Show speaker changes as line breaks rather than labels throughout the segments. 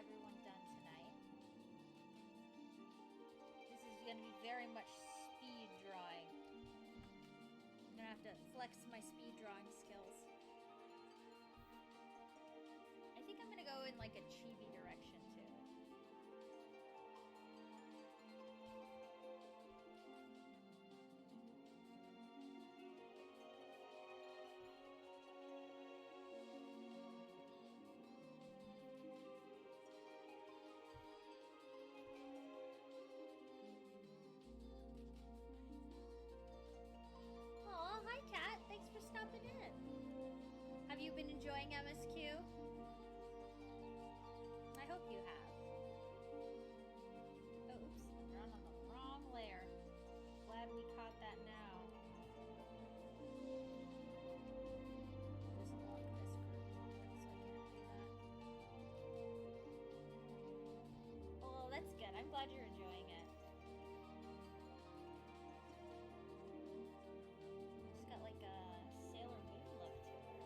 everyone done tonight. This is going to be very much speed drawing. I'm going to have to flex my speed drawing skills. I think I'm going to go in like a chibi direction too. Aw, hi Kat. Thanks for stopping in. Have you been enjoying MSQ? I hope you have. Oh, oops, we're on the wrong layer. Glad we caught that now. Just lock this group open so I can't do that. Oh, that's good. I'm glad you're enjoying it. It's got like a Sailor Moon look to it. Very pretty.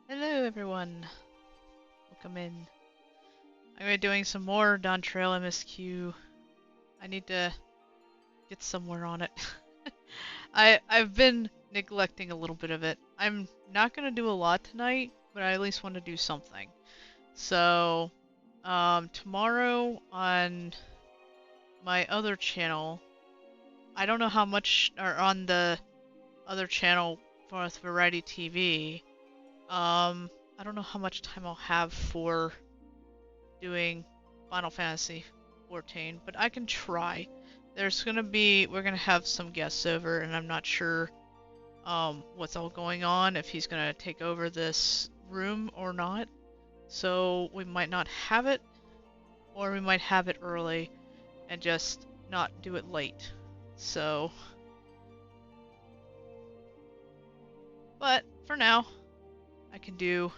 Hello everyone, welcome in. I'm gonna be doing some more Dawntrail MSQ. I need to get somewhere on it. I've been neglecting a little bit of it. I'm not gonna do a lot tonight, but I at least want to do something. So Tomorrow on my other channel, I don't know how much, or on the other channel for Variety TV, I don't know how much time I'll have for doing Final Fantasy 14, but I can try. We're gonna have some guests over, and I'm not sure what's all going on, if he's gonna take over this room or not. So we might not have it, or we might have it early and just not do it late. So, but for now, I can do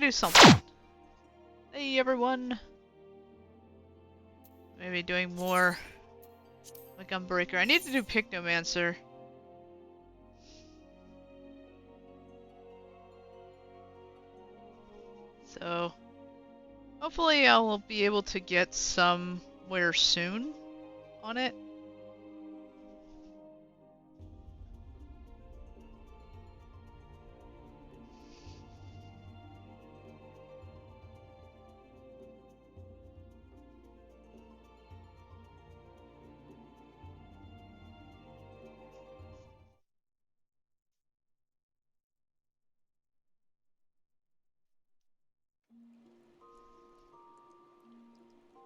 something. Hey everyone! Maybe doing more like Gunbreaker. I need to do Pictomancer. So, hopefully I will be able to get somewhere soon on it.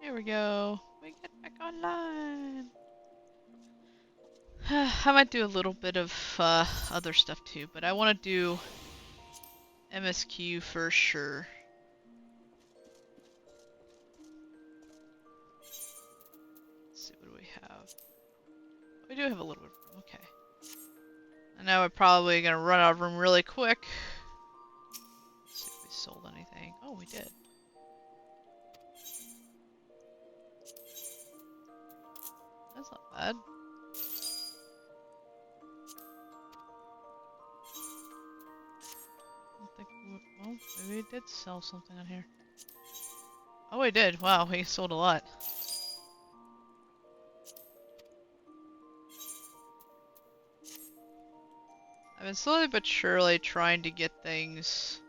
Here we go. We get back online. I might do a little bit of other stuff too, but I want to do MSQ for sure. Let's see, what do we have? We do have a little bit of room, okay. I know we're probably gonna run out of room really quick. Let's see if we sold anything. Oh, we did. That's not bad. Well, maybe we did sell something on here. Oh, we did. Wow, we sold a lot. I've been slowly but surely trying to get things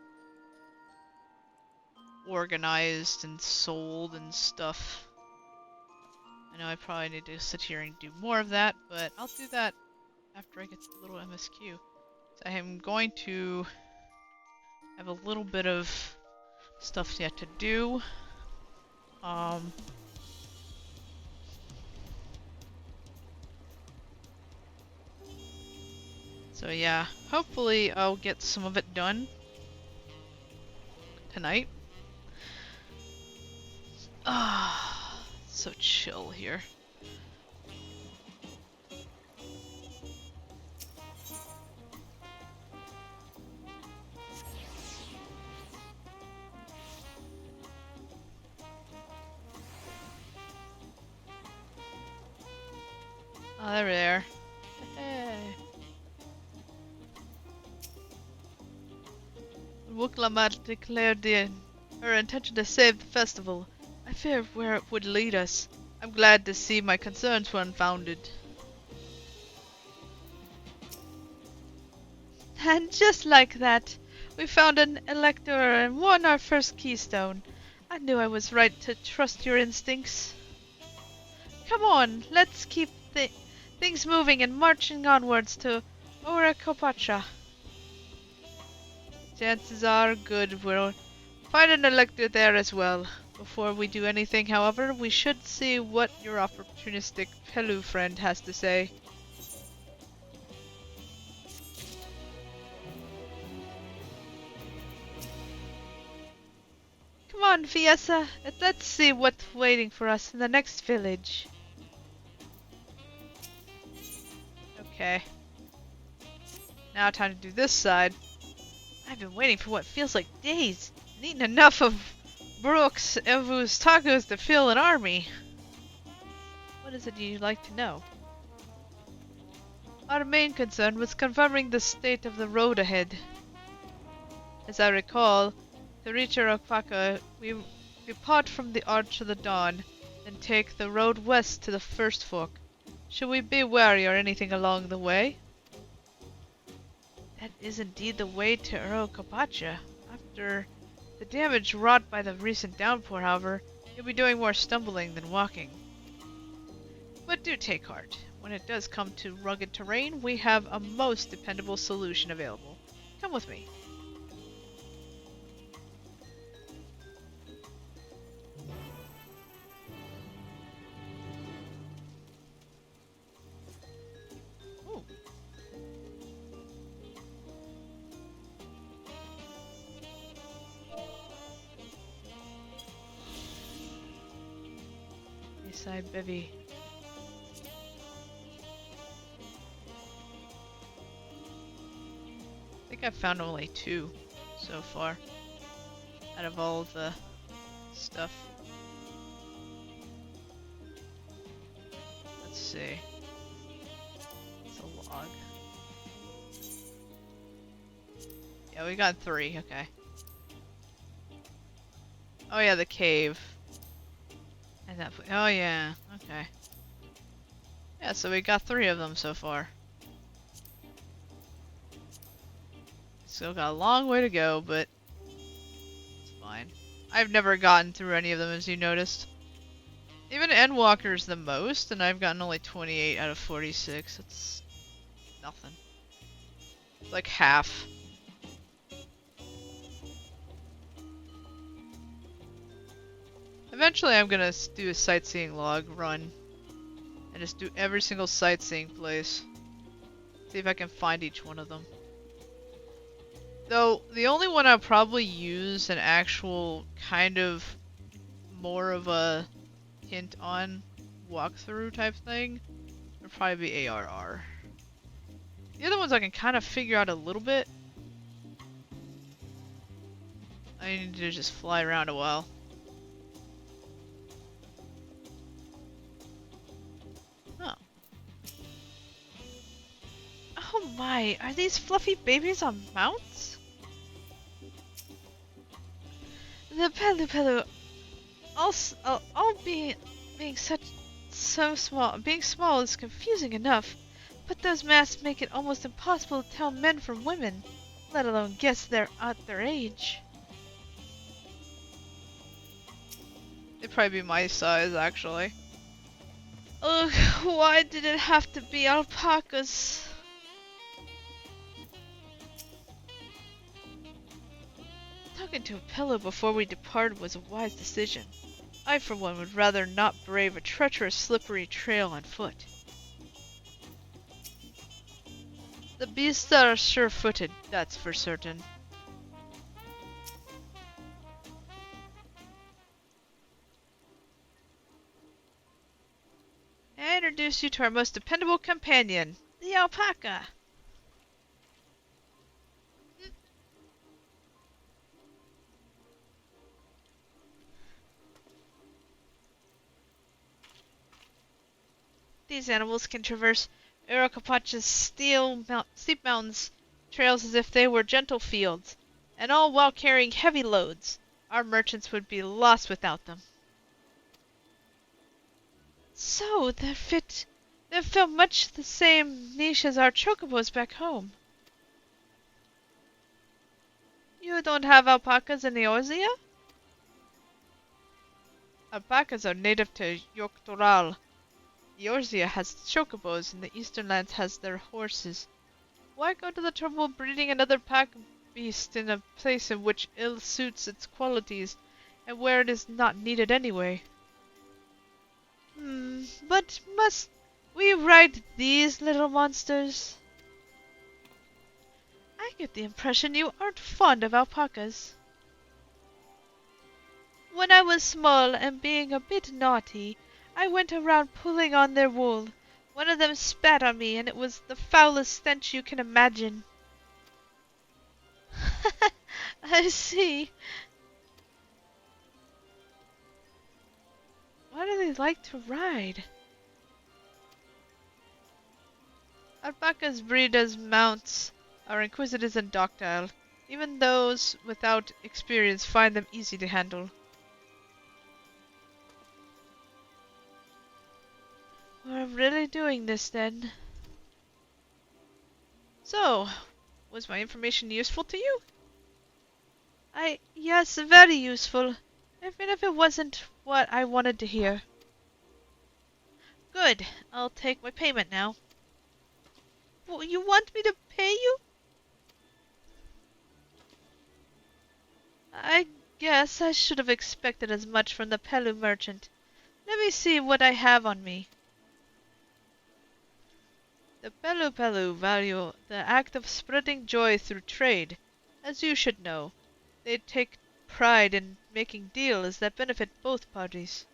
organized and sold and stuff. I know I probably need to sit here and do more of that, but I'll do that after I get to the little MSQ. So I am going to have a little bit of stuff yet to do. So yeah, hopefully I'll get some of it done tonight. Ah, so chill here. Oh, there we are. Hey. Wuklamat declared her intention to save the festival. I feared where it would lead us. I'm glad to see my concerns were unfounded. And just like that, we found an elector and won our first keystone. I knew I was right to trust your instincts. Come on, let's keep things moving and marching onwards to Oracopacha. Chances are good we'll find an elector there as well. Before we do anything, however, we should see what your opportunistic Pelu friend has to say. Come on, Fiesa, and let's see what's waiting for us in the next village. Okay. Now time to do this side. I've been waiting for what feels like days, and eaten enough of Brooks Evu's tacos to fill an army. What is it you'd like to know? Our main concern was confirming the state of the road ahead. As I recall, to reach Arakpaka, we depart from the Arch of the Dawn, and take the road west to the First Fork. Should we be wary or anything along the way? That is indeed the way to Arakpaka. After the damage wrought by the recent downpour, however, you'll be doing more stumbling than walking. But do take heart. When it does come to rugged terrain, we have a most dependable solution available. Come with me. Ooh. Side bevy. I think I've found only 2 so far out of all of the stuff. Let's see. It's a log. Yeah, we got 3, okay. Oh yeah, the cave. And that, oh yeah, okay. Yeah, so we got 3 of them so far. Still got a long way to go, but it's fine. I've never gotten through any of them, as you noticed. Even Endwalker's the most, and I've gotten only 28 out of 46. That's nothing. It's like half. Eventually I'm gonna do a sightseeing log run and just do every single sightseeing place. See if I can find each one of them. Though, the only one I'll probably use an actual kind of more of a hint on walkthrough type thing would probably be ARR. The other ones I can kind of figure out a little bit. I need to just fly around a while. Oh. Oh my, are these fluffy babies on mounts? The Pelu all being so small. Being small is confusing enough, but those masks make it almost impossible to tell men from women, let alone guess their age. They'd probably be my size, actually. Ugh, why did it have to be alpacas? Talking to a pillow before we departed was a wise decision. I, for one, would rather not brave a treacherous, slippery trail on foot. The beasts are sure-footed, that's for certain. I introduce you to our most dependable companion, the alpaca. These animals can traverse Urukapacha's steep mountains trails as if they were gentle fields, and all while carrying heavy loads. Our merchants would be lost without them. So, they fill much the same niche as our chocobos back home. You don't have alpacas in Eorzea? Alpacas are native to Yoktoral. Eorzea has chocobos, and the Eastern Lands has their horses. Why go to the trouble of breeding another pack beast in a place in which ill suits its qualities, and where it is not needed anyway? But must we ride these little monsters? I get the impression you aren't fond of alpacas. When I was small and being a bit naughty, I went around pulling on their wool. One of them spat on me, and it was the foulest stench you can imagine. I see. Why do they like to ride? Alpacas breed as mounts are inquisitive and docile. Even those without experience find them easy to handle. We're really doing this then. So, was my information useful to you? Yes, very useful. Even if it wasn't what I wanted to hear. Good. I'll take my payment now. Well, you want me to pay you? I guess I should have expected as much from the Pelu merchant. Let me see what I have on me. The Pelu value the act of spreading joy through trade. As you should know, they take pride in making deals that benefit both parties.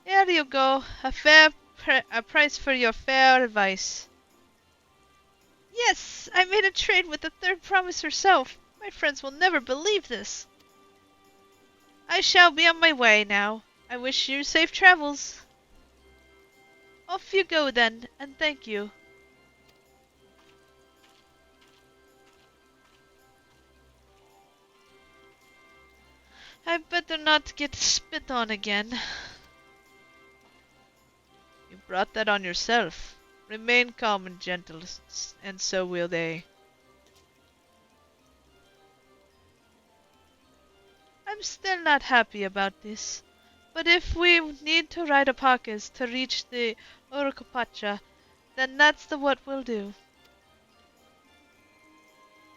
There you go, a price for your fair advice. Yes, I made a trade with the third promise herself. My friends will never believe this. I shall be on my way now. I wish you safe travels. Off you go then, and thank you. I better not get spit on again. You brought that on yourself. Remain calm and gentle, and so will they. I'm still not happy about this, but if we need to ride alpacas to reach the Urukapacha, then that's what we'll do.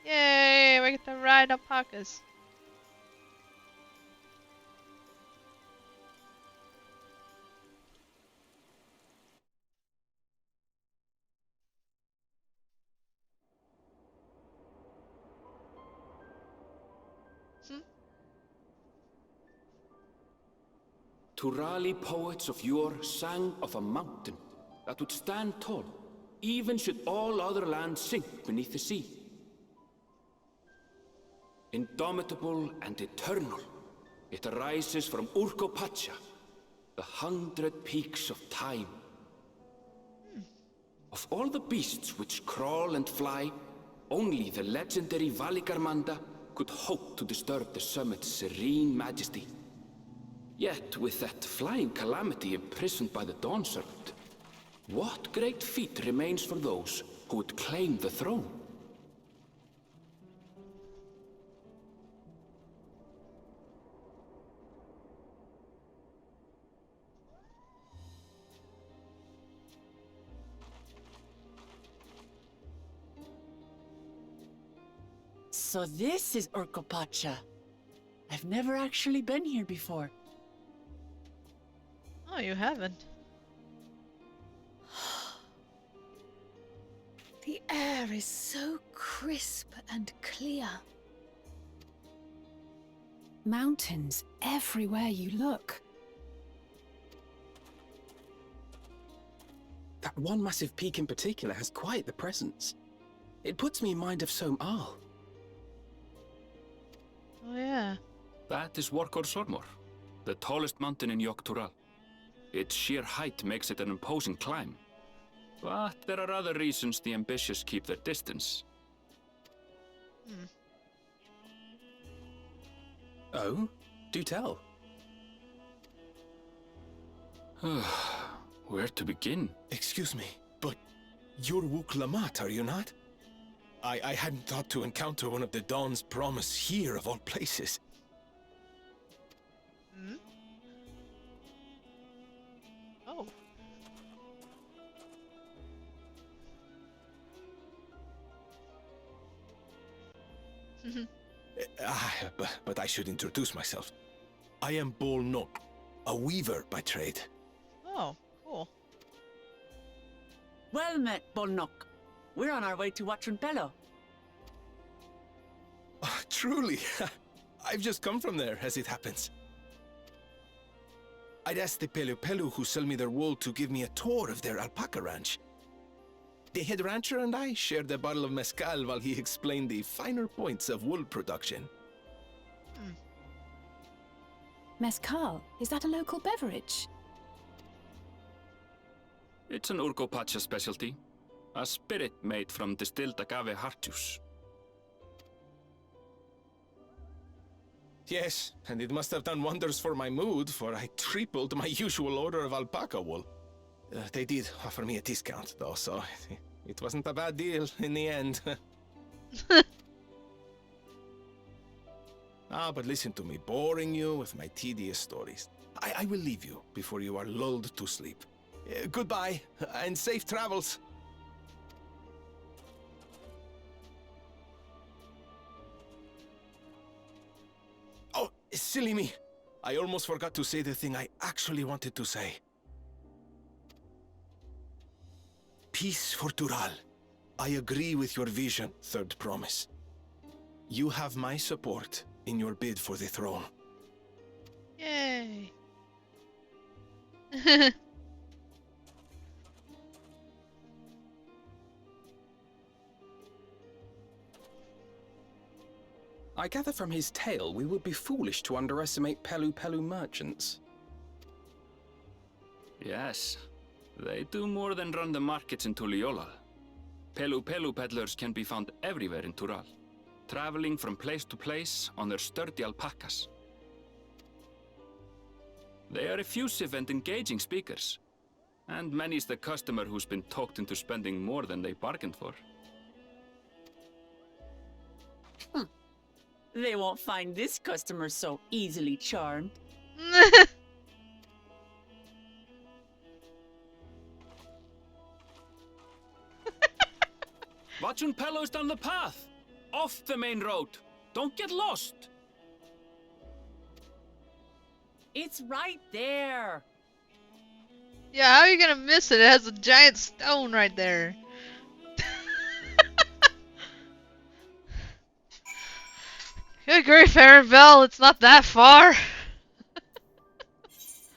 Yay, we get to ride alpacas.
Turali poets of yore sang of a mountain that would stand tall, even should all other lands sink beneath the sea. Indomitable and eternal, it arises from Urkopacha, the 100 peaks of time. Of all the beasts which crawl and fly, only the legendary Valigarmanda could hope to disturb the summit's serene majesty. Yet, with that flying calamity imprisoned by the Dawn Serpent, what great feat remains for those who would claim the throne?
So this is Urkopacha. I've never actually been here before.
Oh, you haven't?
The air is so crisp and clear. Mountains everywhere you look.
That one massive peak in particular has quite the presence. It puts me in mind of Som-Al.
Oh yeah.
That is Workor Sormor, the tallest mountain in Yogg-Tural. Its sheer height makes it an imposing climb. But there are other reasons the ambitious keep their distance.
Oh? Do tell.
Where to begin?
Excuse me, but you're Wook Lamat, are you not? I hadn't thought to encounter one of the Dawn's promise here, of all places.
Oh.
But I should introduce myself. I am Bol Nok, a weaver by trade.
Oh, cool.
Well met, Bolnok. We're on our way to Watranpelo.
Oh, truly, I've just come from there, as it happens. I'd asked the Pelu who sell me their wool to give me a tour of their alpaca ranch. The head rancher and I shared a bottle of mezcal while he explained the finer points of wool production.
Mezcal, is that a local beverage?
It's an Urkopacha specialty. A spirit made from distilled agave heart juice.
Yes, and it must have done wonders for my mood, for I tripled my usual order of alpaca wool. They did offer me a discount, though, so It wasn't a bad deal in the end. But listen to me, boring you with my tedious stories. I will leave you before you are lulled to sleep. Goodbye, and safe travels. Oh, silly me. I almost forgot to say the thing I actually wanted to say. Peace for Tural. I agree with your vision, Third Promise. You have my support in your bid for the throne.
Yay.
I gather from his tale we would be foolish to underestimate Pelu Pelu merchants.
Yes, they do more than run the markets in Tuliyola. Pelu Pelu peddlers can be found everywhere in Tural, traveling from place to place on their sturdy alpacas. They are effusive and engaging speakers, and many's the customer who's been talked into spending more than they bargained for.
They won't find this customer so easily charmed.
Watchun Pelo's down the path! Off the main road! Don't get lost!
It's right there.
Yeah, how are you gonna miss it? It has a giant stone right there. Good grief, Arabelle, it's not that far. What's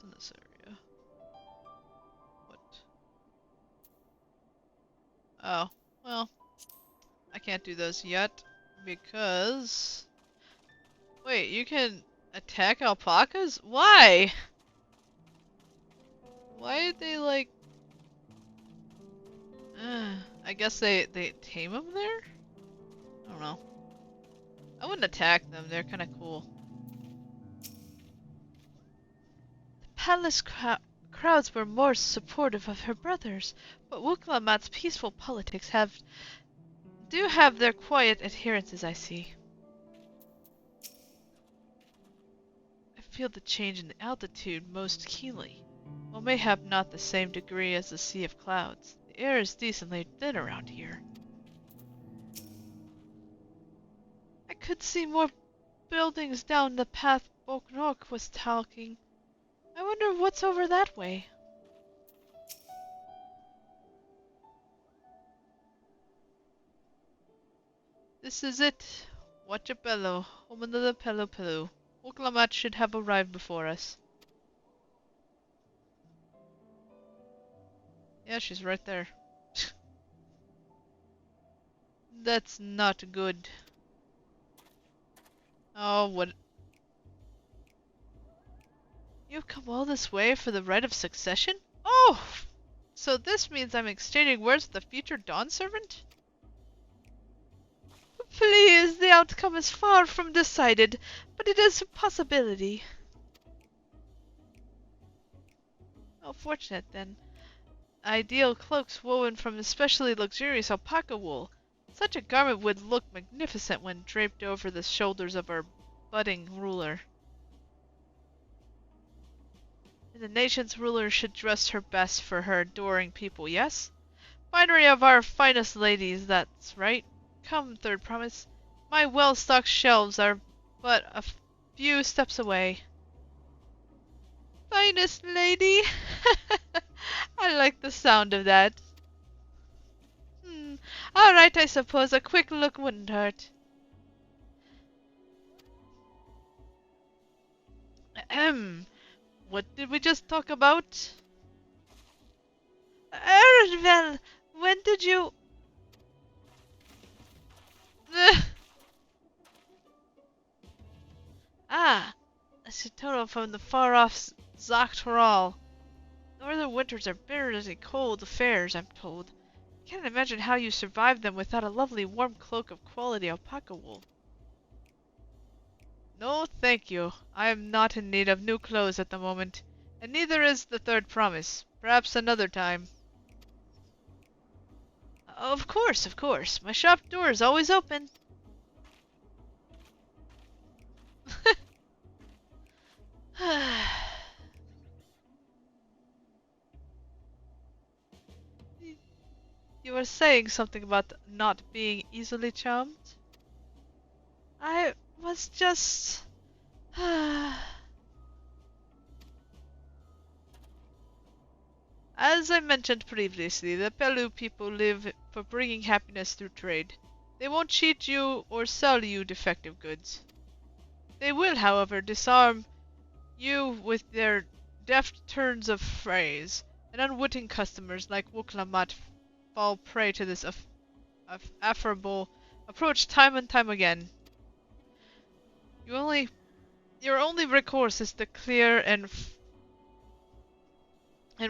in this area? What? Oh, well, I can't do those yet because... Wait, you can attack alpacas? Why? Why did they like... I guess they tame them there? I don't know. I wouldn't attack them, they're kinda cool. The palace crowds were more supportive of her brothers, but Wuklamat's peaceful politics do have their quiet adherences, I see. I feel the change in the altitude most keenly. While mayhap not the same degree as the Sea of Clouds, the air is decently thin around here. I could see more buildings down the path Boknok was talking. I wonder what's over that way. This is it. Wachapello, home of the Pelu Pelu. Wuklamat should have arrived before us. Yeah, she's right there. That's not good. Oh, what? You've come all this way for the right of succession? Oh! So this means I'm exchanging words with the future Dawn servant? Please, the outcome is far from decided, but it is a possibility. How fortunate, then. Ideal cloaks woven from especially luxurious alpaca wool. Such a garment would look magnificent when draped over the shoulders of our budding ruler. And the nation's ruler should dress her best for her adoring people, yes? Finery of our finest ladies, that's right. Come, Third Promise. My well-stocked shelves are but a few steps away. Finest lady? I like the sound of that. Alright, I suppose a quick look wouldn't hurt. Ahem. What did we just talk about? Well, when did you... Ah, a Sitoro from the far-off Dawntrail. Northern winters are bitterly cold affairs, I'm told. Can't imagine how you survive them without a lovely warm cloak of quality alpaca wool. No, thank you. I am not in need of new clothes at the moment, and neither is the Third Promise. Perhaps another time. Of course, of course. My shop door is always open. You were saying something about not being easily charmed? I was just... As I mentioned previously, the Pelu people live for bringing happiness through trade. They won't cheat you or sell you defective goods. They will, however, disarm you with their deft turns of phrase, and unwitting customers like Wuklamat fall prey to this affable approach time and time again. Your only recourse is the clear and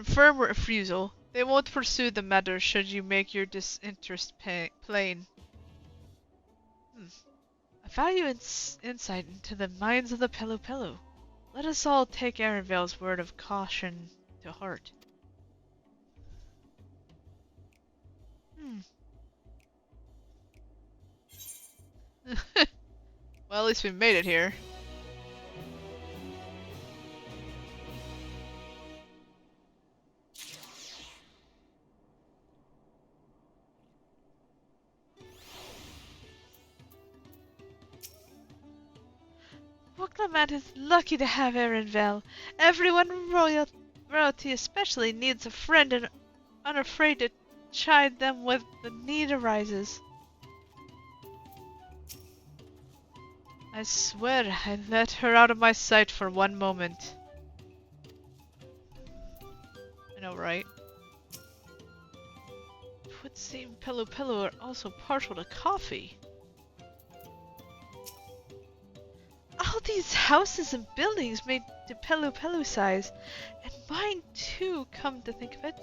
firm refusal. They won't pursue the matter should you make your disinterest plain. I value insight into the minds of the Pelu Pelu. Let us all take Arenvale's word of caution to heart. Well, at least we made it here. Wuklamat is lucky to have Arenvale. Everyone royalty especially needs a friend and unafraid to chide them when the need arises. I swear I let her out of my sight for one moment. I know, right? It would seem Pelu Pelu are also partial to coffee. All these houses and buildings made to Pelu Pelu size, and mine too, come to think of it.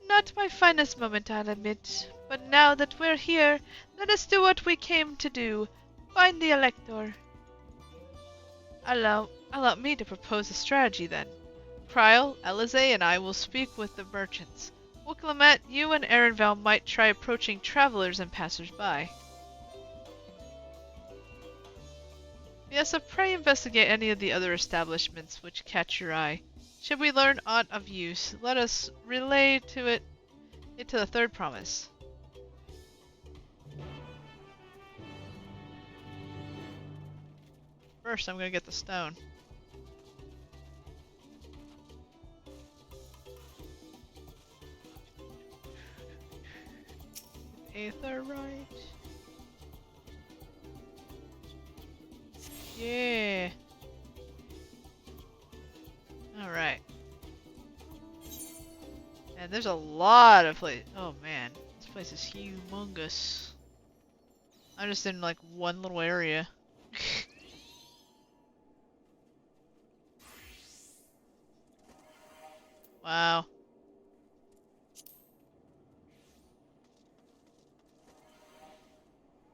Not my finest moment, I'll admit, but now that we're here, let us do what we came to do. Find the Elector. Allow me to propose a strategy then. Prial, Elize, and I will speak with the merchants. Wuklamat, you and Arenvale might try approaching travelers and passers-by. Yes, pray investigate any of the other establishments which catch your eye. Should we learn aught of use, let us relay it to the third promise. First, I'm gonna get the stone. Aetherite. Yeah. Alright. And there's a lot of places. Oh man, this place is humongous. I'm just in like one little area. Wow.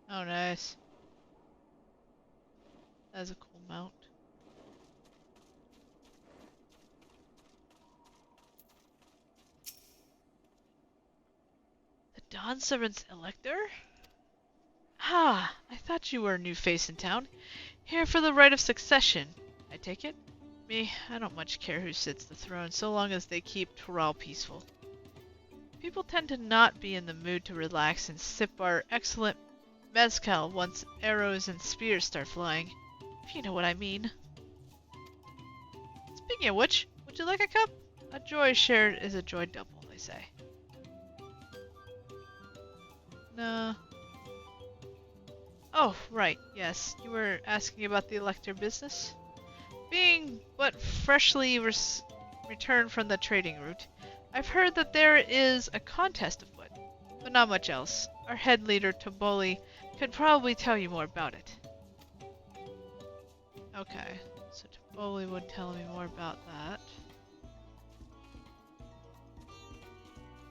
Oh, nice. That's a cool mount. The Dawn Servant's Elector? Ah, I thought you were a new face in town. Here for the right of succession, I take it? Me, I don't much care who sits the throne, so long as they keep Toral peaceful. People tend to not be in the mood to relax and sip our excellent mezcal once arrows and spears start flying, if you know what I mean. Speaking of which, would you like a cup? A joy shared is a joy double, they say. No. Oh, right, yes. You were asking about the Elector business? Being but freshly returned from the trading route, I've heard that there is a contest afoot, but not much else. Our head leader, Toboli, could probably tell you more about it. Okay, so Toboli would tell me more about that.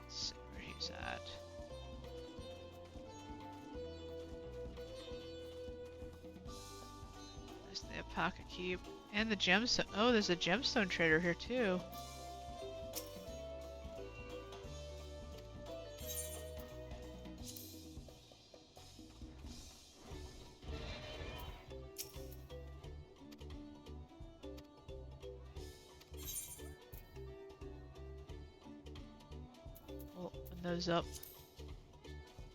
Let's see where he's at. There's The Alpaca Keep. And the gemstone. Oh, there's a gemstone trader here too. We'll open those up.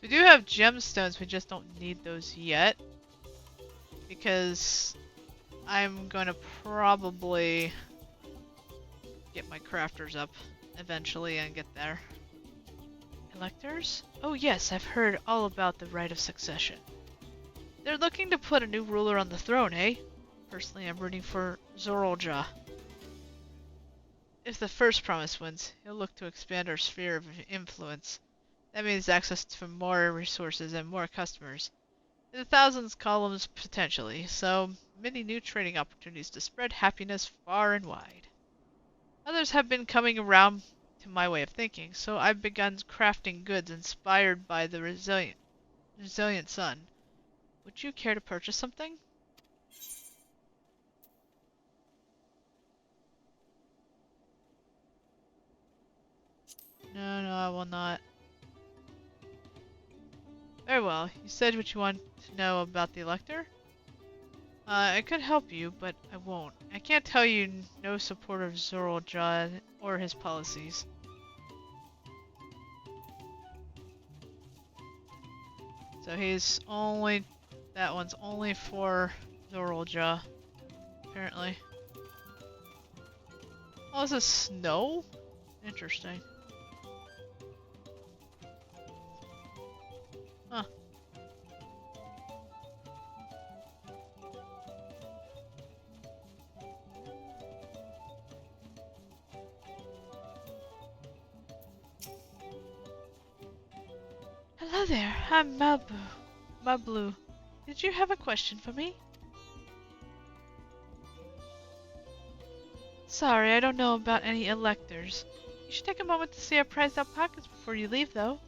We do have gemstones, we just don't need those yet. Because I'm gonna probably get my crafters up eventually and get there. Electors? Oh yes, I've heard all about the right of succession. They're looking to put a new ruler on the throne, eh? Personally, I'm rooting for Zorolja. If the first promise wins, he'll look to expand our sphere of influence. That means access to more resources and more customers. In the thousands columns potentially, so many new trading opportunities to spread happiness far and wide. Others have been coming around to my way of thinking, so I've begun crafting goods inspired by the resilient sun. Would you care to purchase something? No, I will not. Very well. You said what you want to know about the Elector? I could help you, but I won't. I can't tell you no supporter of Zorolja or his policies. So he's only... that one's only for Zorolja, apparently. Oh, is this snow? Interesting. Huh. Hello there, I'm Mablu. Did you have a question for me? Sorry, I don't know about any electors. You should take a moment to see our prized alpacas before you leave, though.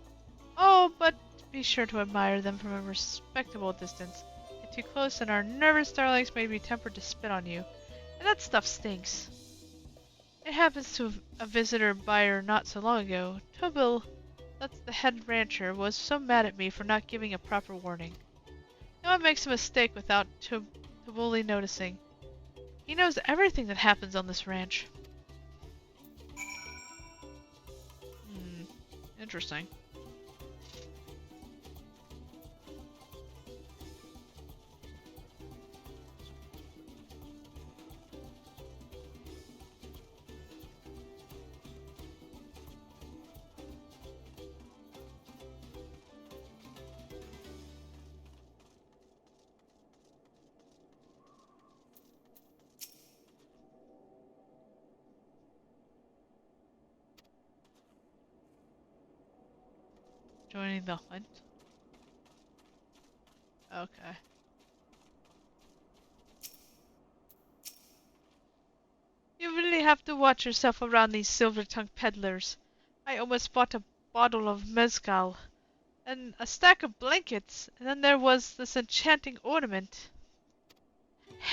Oh, but be sure to admire them from a respectable distance. Get too close and our nervous starlings may be tempted to spit on you. And that stuff stinks. It happens to a visitor buyer not so long ago. Tobil, that's the head rancher, was so mad at me for not giving a proper warning. No one makes a mistake without Tobuli noticing. He knows everything that happens on this ranch. Interesting. Joining the hunt? Okay. You really have to watch yourself around these silver-tongued peddlers. I almost bought a bottle of mezcal, and a stack of blankets, and then there was this enchanting ornament.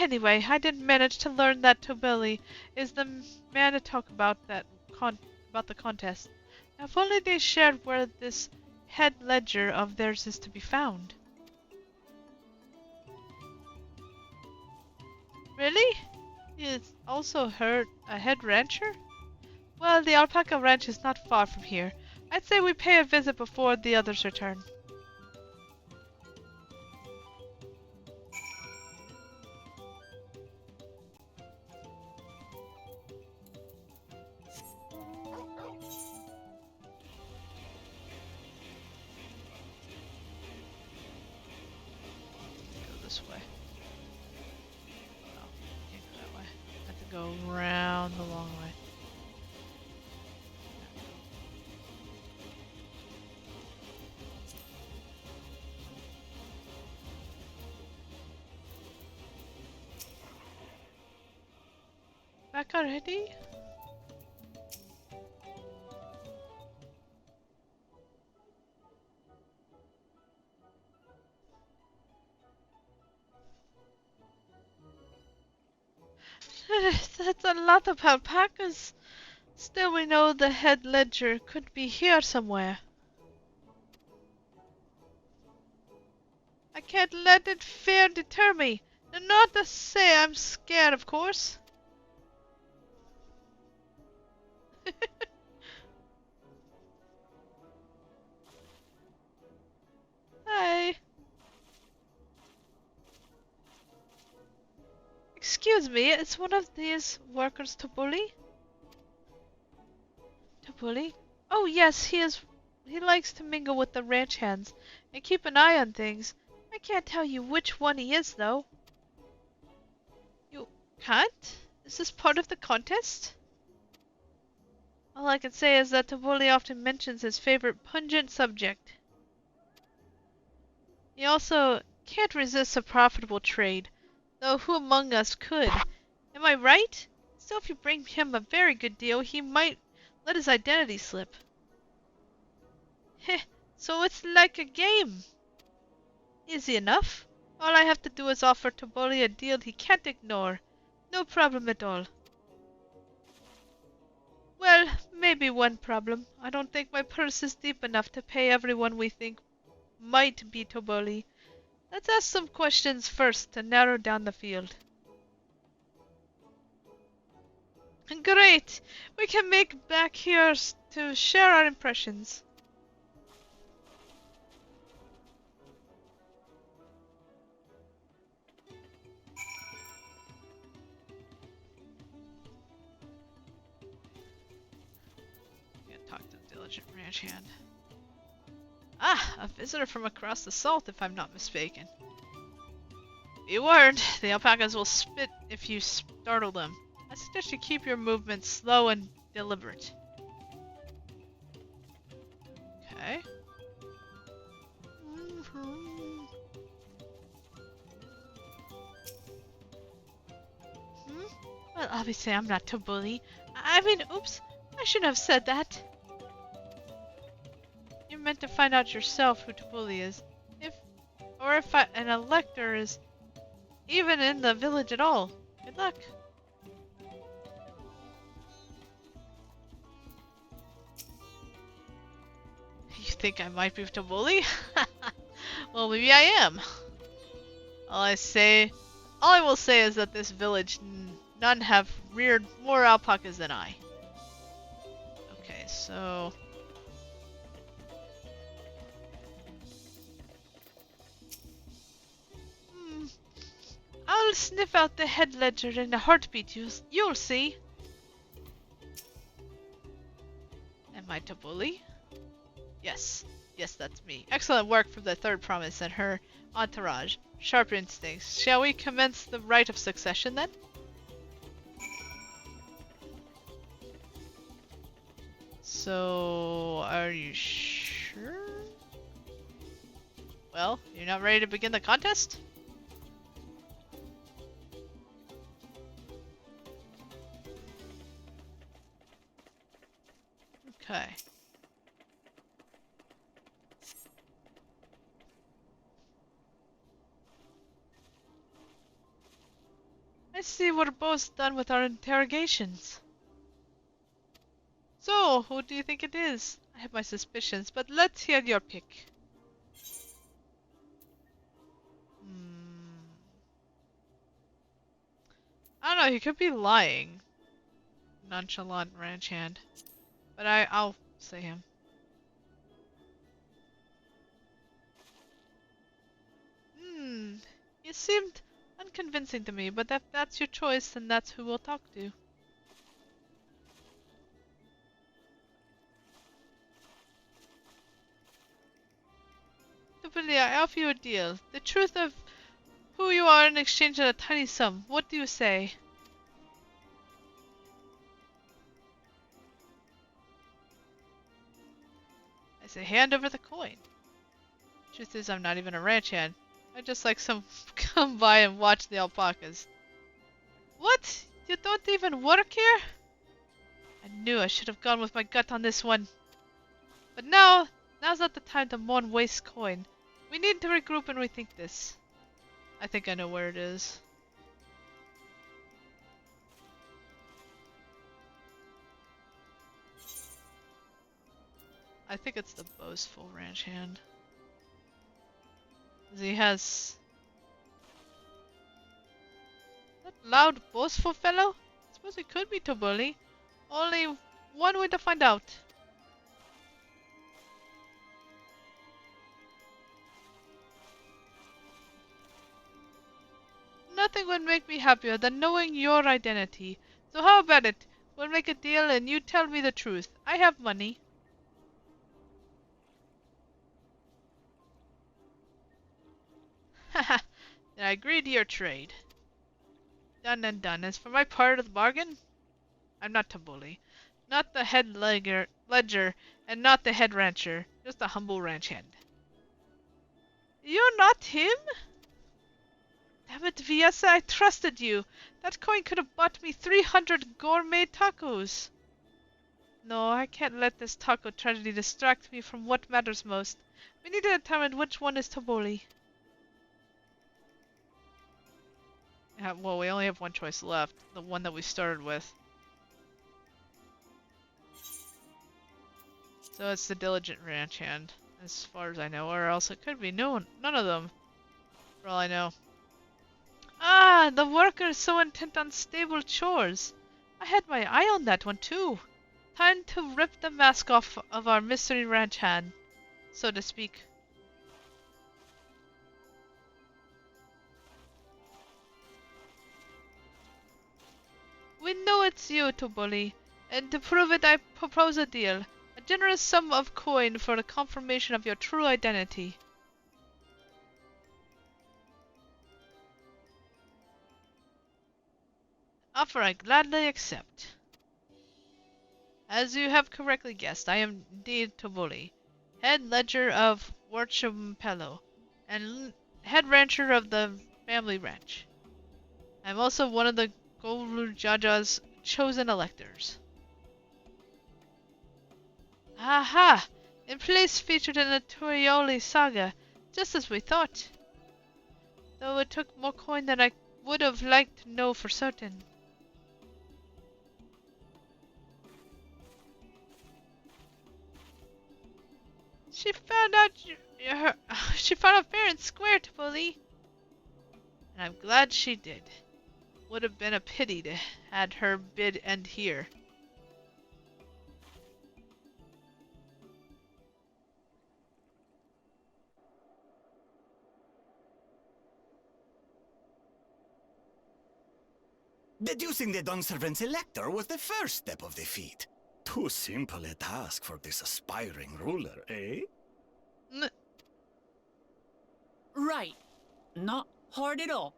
Anyway, I did manage to learn that Tobeli is the man to talk about about the contest. Now, if only they shared where this head ledger of theirs is to be found. Really? He is also a head rancher? Well, the alpaca ranch is not far from here. I'd say we pay a visit before the others return. This way. No, can't go that way. I have to go around the long way. Back already? That's a lot of alpacas. Still, we know the head ledger could be here somewhere. I can't let it fear deter me. And not to say I'm scared, of course. Hi. Excuse me, is one of these workers to bully? To bully? Oh yes, he is. He likes to mingle with the ranch hands and keep an eye on things. I can't tell you which one he is, though. You can't? Is this part of the contest? All I can say is that Tabuli often mentions his favorite pungent subject. He also can't resist a profitable trade, though who among us could? Am I right? Still, if you bring him a very good deal, he might let his identity slip. Heh, so it's like a game. Easy enough. All I have to do is offer Tabuli a deal he can't ignore. No problem at all. Well, maybe one problem. I don't think my purse is deep enough to pay everyone we think might be Tabuli. Let's ask some questions first to narrow down the field. Great! We can make back here to share our impressions. Talk to the diligent ranch hand. Ah, a visitor from across the salt, if I'm not mistaken. Be warned, the alpacas will spit if you startle them. I suggest you keep your movements slow and deliberate. Okay. Well, obviously I'm not to bully. I mean, oops, I shouldn't have said that. You meant to find out yourself who Tabuli is. If an elector is even in the village at all. Good luck. You think I might be Tabuli? Well, maybe I am. All I will say is that this village, none have reared more alpacas than I. Okay, so... I'll sniff out the head ledger in a heartbeat, you'll see. Am I Tabuli? Yes. Yes, that's me. Excellent work from the third promise and her entourage. Sharp instincts. Shall we commence the rite of succession then? So, are you sure? Well, you're not ready to begin the contest? Okay. I see we're both done with our interrogations. So, who do you think it is? I have my suspicions, but let's hear your pick. I don't know, he could be lying. Nonchalant ranch hand. But I'll say him. You seemed unconvincing to me, but if that's your choice, then that's who we'll talk to. Tabuli, I offer you a deal. The truth of who you are in exchange for a tiny sum. What do you say? I say hand over the coin. Truth is, I'm not even a ranch hand. I just like some come by and watch the alpacas. What? You don't even work here? I knew I should have gone with my gut on this one. But now's not the time to mourn waste coin. We need to regroup and rethink this. I think I know where it is. I think it's the boastful ranch hand. 'Cause he has... That loud, boastful fellow? I suppose he could be Tobuli. Only one way to find out. Nothing would make me happier than knowing your identity. So how about it? We'll make a deal and you tell me the truth. I have money. Haha, then I agree to your trade. Done and done. As for my part of the bargain, I'm not Tabuli, not the head ledger, and not the head rancher, just a humble ranch hand. You're not him? Damn it, Viesa, I trusted you. That coin could have bought me 300 gourmet tacos. No, I can't let this taco tragedy distract me from what matters most. We need to determine which one is Tabuli. Well, we only have one choice left, the one that we started with. So it's the diligent ranch hand, as far as I know, or else it could be none of them, for all I know. Ah, the worker is so intent on stable chores. I had my eye on that one too. Time to rip the mask off of our mystery ranch hand, so to speak. We know it's you, Tobuli, and to prove it I propose a deal. A generous sum of coin for the confirmation of your true identity. Offer I gladly accept. As you have correctly guessed, I am indeed Tobuli, head ledger of Warchampello, and head rancher of the family ranch. I am also one of the Golujaja's chosen electors. Aha! In place featured in the Torioli saga, just as we thought. Though it took more coin than I would have liked to know for certain. She found out she found out fair and square, Tabuli. And I'm glad she did. Would have been a pity to had her bid end here.
Deducing the Dunservant's elector was the first step of the feat. Too simple a task for this aspiring ruler, eh?
Right. Not hard at all.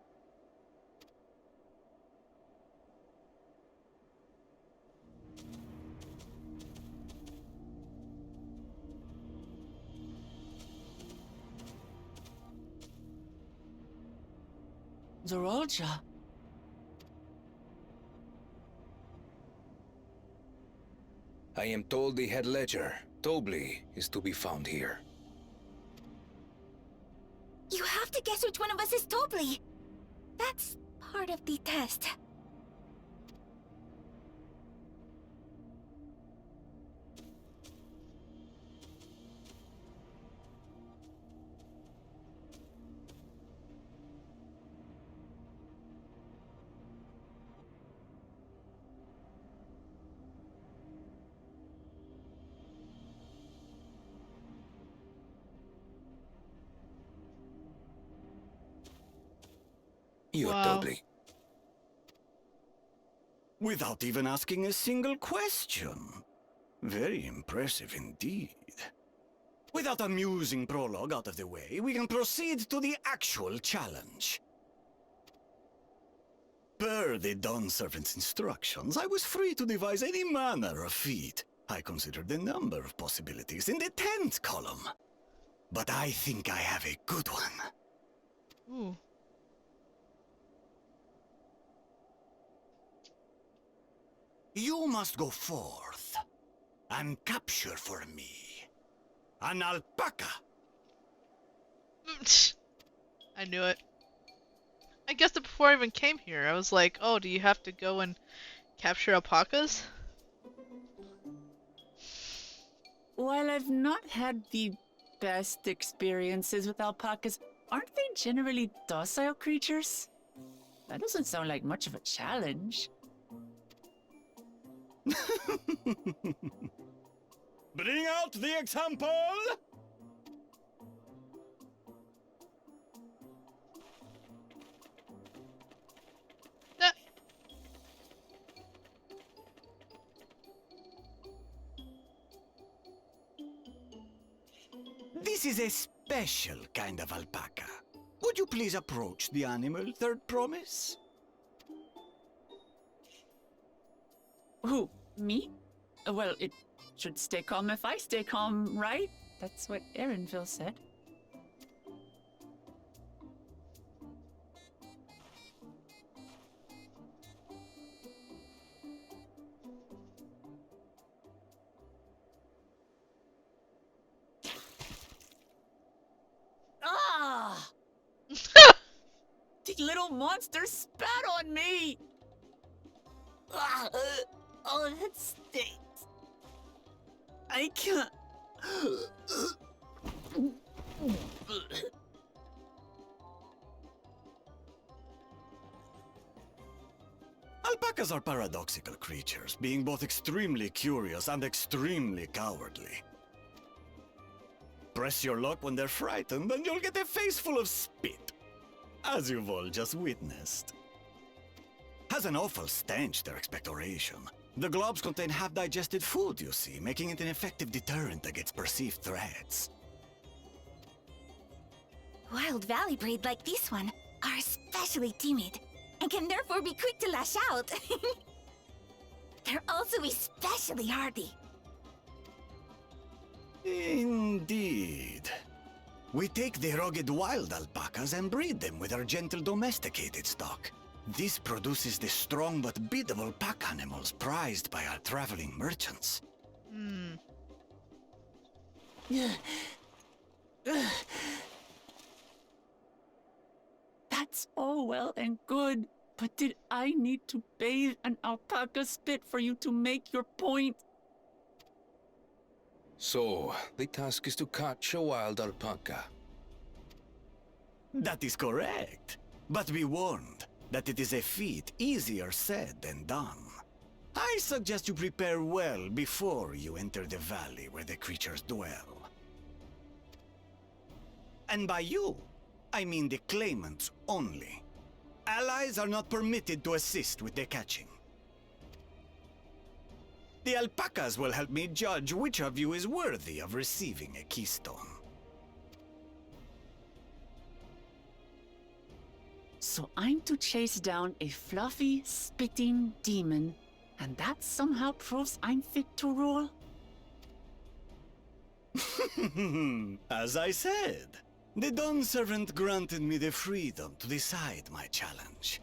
Zorolja.
I am told the head ledger, Tobli, is to be found here.
You have to guess which one of us is Tobli. That's part of the test.
You're
Wow.
Tobli.
Without even asking a single question. Very impressive indeed. With that amusing prologue out of the way, we can proceed to the actual challenge. Per the Dawn Servant's instructions, I was free to devise any manner of feat. I considered a number of possibilities in the 10th column. But I think I have a good one.
Ooh.
You must go forth and capture for me an alpaca.
I knew it. I guessed it before I even came here. I was like, oh, do you have to go and capture alpacas?
While I've not had the best experiences with alpacas, aren't they generally docile creatures? That doesn't sound like much of a challenge.
Bring out the example!
Uh,
This is a special kind of alpaca. Would you please approach the animal, Third Promise?
Who, me? Well, it should stay calm if I stay calm, right? That's what Erinville said. Ah! The little monster spat on me! Ah, oh, that stinks. I can't.
Alpacas are paradoxical creatures, being both extremely curious and extremely cowardly. Press your luck when they're frightened, and you'll get a face full of spit, as you've all just witnessed. Has an awful stench, their expectoration. The globs contain half-digested food, you see, making it an effective deterrent against perceived threats.
Wild valley breed like this one are especially timid and can therefore be quick to lash out. They're also especially hardy.
Indeed. We take the rugged wild alpacas and breed them with our gentle domesticated stock. This produces the strong but biddable pack animals prized by our traveling merchants.
Hmm.
That's all well and good, but did I need to bathe an alpaca spit for you to make your point?
So, the task is to catch a wild alpaca.
That is correct. But be warned that it is a feat easier said than done. I suggest you prepare well before you enter the valley where the creatures dwell. And by you, I mean the claimants only. Allies are not permitted to assist with the catching. The alpacas will help me judge which of you is worthy of receiving a keystone.
So I'm to chase down a fluffy, spitting demon, and that somehow proves I'm fit to rule?
As I said, the Dawn Servant granted me the freedom to decide my challenge.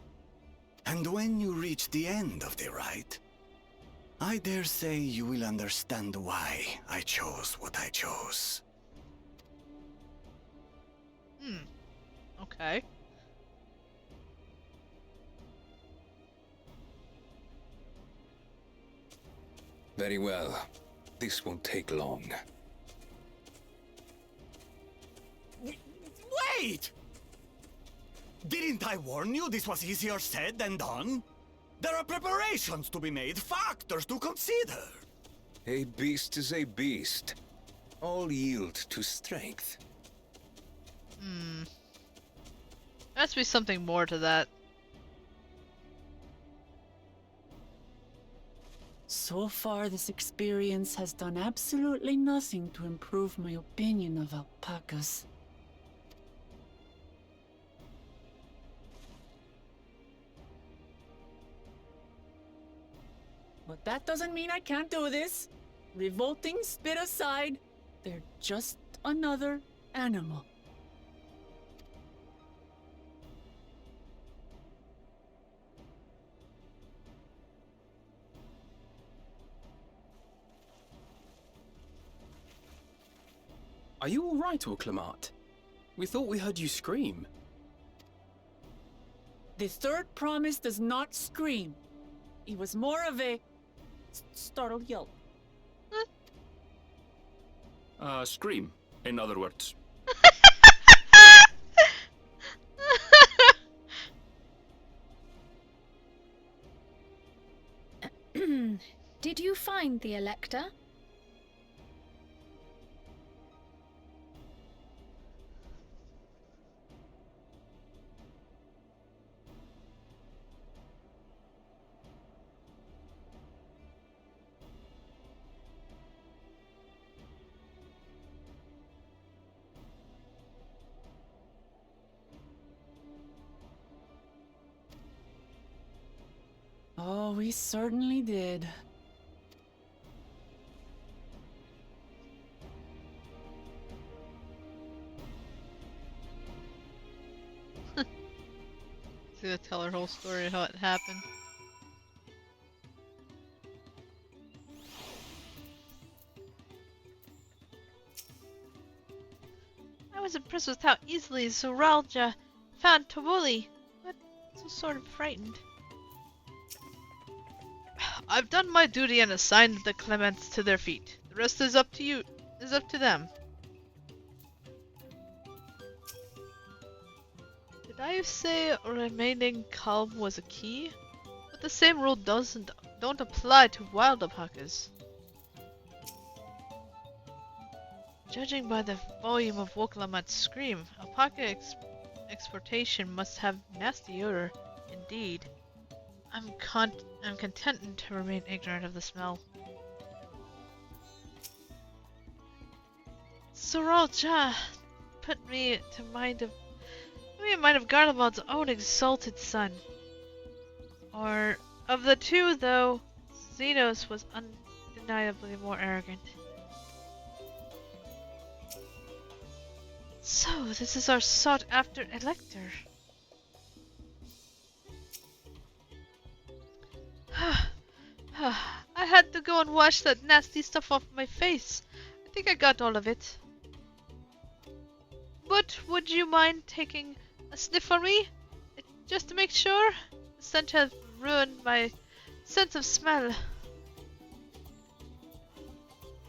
And when you reach the end of the rite, I dare say you will understand why I chose what I chose.
Okay.
Very well. This won't take long.
Wait! Didn't I warn you this was easier said than done? There are preparations to be made, factors to consider.
A beast is a beast. All yield to strength.
There has to be something more to that.
So far, this experience has done absolutely nothing to improve my opinion of alpacas. But that doesn't mean I can't do this. Revolting spit aside, they're just another animal.
Are you all right, Orclamat? We thought we heard you scream.
The third promise does not scream. It was more of a startled yelp.
Scream, in other words.
Did you find the Elector?
Oh, we certainly did.
She's gonna tell her whole story of how it happened. I was impressed with how easily Zoralja found Tobuli, but also sort of frightened. I've done my duty and assigned the Clements to their feet. The rest is up to you. Is up to them. Did I say remaining calm was a key? But the same rule don't apply to wild alpacas. Judging by the volume of Woklamat's scream, alpaca exportation must have nasty odor, indeed. I'm content to remain ignorant of the smell. Soralja put me in mind of Garlemald's own exalted son. Or of the two, though, Xenos was undeniably more arrogant. So, this is our sought-after Elector. I had to go and wash that nasty stuff off my face. I think I got all of it. But would you mind taking a sniff for me? Just to make sure? The scent has ruined my sense of smell.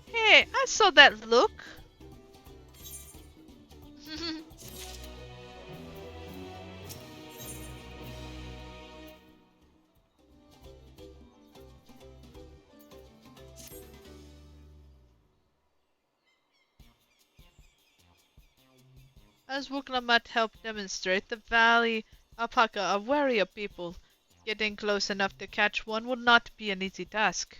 Hey, I saw that look. As Wuklamat helped demonstrate, the valley alpaca are wary of people. Getting close enough to catch one would not be an easy task.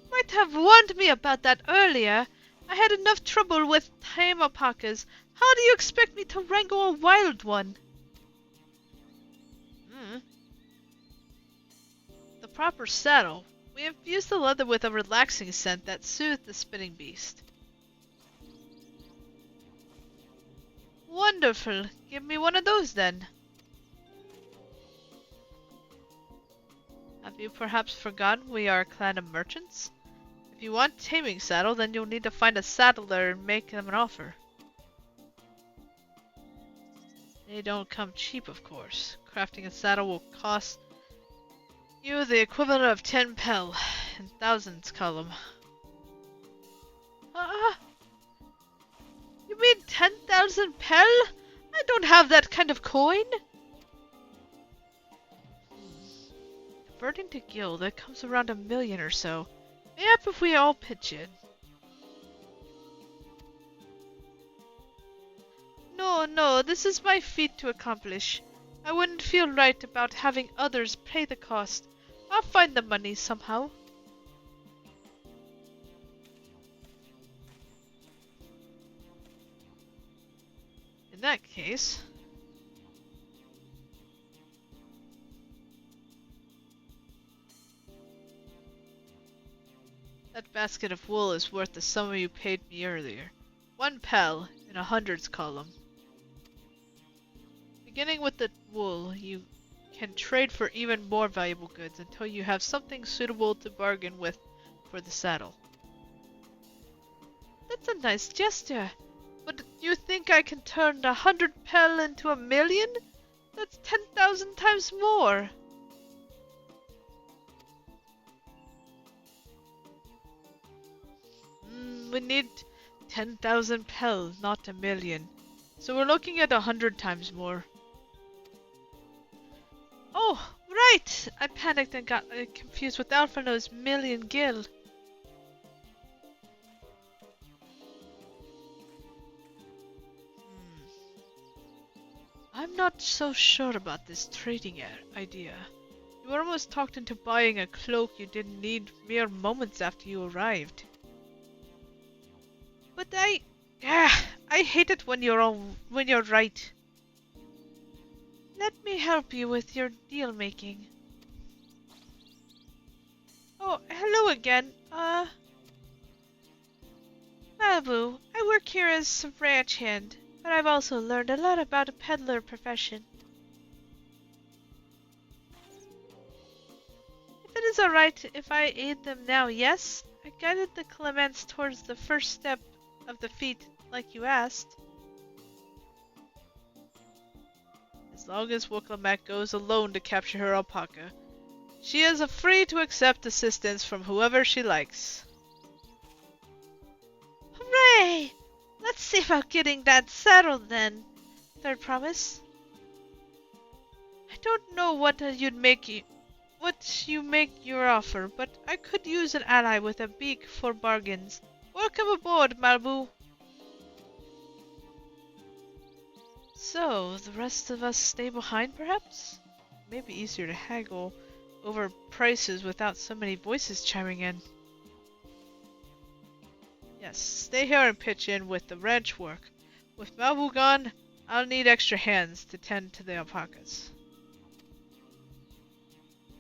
Might have warned me about that earlier. I had enough trouble with tame alpacas. How do you expect me to wrangle a wild one? The proper saddle. We infused the leather with a relaxing scent that soothed the spinning beast. Wonderful. Give me one of those then. Have you perhaps forgotten we are a clan of merchants? If you want taming saddle, then you'll need to find a saddler and make them an offer. They don't come cheap, of course. Crafting a saddle will cost you the equivalent of 10 pel in thousands column. You mean 10,000 pel? I don't have that kind of coin. Converting to gil, that comes around 1 million or so. Yep, if we all pitch in. No, this is my feat to accomplish. I wouldn't feel right about having others pay the cost. I'll find the money somehow. In that case... That basket of wool is worth the sum you paid me earlier. 1 pel in a hundreds column. Beginning with the wool, you can trade for even more valuable goods until you have something suitable to bargain with for the saddle. That's a nice gesture, but you think I can turn 100 pel into 1 million? That's 10,000 times more! we need 10,000 pel, not a million. So we're looking at 100 times more. Oh, right! I panicked and got confused with Alphino's million gil. I'm not so sure about this trading idea. You were almost talked into buying a cloak you didn't need mere moments after you arrived. But I hate it when you're right. Let me help you with your deal making. Oh, hello again. Malibu, I work here as a ranch hand, but I've also learned a lot about a peddler profession. If it is alright if I aid them now, yes? I guided the Clements towards the first step of the feat, like you asked. As long as Wooklamat goes alone to capture her alpaca, she is free to accept assistance from whoever she likes. Hooray! Let's see about getting that settled then. Third promise. I don't know what you make your offer, but I could use an ally with a beak for bargains. Welcome aboard, Malibu. So, the rest of us stay behind, perhaps? Maybe easier to haggle over prices without so many voices chiming in. Yes, stay here and pitch in with the ranch work. With Malibu gone, I'll need extra hands to tend to the alpacas.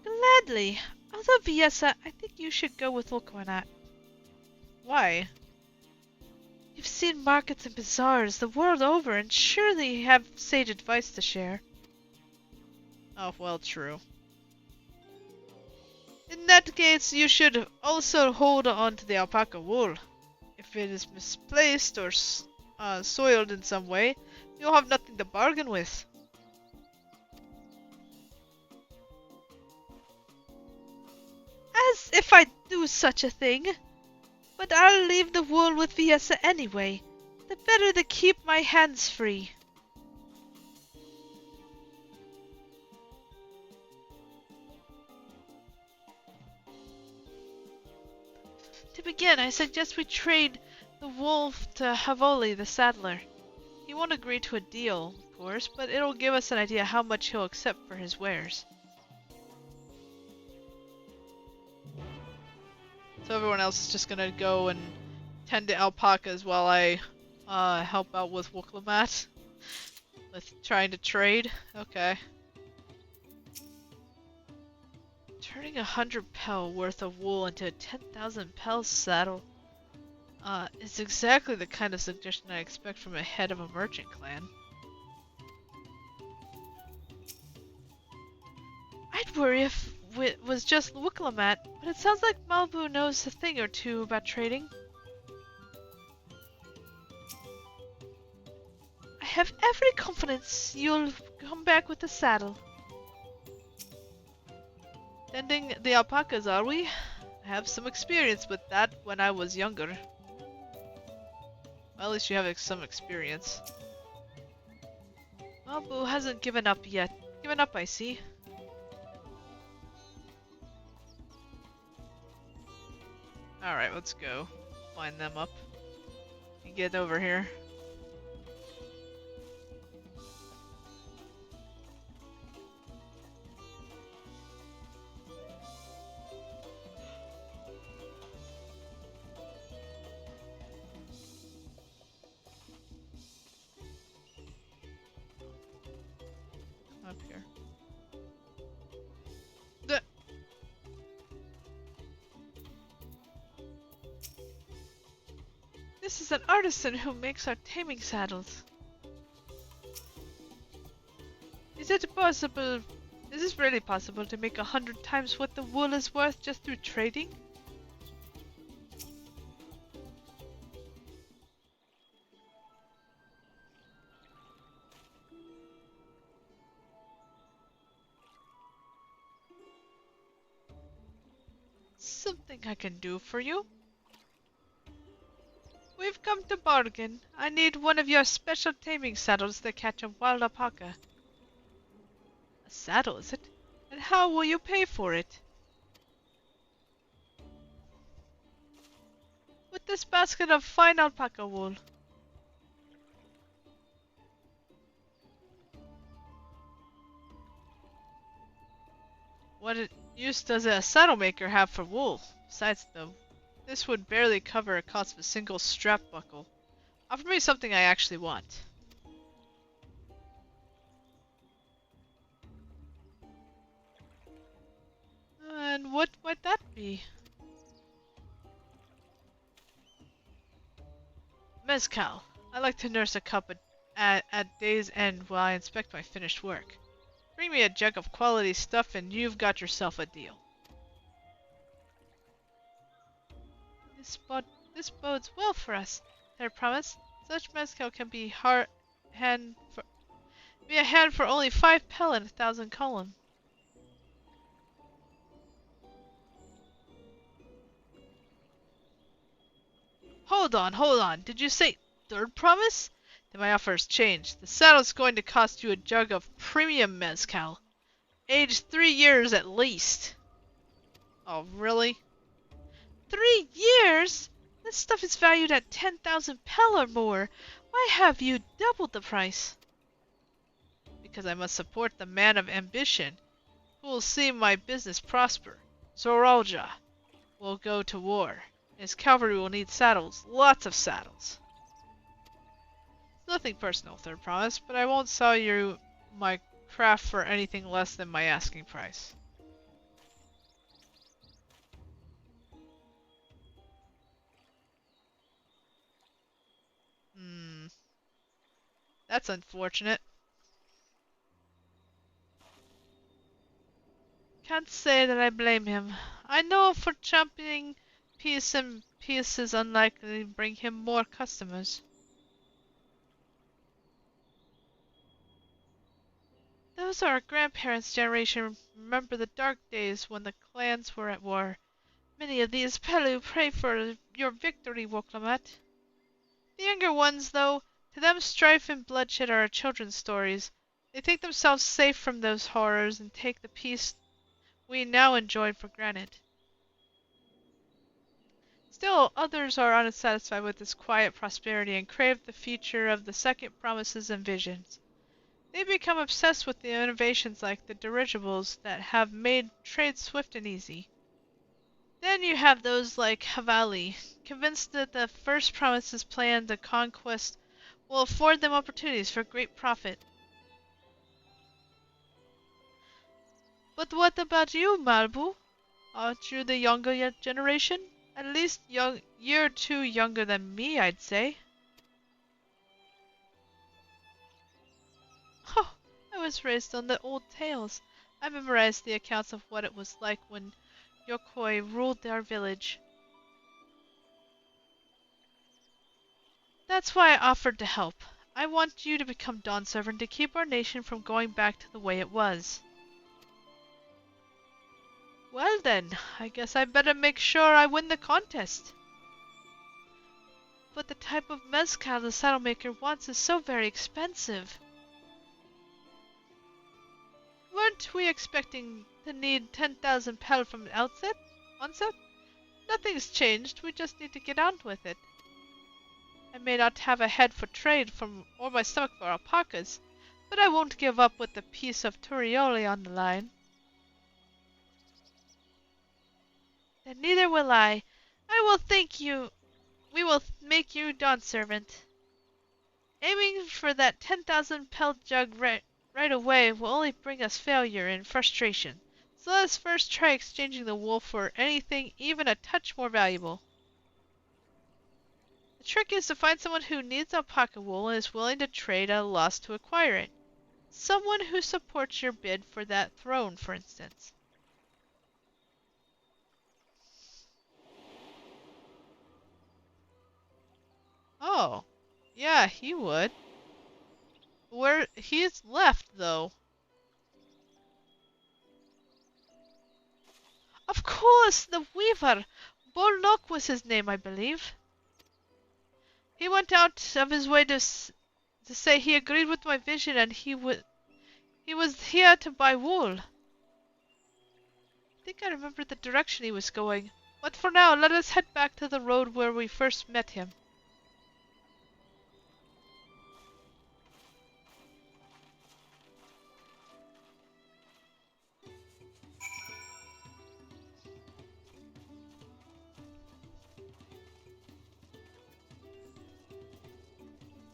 Gladly. Although, Viessa, I think you should go with Volkanat. Why? You've seen markets and bazaars the world over, and surely you have sage advice to share. Oh, well, true. In that case, you should also hold on to the alpaca wool. If it is misplaced or soiled in some way, you'll have nothing to bargain with. As if I'd do such a thing! But I'll leave the wool with Viessa anyway. The better to keep my hands free. To begin, I suggest we trade the wool to Havoli the saddler. He won't agree to a deal, of course, but it'll give us an idea how much he'll accept for his wares. So everyone else is just gonna go and tend to alpacas while I help out with Wooklamat with trying to trade. Okay. Turning 100 pel worth of wool into a 10,000 pel saddle is exactly the kind of suggestion I expect from a head of a merchant clan. I'd worry if it was just Wooklamat, but it sounds like Malibu knows a thing or two about trading. I have every confidence you'll come back with a saddle. Tending the alpacas, are we? I have some experience with that when I was younger. Well, at least you have some experience. Malibu hasn't given up yet. Given up, I see. Alright, let's go. Line them up. And get over here. Up here. This is an artisan who makes our taming saddles. Is this really possible to make 100 times what the wool is worth just through trading? Something I can do for you? We've come to bargain. I need one of your special taming saddles to catch a wild alpaca. A saddle, is it? And how will you pay for it? With this basket of fine alpaca wool. What use does a saddle maker have for wool? Besides, though, this would barely cover the cost of a single strap buckle. Offer me something I actually want. And what might that be? Mezcal. I like to nurse a cup at day's end while I inspect my finished work. Bring me a jug of quality stuff and you've got yourself a deal. This bodes well for us, I promise. Such mezcal can be a hand for only 5 pel and 1,000 column. Hold on. Did you say third promise? Then my offer has changed. The saddle's going to cost you a jug of premium mezcal. Aged 3 years at least. Oh, really? 3 years? This stuff is valued at 10,000 pel or more. Why have you doubled the price? Because I must support the man of ambition, who will see my business prosper. Zoralja will go to war. His cavalry will need saddles. Lots of saddles. Nothing personal, third promise, but I won't sell you my craft for anything less than my asking price. That's unfortunate. Can't say that I blame him. I know for championing peace, and peace is unlikely to bring him more customers. Those are our grandparents' generation remember the dark days when the clans were at war. Many of these Pelu pray for your victory, Woklamat. The younger ones, though, to them strife and bloodshed are children's stories. They think themselves safe from those horrors and take the peace we now enjoy for granted. Still, others are unsatisfied with this quiet prosperity and crave the future of the second promises and visions. They become obsessed with the innovations like the dirigibles that have made trade swift and easy. Then you have those like Havali, convinced that the first promises plan to conquest will afford them opportunities for great profit. But what about you, Malbu? Aren't you the younger generation? At least year or two younger than me, I'd say. Oh, I was raised on the old tales. I memorized the accounts of what it was like when Yokoi ruled our village. That's why I offered to help. I want you to become Dawn Servant to keep our nation from going back to the way it was. Well then, I guess I better make sure I win the contest. But the type of mezcal the saddle maker wants is so very expensive. Weren't we expecting to need 10,000 pel from the outset? Onset? Nothing's changed, we just need to get on with it. I may not have a head for trade or my stomach for alpacas, but I won't give up with the piece of Turioli on the line. Then neither will I. We will make you Dawn Servant. Aiming for that 10,000 pel jug right away will only bring us failure and frustration. So let us first try exchanging the wool for anything even a touch more valuable. The trick is to find someone who needs alpaca wool and is willing to trade at a loss to acquire it. Someone who supports your bid for that throne, for instance. Oh, yeah, he would. Where he's left, though. Of course, the weaver. Bolnok was his name, I believe. He went out of his way to say he agreed with my vision and he was here to buy wool. I think I remember the direction he was going. But for now, let us head back to the road where we first met him.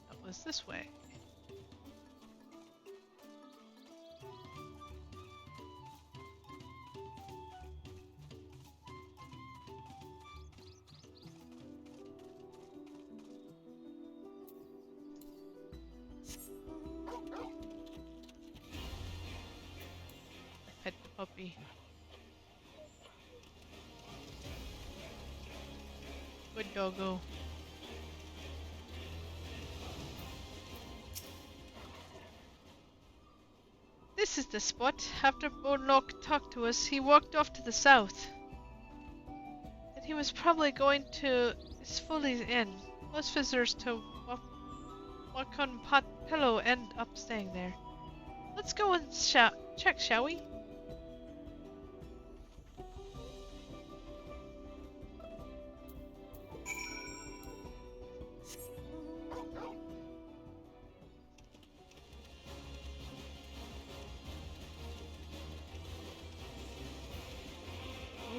That was this way. Pet the puppy. Good doggo. This is the spot. After Bonlock talked to us, he walked off to the south. And he was probably going to Isfoli's Inn. Most visitors to Wakon Pillow end up staying there. Let's go and check, shall we?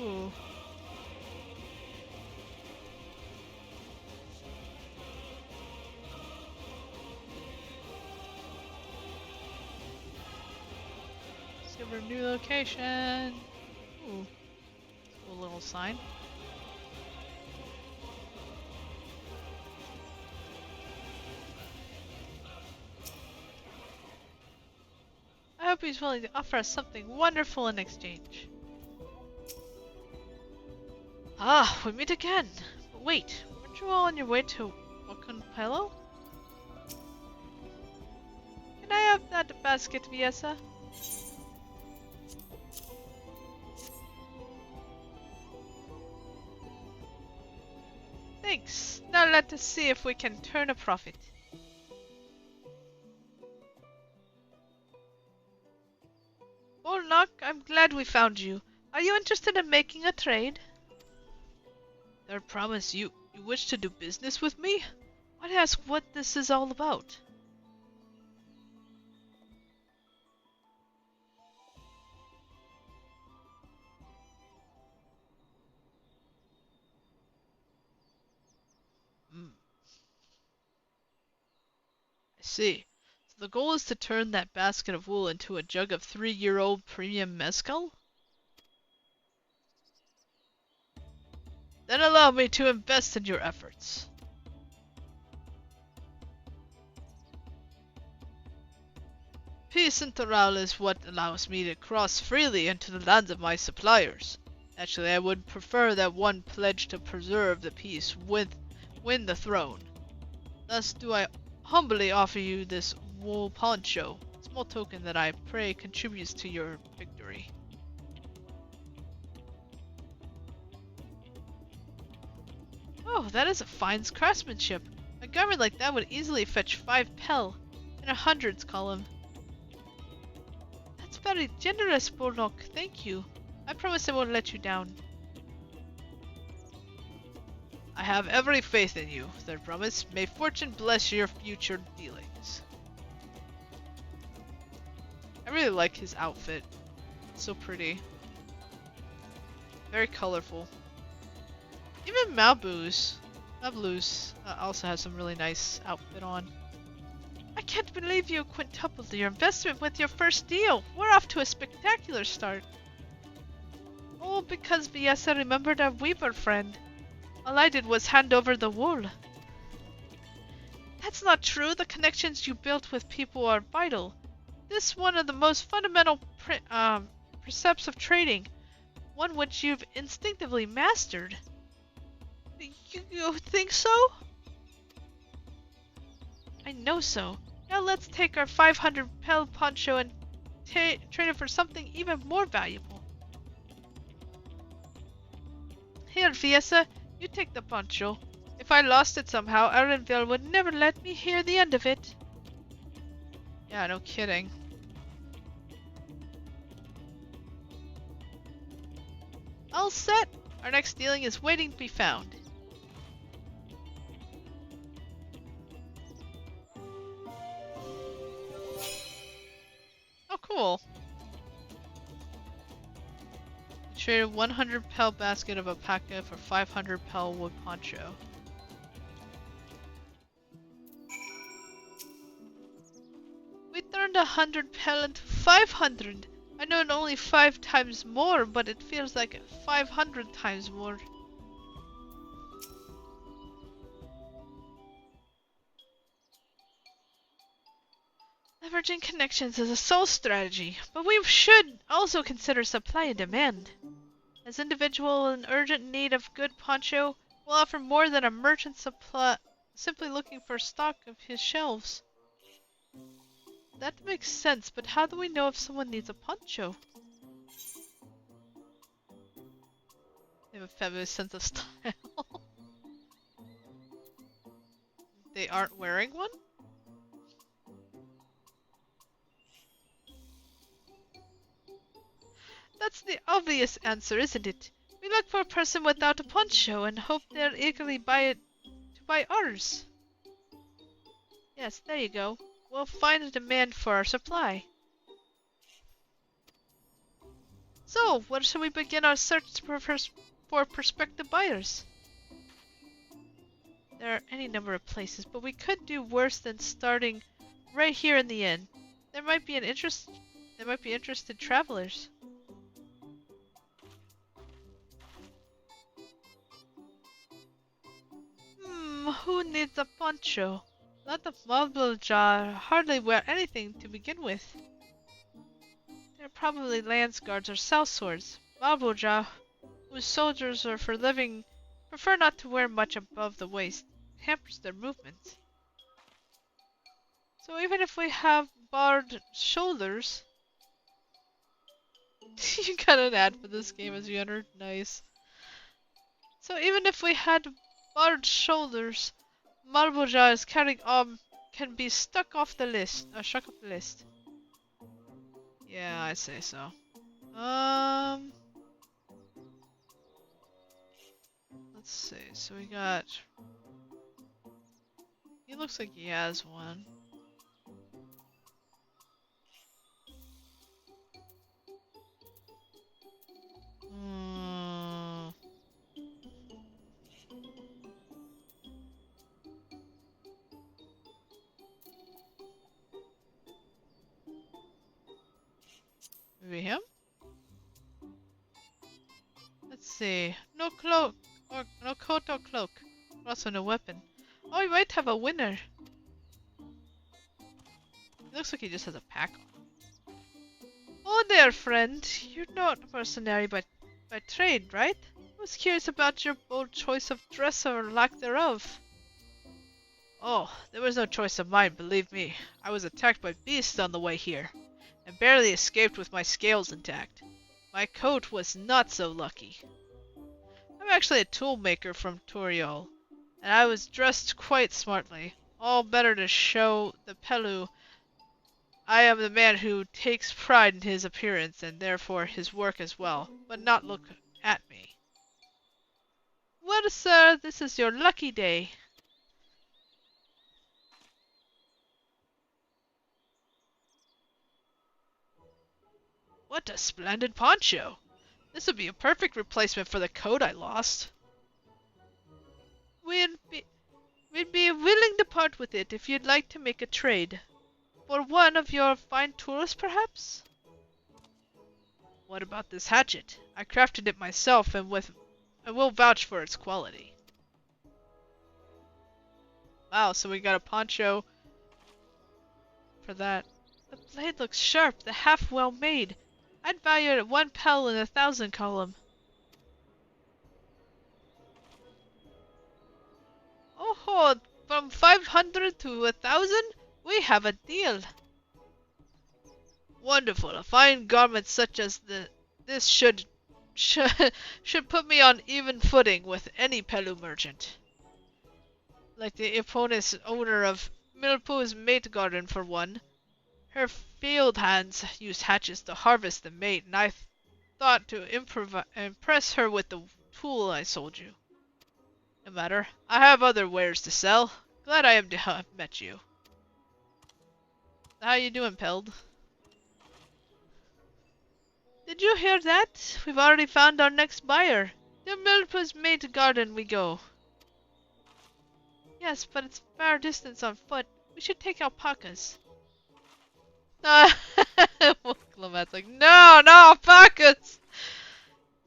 Ooh. Discover new location. Ooh. Cool little sign. I hope he's willing to offer us something wonderful in exchange. Ah, we meet again. But wait, weren't you all on your way to Wakunpelo? Can I have that basket, Viesa? Thanks. Now let us see if we can turn a profit. Bolnock, I'm glad we found you. Are you interested in making a trade? I promise you wish to do business with me? I'd ask what this is all about. I see. So the goal is to turn that basket of wool into a jug of 3-year-old premium mezcal? Then allow me to invest in your efforts. Peace in Toral is what allows me to cross freely into the lands of my suppliers. Actually, I would prefer that one pledge to preserve the peace win the throne. Thus do I humbly offer you this wool poncho, a small token that I pray contributes to your victory. Oh, that is a fine craftsmanship. A garment like that would easily fetch 5 pel in a hundreds column. That's very generous, Bolnock. Thank you. I promise I won't let you down. I have every faith in you, I promise. May fortune bless your future dealings. I really like his outfit. It's so pretty. Very colorful. Even Mablu's also has some really nice outfit on. I can't believe you quintupled your investment with your first deal. We're off to a spectacular start. All because Viesa remembered our weaver friend. All I did was hand over the wool. That's not true. The connections you built with people are vital. This is one of the most fundamental precepts of trading, one which you've instinctively mastered. You think so? I know so. Now let's take our 500 pel poncho and trade it for something even more valuable. Here, Viesa, you take the poncho. If I lost it somehow, Ardenville would never let me hear the end of it. Yeah, no kidding. All set! Our next dealing is waiting to be found. Oh, cool. Traded 100 pel basket of alpaca for 500 pel wood poncho. We turned 100 pel into 500! I know it only 5 times more, but it feels like 500 times more. Leveraging connections is a sole strategy, but we should also consider supply and demand. As individual in urgent need of good poncho, will offer more than a merchant supply simply looking for stock of his shelves. That makes sense, but how do we know if someone needs a poncho? They have a fabulous sense of style. They aren't wearing one? That's the obvious answer, isn't it? We look for a person without a poncho and hope they'll eagerly buy ours. Yes, there you go. We'll find a demand for our supply. So, where shall we begin our search for prospective buyers? There are any number of places, but we could do worse than starting right here in the inn. There might be interested travelers. Who needs a poncho? A lot of Marblejaw hardly wear anything to begin with. They're probably lance guards or sellswords. Marblejaw, whose soldiers are for living, prefer not to wear much above the waist. It hampers their movements. So even if we have barred shoulders... You got an ad for this game as you entered. Nice. So even if we had barred shoulders, Marblejaw is carrying can be struck off the list. Yeah, I say so. Let's see. So we got. He looks like he has one. Maybe him? Let's see. No cloak, or no coat or cloak. Also no weapon. Oh, we might have a winner. It looks like he just has a pack on. Oh there, friend. You're not a mercenary by trade, right? I was curious about your bold choice of dress or lack thereof. Oh, there was no choice of mine, believe me. I was attacked by beasts on the way here, and barely escaped with my scales intact. My coat was not so lucky. I'm actually a tool maker from Toriol, and I was dressed quite smartly, all better to show the Pelu I am the man who takes pride in his appearance and therefore his work as well, but not look at me. Well, sir, this is your lucky day. What a splendid poncho! This would be a perfect replacement for the coat I lost. We'd be willing to part with it if you'd like to make a trade. For one of your fine tools, perhaps? What about this hatchet? I crafted it myself and will vouch for its quality. Wow, so we got a poncho for that. The blade looks sharp, the half well made. I'd value it at 1 pel in 1,000 column. Oh, from 500 to 1,000? We have a deal. Wonderful. A fine garment such as this should put me on even footing with any Pelu merchant. like the eponymous owner of Milpo's mate garden for one. Her field hands use hatchets to harvest the mate, and I thought to impress her with the tool I sold you. No matter, I have other wares to sell. Glad I am to have met you. How you doing, Peld? Did you hear that? We've already found our next buyer. To Milpo's mate garden we go. Yes, but it's a far distance on foot. We should take alpacas. Clement's like, no, alpacas!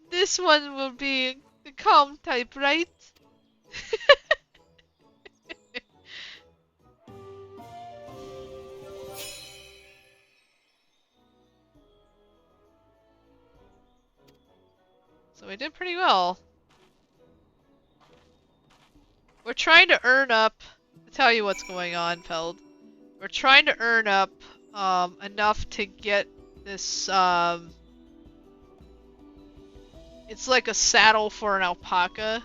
This one will be the calm type, right? So we did pretty well. We're trying to earn up. I'll tell you what's going on, Peld. We're trying to earn up enough to get this. It's like a saddle for an alpaca.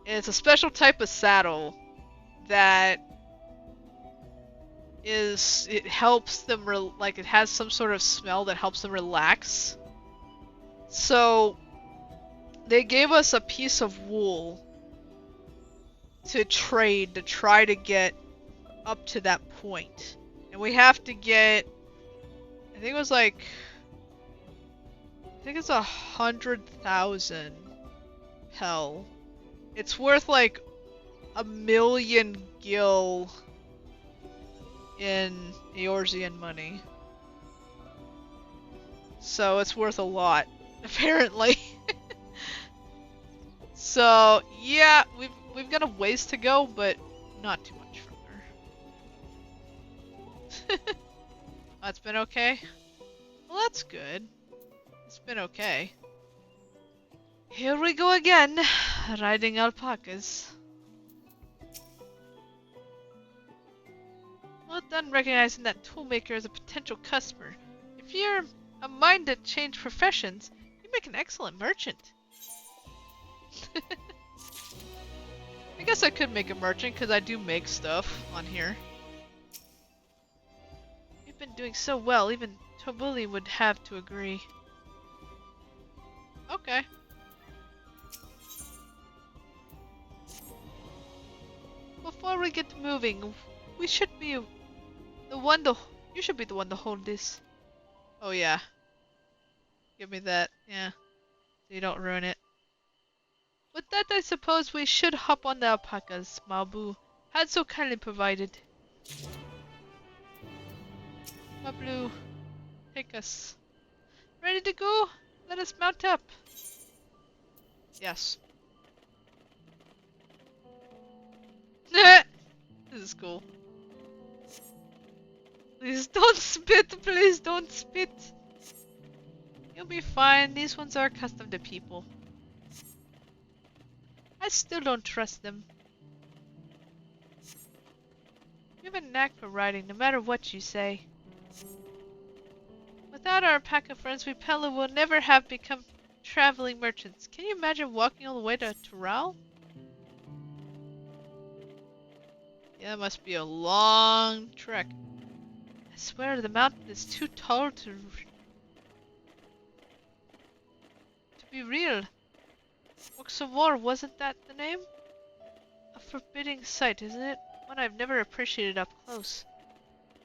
And it's a special type of saddle that it helps them like it has some sort of smell that helps them relax. So they gave us a piece of wool to trade to try to get up to that point. And we have to get, I think it was like, I think it's 100,000 hell. It's worth like 1,000,000 gil in Eorzean money. So it's worth a lot, apparently. So yeah, we've got a ways to go, but not too much further. Oh, it's been okay? Well, that's good. It's been okay. Here we go again, riding alpacas. Well done recognizing that toolmaker as a potential customer. If you're a mind to change professions, you make an excellent merchant. I guess I could make a merchant because I do make stuff on here. You've been doing so well, even Tobuli would have to agree. Okay. Before we get moving, we should be the one to. You should be the one to hold this. Oh yeah. Give me that. Yeah. So you don't ruin it. With that, I suppose we should hop on the alpacas Mabu had so kindly provided. Mablu, take us. Ready to go? Let us mount up. Yes. This is cool. Please don't spit, please don't spit. You'll be fine, these ones are accustomed to people. I still don't trust them. You have a knack for riding, no matter what you say. Without our pack of friends, we Pella will never have become traveling merchants. Can you imagine walking all the way to Tural? Yeah, that must be a long trek. I swear the mountain is too tall to be real. Oxamor, wasn't that the name? A forbidding sight, isn't it? One I've never appreciated up close.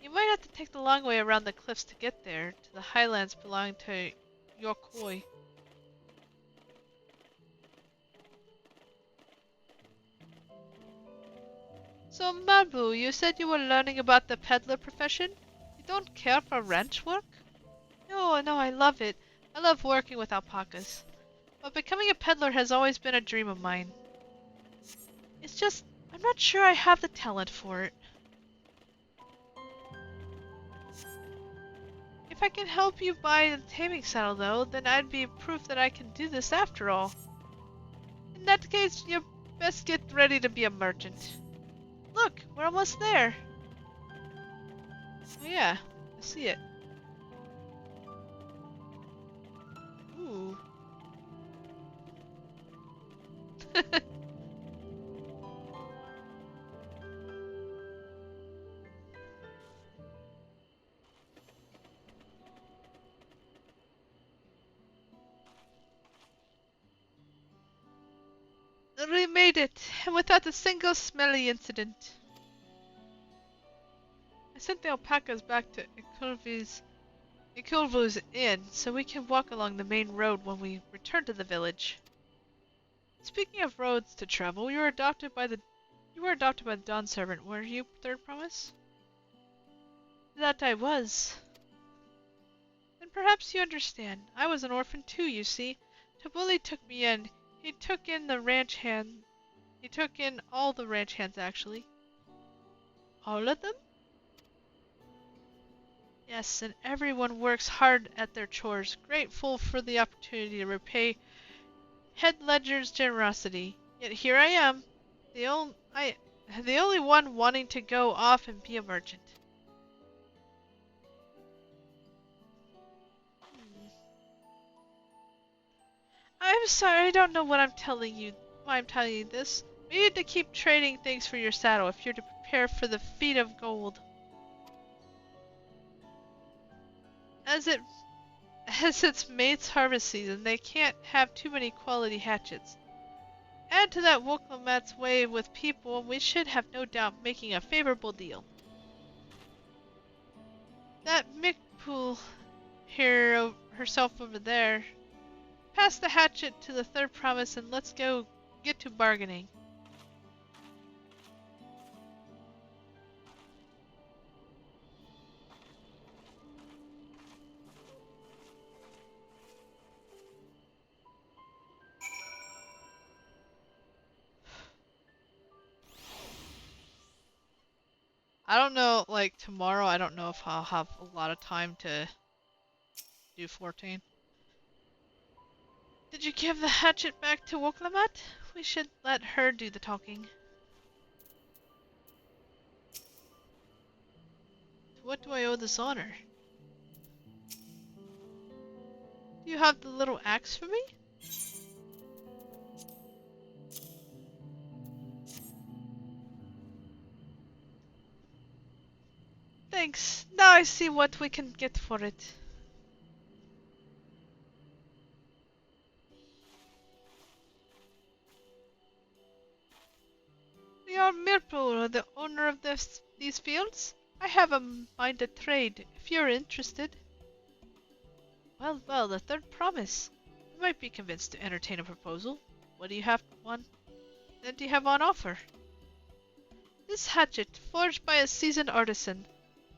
You might have to take the long way around the cliffs to get there, to the highlands belonging to Yorkoi. So, Mabu, you said you were learning about the peddler profession? You don't care for ranch work? No, I love it. I love working with alpacas. But becoming a peddler has always been a dream of mine. It's just, I'm not sure I have the talent for it. If I can help you buy a taming saddle though, then I'd be proof that I can do this after all. In that case, you best get ready to be a merchant. Look, we're almost there. Oh yeah, I see it. Ooh. remade it, and without a single smelly incident. I sent the alpacas back to Ikulvu's inn so we can walk along the main road when we return to the village. Speaking of roads to travel, you were adopted by the Dawn servant, were you, Third Promise? That I was. Then perhaps you understand. I was an orphan too, you see. Tabuli took me in. He took in all the ranch hands, actually. All of them? Yes, and everyone works hard at their chores, grateful for the opportunity to repay Head Ledger's generosity. Yet here I am, the only one wanting to go off and be a merchant. I'm sorry, I don't know why I'm telling you this. We need to keep trading things for your saddle if you're to prepare for the feat of gold. As it's mate's harvest season, they can't have too many quality hatchets. Add to that Woklomat's way with people, and we should have no doubt making a favorable deal. That Mikpool here herself over there. Pass the hatchet to the Third Promise and let's go get to bargaining. I don't know, like tomorrow, I don't know if I'll have a lot of time to do 14. Did you give the hatchet back to Woklomat? We should let her do the talking. To what do I owe this honor? Do you have the little axe for me? Thanks. Now I see what we can get for it. We are Mirpur, the owner of these fields. I have a mind to trade, if you're interested. Well, well, the Third Promise. I might be convinced to entertain a proposal. What do you have on offer? This hatchet, forged by a seasoned artisan.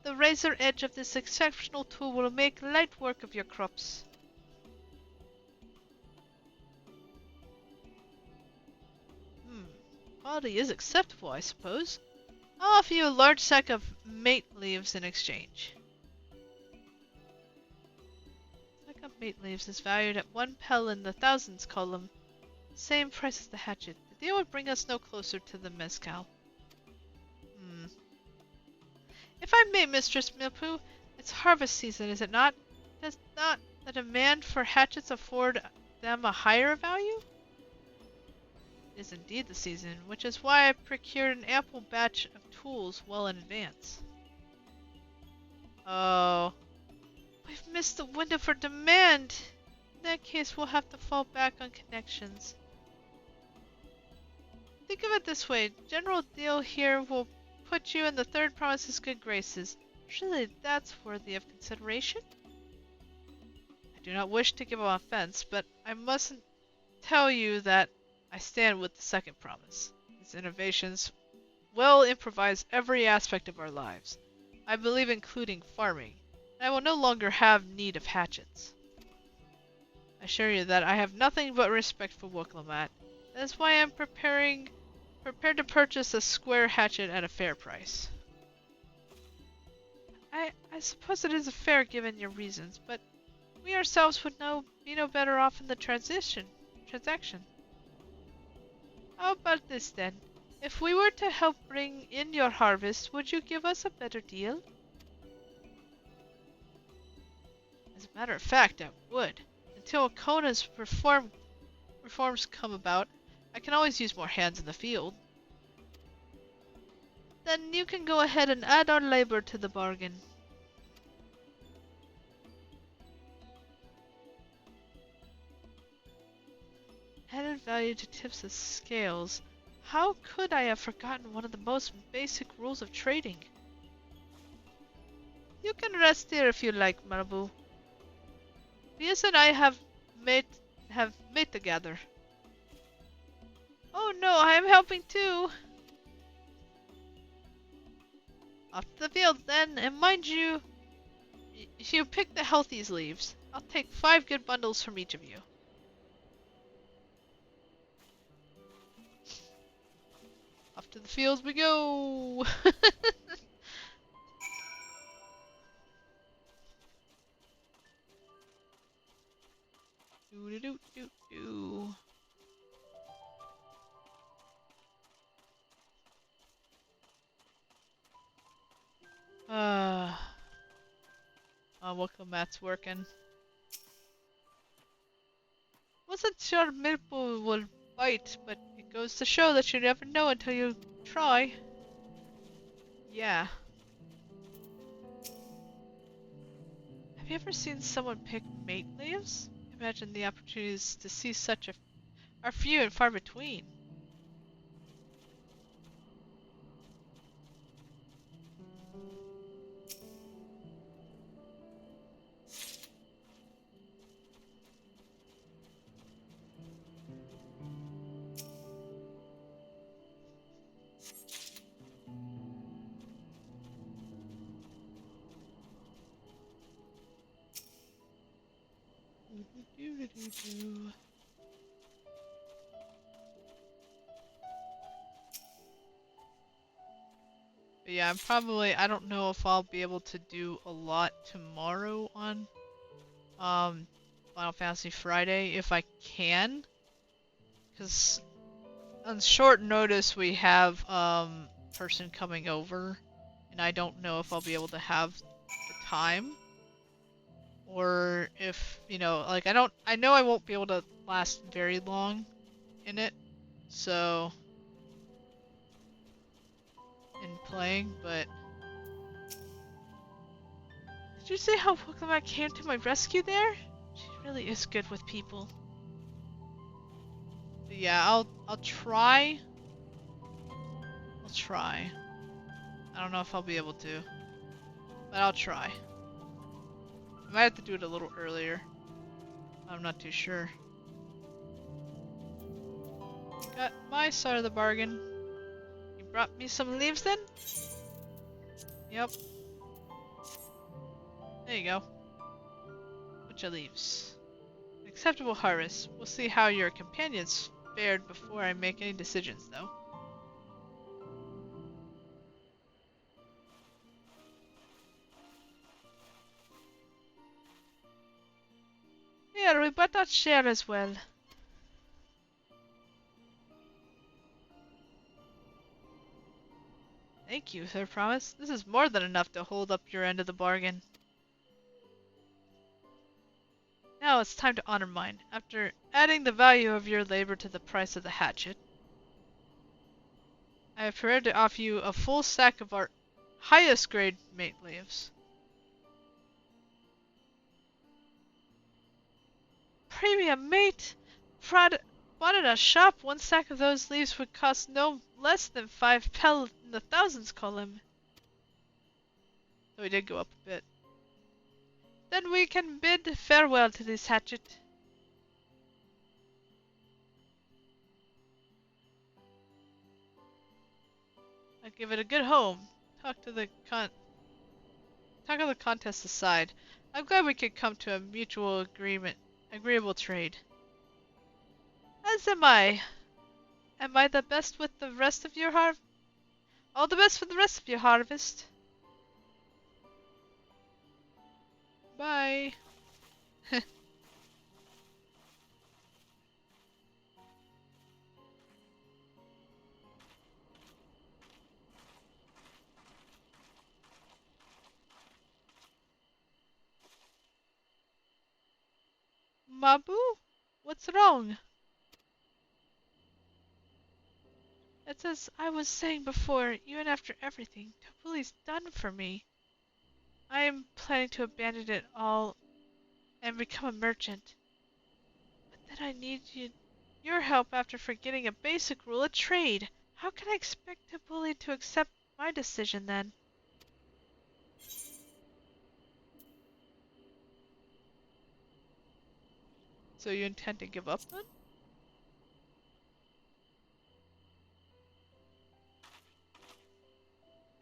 The razor edge of this exceptional tool will make light work of your crops. Quality is acceptable, I suppose. I'll offer you a large sack of mate leaves in exchange. A sack of mate leaves is valued at 1 pel in the thousands column. Same price as the hatchet. The deal would bring us no closer to the mezcal. If I may, Mistress Milpoo, it's harvest season, is it not? Does not the demand for hatchets afford them a higher value? It is indeed the season, which is why I procured an ample batch of tools well in advance. Oh. We've missed the window for demand! In that case, we'll have to fall back on connections. Think of it this way, General Deal here will put you in the Third Promise's good graces. Surely that's worthy of consideration? I do not wish to give offense, but I mustn't tell you that I stand with the Second Promise. These innovations will improvise every aspect of our lives. I believe including farming, and I will no longer have need of hatchets. I assure you that I have nothing but respect for Woklomat. That is why I am prepared to purchase a square hatchet at a fair price. I suppose it is fair given your reasons, but we ourselves would be no better off in the transaction. How about this then? If we were to help bring in your harvest, would you give us a better deal? As a matter of fact, I would. Until Kona's reforms come about, I can always use more hands in the field. Then you can go ahead and add our labor to the bargain. Added value to tips and scales. How could I have forgotten one of the most basic rules of trading? You can rest here if you like, Marabu. Pius and I have made together. Oh no, I am helping too. Off to the field then, and mind you, you pick the healthiest leaves. I'll take 5 good bundles from each of you. Off to the fields we go! Doo doo doo doo. Welcome, Matt's working. Wasn't sure Mirpo will bite, but it goes to show that you never know until you try. Yeah. Have you ever seen someone pick mate leaves? Imagine the opportunities to see such are few and far between. But yeah, I don't know if I'll be able to do a lot tomorrow on Final Fantasy Friday, if I can. Because on short notice we have person coming over, and I don't know if I'll be able to have the time. Or if, you know, like I know I won't be able to last very long in it, so in playing, but did you see how Pokemon came to my rescue there? She really is good with people. But yeah, I'll try. I'll try. I don't know if I'll be able to, but I'll try. I might have to do it a little earlier. I'm not too sure. Got my side of the bargain. You brought me some leaves then? Yep. There you go. Bunch of leaves. Acceptable harvest. We'll see how your companions fared before I make any decisions, though. Here, we bought that share as well. Thank you, Sir Promise. This is more than enough to hold up your end of the bargain. Now it's time to honor mine. After adding the value of your labor to the price of the hatchet, I have prepared to offer you a full sack of our highest grade mate leaves. Premium mate! Bought at a shop, one sack of those leaves would cost no less than 5 pel in the thousands, column. So we did go up a bit. Then we can bid farewell to this hatchet. I'd give it a good home. Talk of the contest aside, I'm glad we could come to a agreeable trade. As am I. Am I the best with the rest of your all the best for the rest of your harvest. Bye. Mabu? What's wrong? It's as I was saying before, even after everything Tapuli's done for me, I am planning to abandon it all and become a merchant. But then I need you your help after forgetting a basic rule of trade. How can I expect a bully to accept my decision then? So you intend to give up then?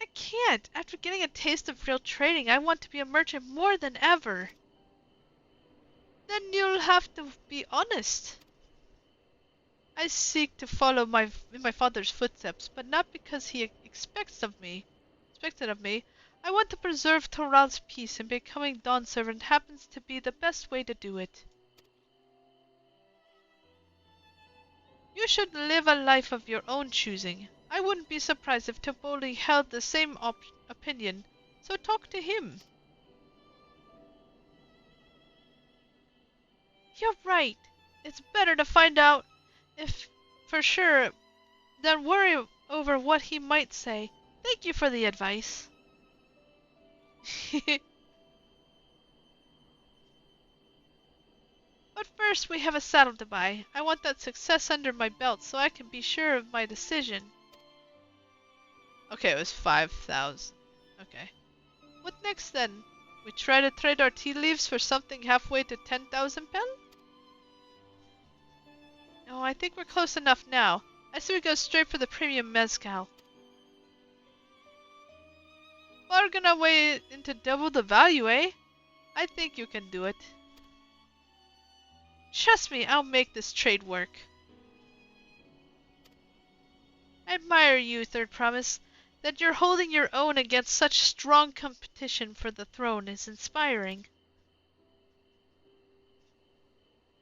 I can't! After getting a taste of real trading, I want to be a merchant more than ever. Then you'll have to be honest. I seek to follow in my father's footsteps, but not because he expected of me. I want to preserve Toral's peace, and becoming Dawn servant happens to be the best way to do it. You should live a life of your own choosing. I wouldn't be surprised if Topoli held the same opinion, so talk to him. You're right. It's better to find out if for sure than worry over what he might say. Thank you for the advice. But first we have a saddle to buy. I want that success under my belt so I can be sure of my decision. Okay, it was 5,000. Okay. What next then? We try to trade our tea leaves for something halfway to 10,000 pel? No, I think we're close enough now. I say we go straight for the premium mezcal. Bargain our way into double the value, eh? I think you can do it. Trust me, I'll make this trade work. I admire you, Third Promise. That you're holding your own against such strong competition for the throne is inspiring.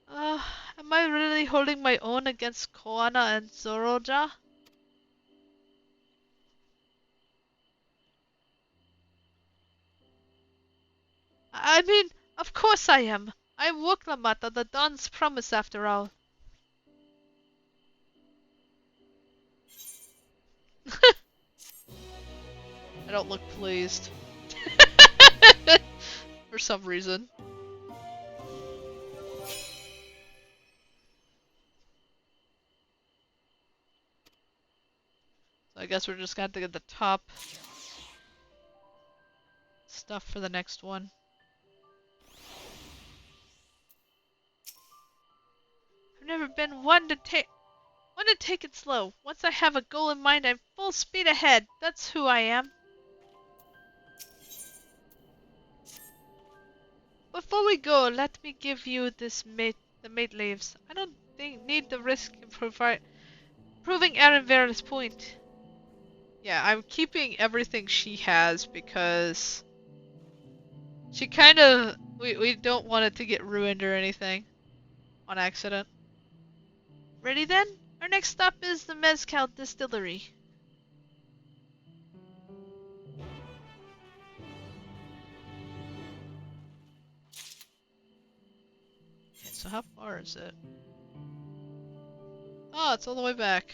Am I really holding my own against Koana and Zoroja? I mean, of course I am. I'm Wuklamata, the Dawn's Promise after all. I don't look pleased. For some reason. So I guess we're just gonna have to get the top stuff for the next one. I've never been one to take it slow. Once I have a goal in mind, I'm full speed ahead. That's who I am. Before we go, let me give you the mate leaves. I don't need the risk of proving Aaron point. Yeah, I'm keeping everything she has because she kind of we don't want it to get ruined or anything on accident. Ready then? Our next stop is the Mezcal Distillery. Okay, so how far is it? Oh, it's all the way back.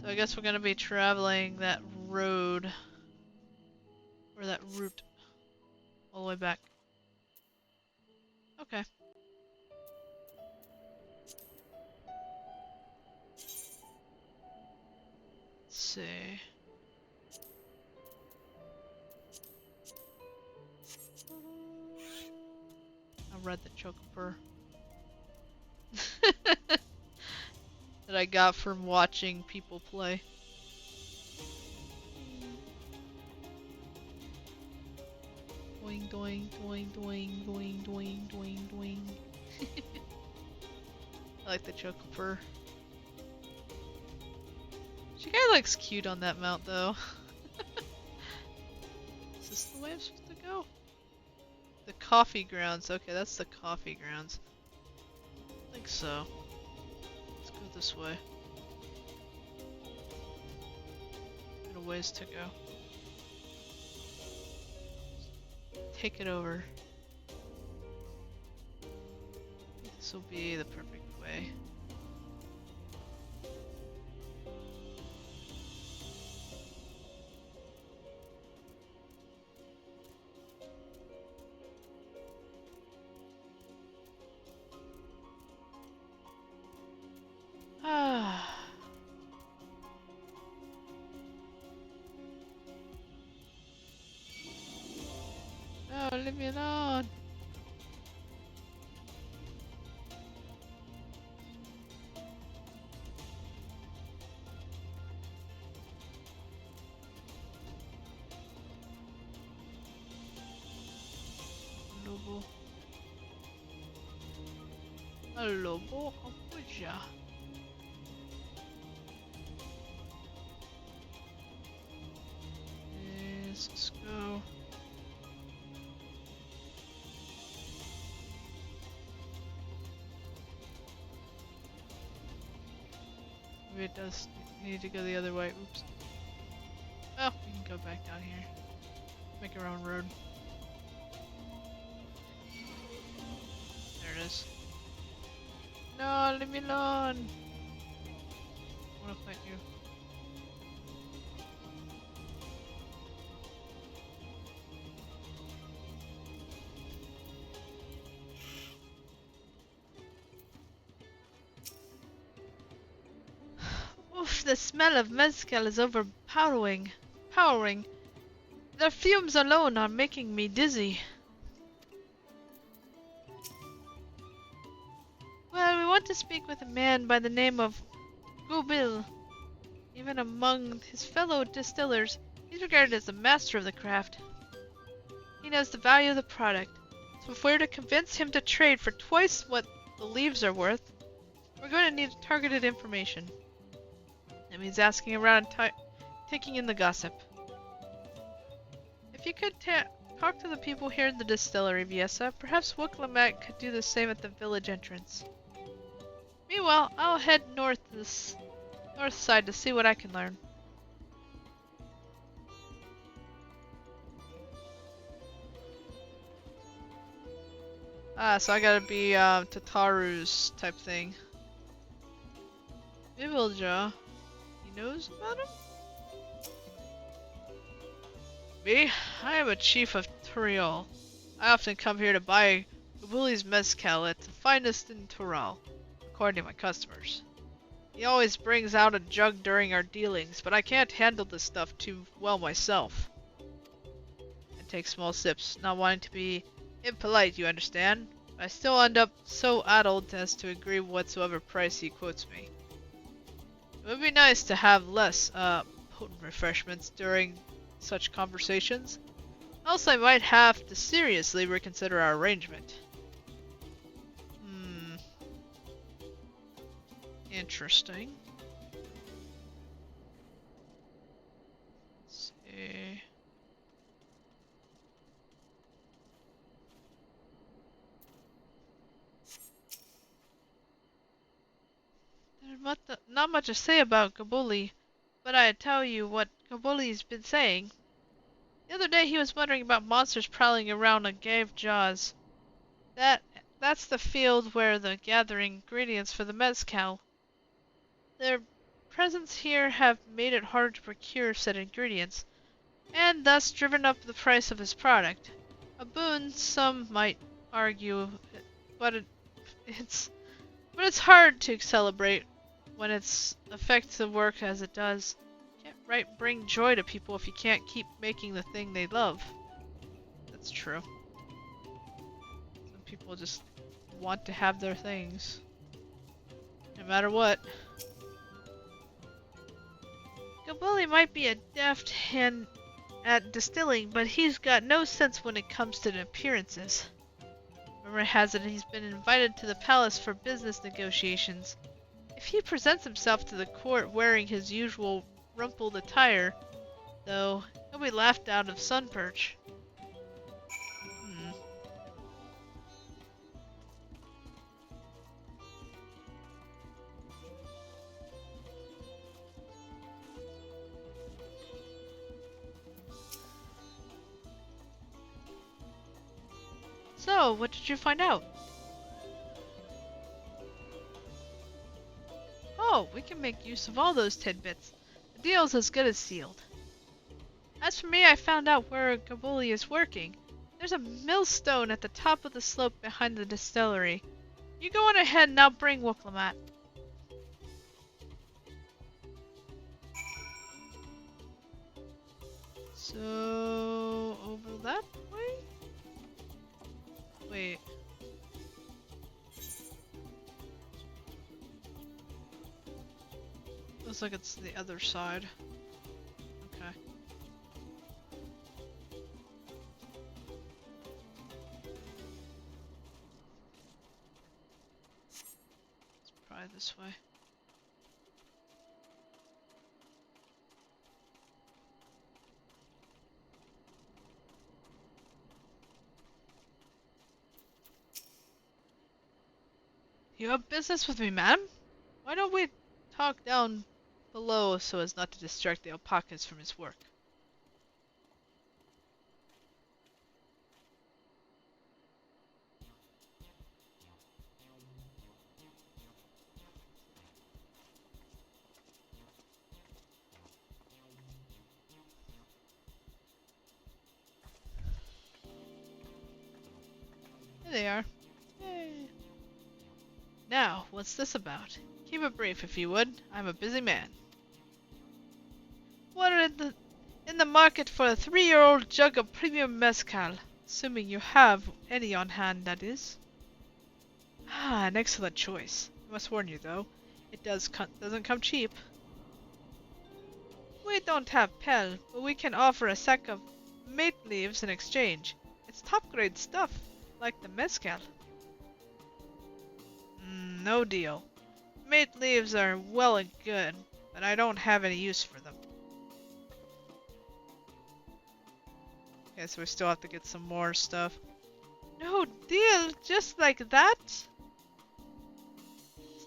So I guess we're gonna be traveling that road. Or that route. All the way back. Okay. Let's see. I read the Chocoper. That I got from watching people play. Doing, doing, doing, doing, doing, doing, doing, doing. I like the Chocoper. She kinda looks cute on that mount though. Is this the way I'm supposed to go? The coffee grounds. Okay, that's the coffee grounds. I think so. Let's go this way. Got a ways to go. Take it over. This will be the perfect way. leave me alone. Lobo. A lobo abuja. Yes, let's go. Maybe it does need to go the other way. Oops. Oh, we can go back down here. Make our own road. There it is. No, leave me alone. I wanna fight you. Oof, the smell of mezcal is overpowering. Powering. The fumes alone are making me dizzy. Well, we want to speak with a man by the name of Gubil. Even among his fellow distillers, he's regarded as the master of the craft. He knows the value of the product, so if we're to convince him to trade for twice what the leaves are worth, we're going to need targeted information. That means asking around and taking in the gossip. If you could talk to the people here in the distillery, Viesa, perhaps Wooklamat could do the same at the village entrance. Meanwhile, I'll head north side to see what I can learn. Ah, so I gotta be Tataru's type thing. Vivilja. He knows about him? Me? I am a chief of Turiel. I often come here to buy Willy's mezcal at the finest in Tural, according to my customers. He always brings out a jug during our dealings, but I can't handle this stuff too well myself. I take small sips, not wanting to be impolite, you understand? I still end up so addled as to agree whatsoever price he quotes me. It would be nice to have less, potent refreshments during such conversations. Else I might have to seriously reconsider our arrangement. Interesting. Let's see. There's not much to say about Gabuli, but I tell you what Gabuli's been saying. The other day he was wondering about monsters prowling around a cave jaws. That's the field where they're gathering ingredients for the mezcal. Their presence here have made it harder to procure said ingredients, and thus driven up the price of his product. A boon, some might argue, but it's hard to celebrate when its effective work as it does. Can't bring joy to people if you can't keep making the thing they love. That's true. Some people just want to have their things, no matter what. Gabuli might be a deft hand at distilling, but he's got no sense when it comes to the appearances. Rumor has it he's been invited to the palace for business negotiations. If he presents himself to the court wearing his usual rumpled attire, though, he'll be laughed out of Sunperch. So, what did you find out? Oh, we can make use of all those tidbits. The deal's as good as sealed. As for me, I found out where Gabuli is working. There's a millstone at the top of the slope behind the distillery. You go on ahead and I'll bring Wooklamat. So, over that way? Wait. Looks like it's the other side. Okay. Let's try this way. You have business with me, madam? Why don't we talk down below so as not to distract the alpacas from his work? Here they are. Yay. Now, what's this about? Keep it brief if you would. I'm a busy man. What are in the market for a 3-year-old jug of premium mezcal? Assuming you have any on hand, that is. Ah, an excellent choice. I must warn you, though, it doesn't come cheap. We don't have pel, but we can offer a sack of mate leaves in exchange. It's top-grade stuff, like the mezcal. No deal. Mate leaves are well and good, but I don't have any use for them. Okay, so we still have to get some more stuff. No deal, just like that?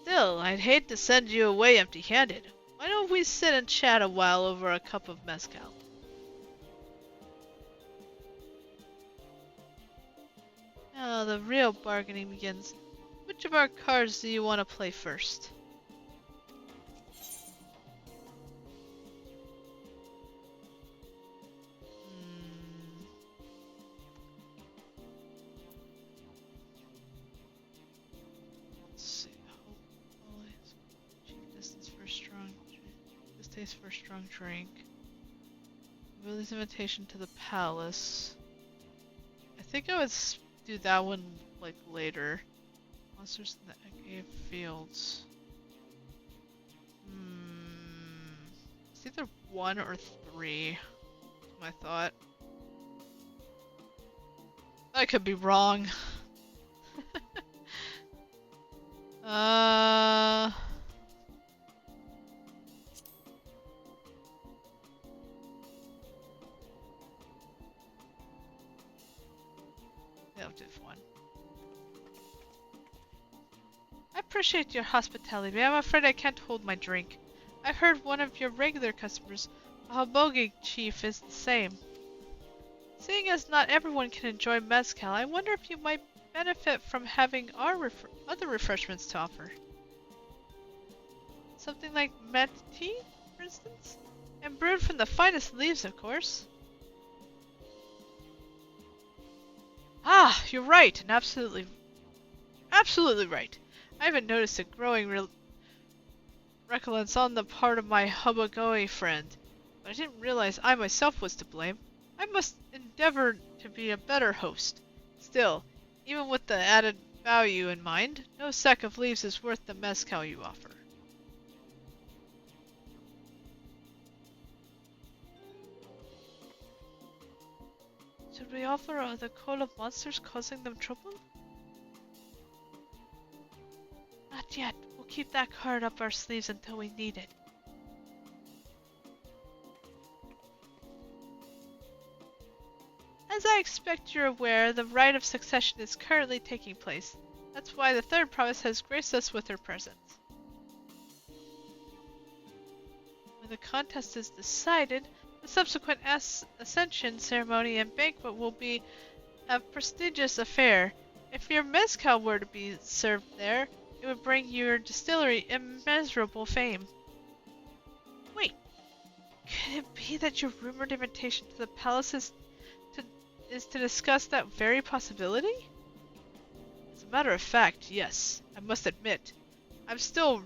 Still, I'd hate to send you away empty-handed. Why don't we sit and chat a while over a cup of mezcal? Now the real bargaining begins. Which of our cards do you want to play first? Let's see. Cheap distance for a strong drink. This tastes for a strong drink. Willie's invitation to the palace. I think I would do that one like later. Monsters in the Agave Fields. It's either 1 or 3. My thought. I could be wrong. I'll do 1. I appreciate your hospitality, but I'm afraid I can't hold my drink. I heard one of your regular customers, a Hobogi chief, is the same. Seeing as not everyone can enjoy mezcal, I wonder if you might benefit from having our other refreshments to offer. Something like mint tea, for instance? And brewed from the finest leaves, of course. Ah, you're right, and absolutely right. I haven't noticed a growing recklance on the part of my Hobogoi friend, but I didn't realize I myself was to blame. I must endeavor to be a better host. Still, even with the added value in mind, no sack of leaves is worth the mezcal you offer. Should we offer the coal of monsters causing them trouble? Not yet. We'll keep that card up our sleeves until we need it. As I expect you're aware, the rite of succession is currently taking place. That's why the third province has graced us with her presence. When the contest is decided, the subsequent ascension ceremony and banquet will be a prestigious affair. If your mezcal were to be served there, it would bring your distillery immeasurable fame. Wait, could it be that your rumored invitation to the palace is to discuss that very possibility? As a matter of fact, yes, I must admit, I'm still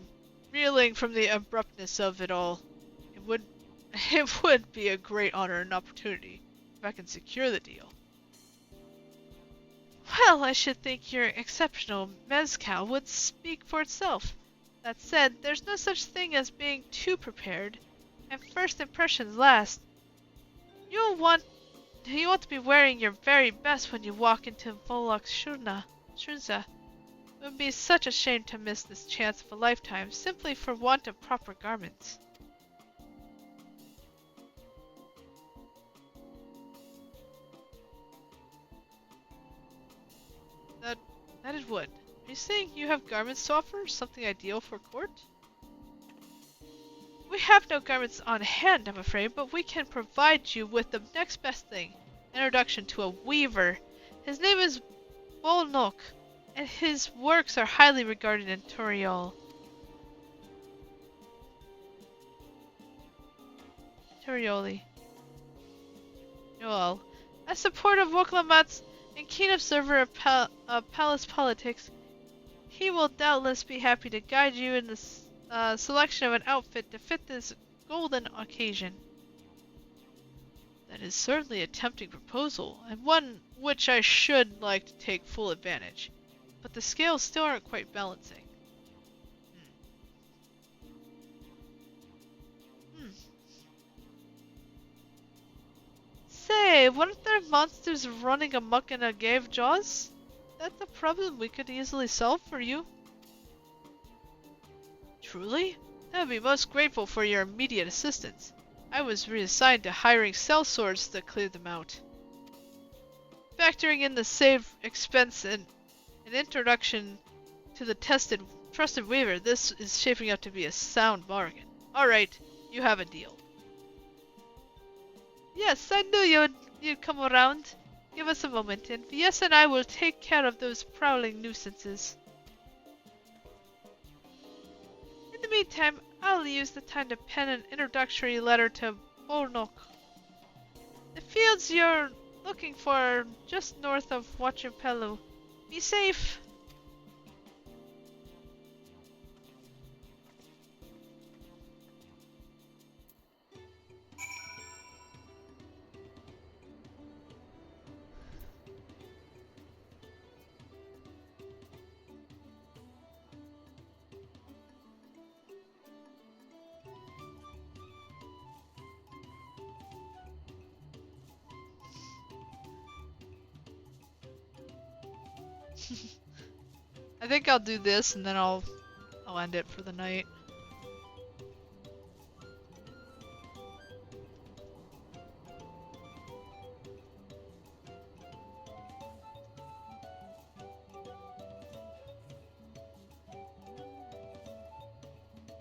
reeling from the abruptness of it all. It would be a great honor and opportunity if I can secure the deal. Well, I should think your exceptional mezcal would speak for itself. That said, there's no such thing as being too prepared, and first impressions last. You want to be wearing your very best when you walk into Volok Shunza. It would be such a shame to miss this chance of a lifetime simply for want of proper garments. That it would. Are you saying you have garments to offer? Something ideal for court? We have no garments on hand, I'm afraid, but we can provide you with the next best thing. Introduction to a weaver. His name is Bolnok, and his works are highly regarded in Turiol. Turioli. Joel. A supporter of Woklamat's and keen observer of palace politics, he will doubtless be happy to guide you in the selection of an outfit to fit this golden occasion. That is certainly a tempting proposal, and one which I should like to take full advantage. But the scales still aren't quite balancing. Say, weren't there monsters running amok in a cave, Jaws? That's a problem we could easily solve for you. Truly? I would be most grateful for your immediate assistance. I was reassigned to hiring cell swords to clear them out. Factoring in the saved expense and an introduction to the trusted weaver, this is shaping up to be a sound bargain. Alright, you have a deal. Yes, I knew you'd come around. Give us a moment, and Vies and I will take care of those prowling nuisances. In the meantime, I'll use the time to pen an introductory letter to Bolnok. The fields you're looking for are just north of Wachupelu. Be safe! I think I'll do this and then I'll end it for the night.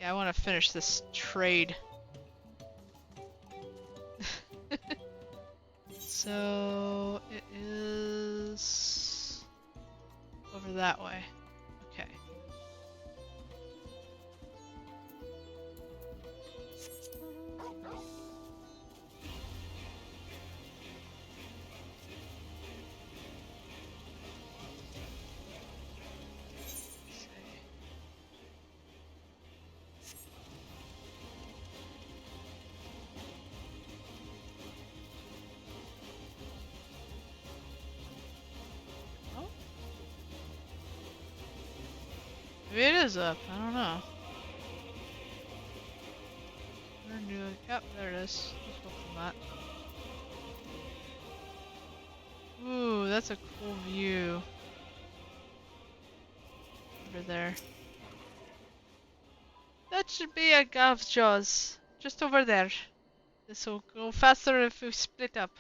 Yeah, I want to finish this trade. So it is over that way. Okay. Maybe it is up. I don't know. Yep, there it is. Let's go from that. Ooh, that's a cool view. Over there. That should be a Gav's Jaws. Just over there. This will go faster if we split up.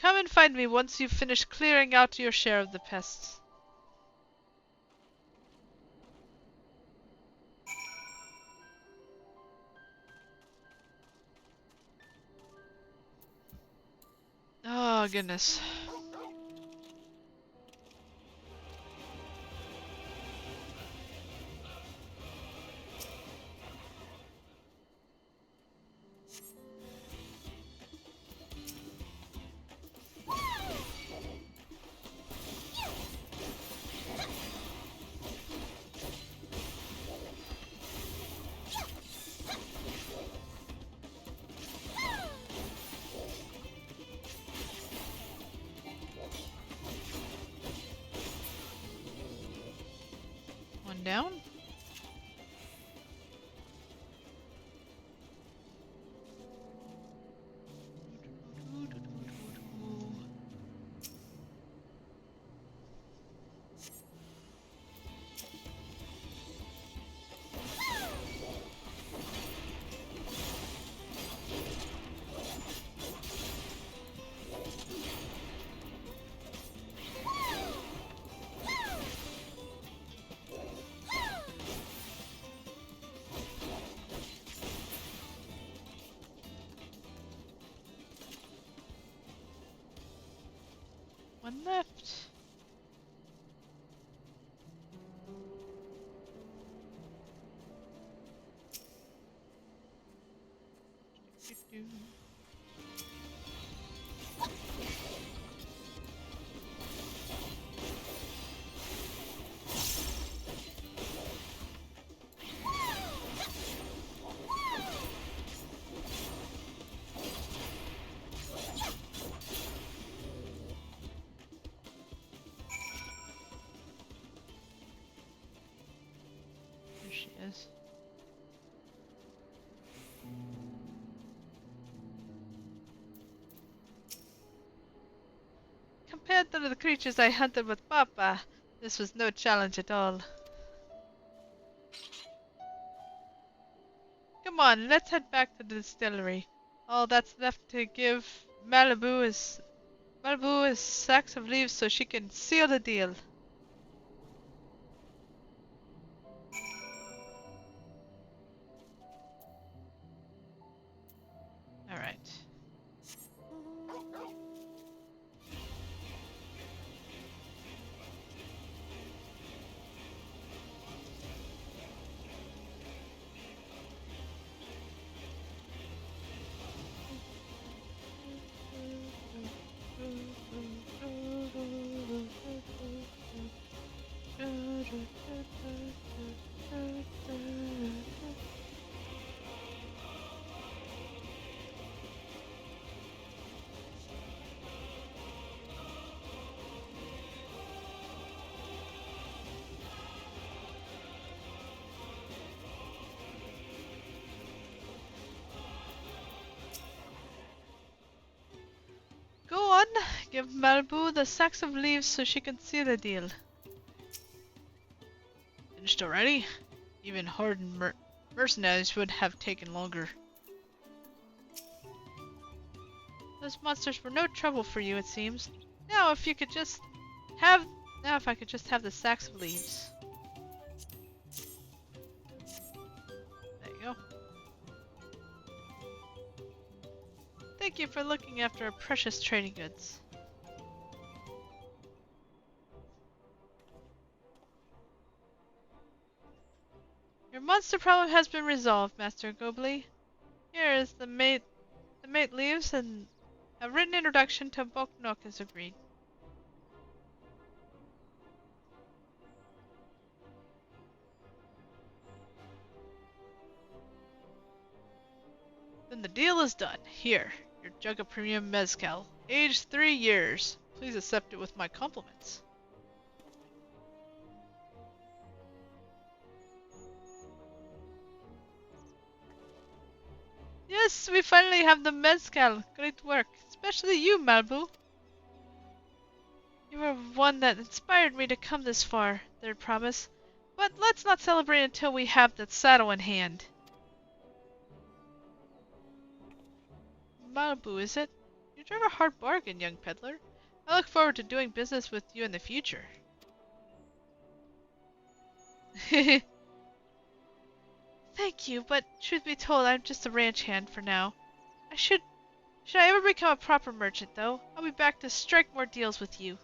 Come and find me once you've finished clearing out your share of the pests. Oh, goodness. down? One left. There she is. Compared to the creatures I hunted with Papa, this was no challenge at all. Come on, let's head back to the distillery. All that's left to give Malibu is sacks of leaves so she can seal the deal. Alright. Go on, give Malibu the sacks of leaves so she can seal the deal. Finished already? Even hardened mercenaries would have taken longer. Those monsters were no trouble for you, it seems. Now if I could just have the sacks of leaves. There you go. Thank you for looking after our precious trading goods. Your monster problem has been resolved, Master Gobley. Here is the mate leaves and a written introduction to Boknok is agreed. Then the deal is done. Here, your jug of premium mezcal, aged 3 years. Please accept it with my compliments. Yes, we finally have the mezcal. Great work. Especially you, Malibu. You were one that inspired me to come this far, Third Promise. But let's not celebrate until we have that saddle in hand. Malibu, is it? You drive a hard bargain, young peddler. I look forward to doing business with you in the future. Thank you, but truth be told, I'm just a ranch hand for now. Should I ever become a proper merchant, though, I'll be back to strike more deals with you.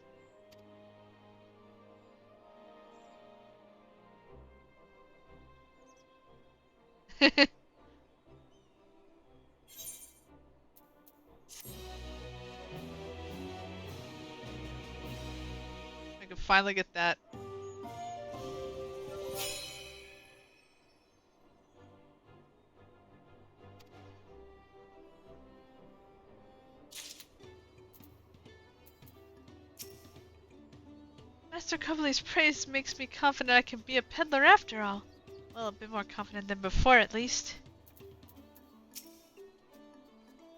I can finally get that. Master Cobley's praise makes me confident I can be a peddler after all. Well, a bit more confident than before, at least.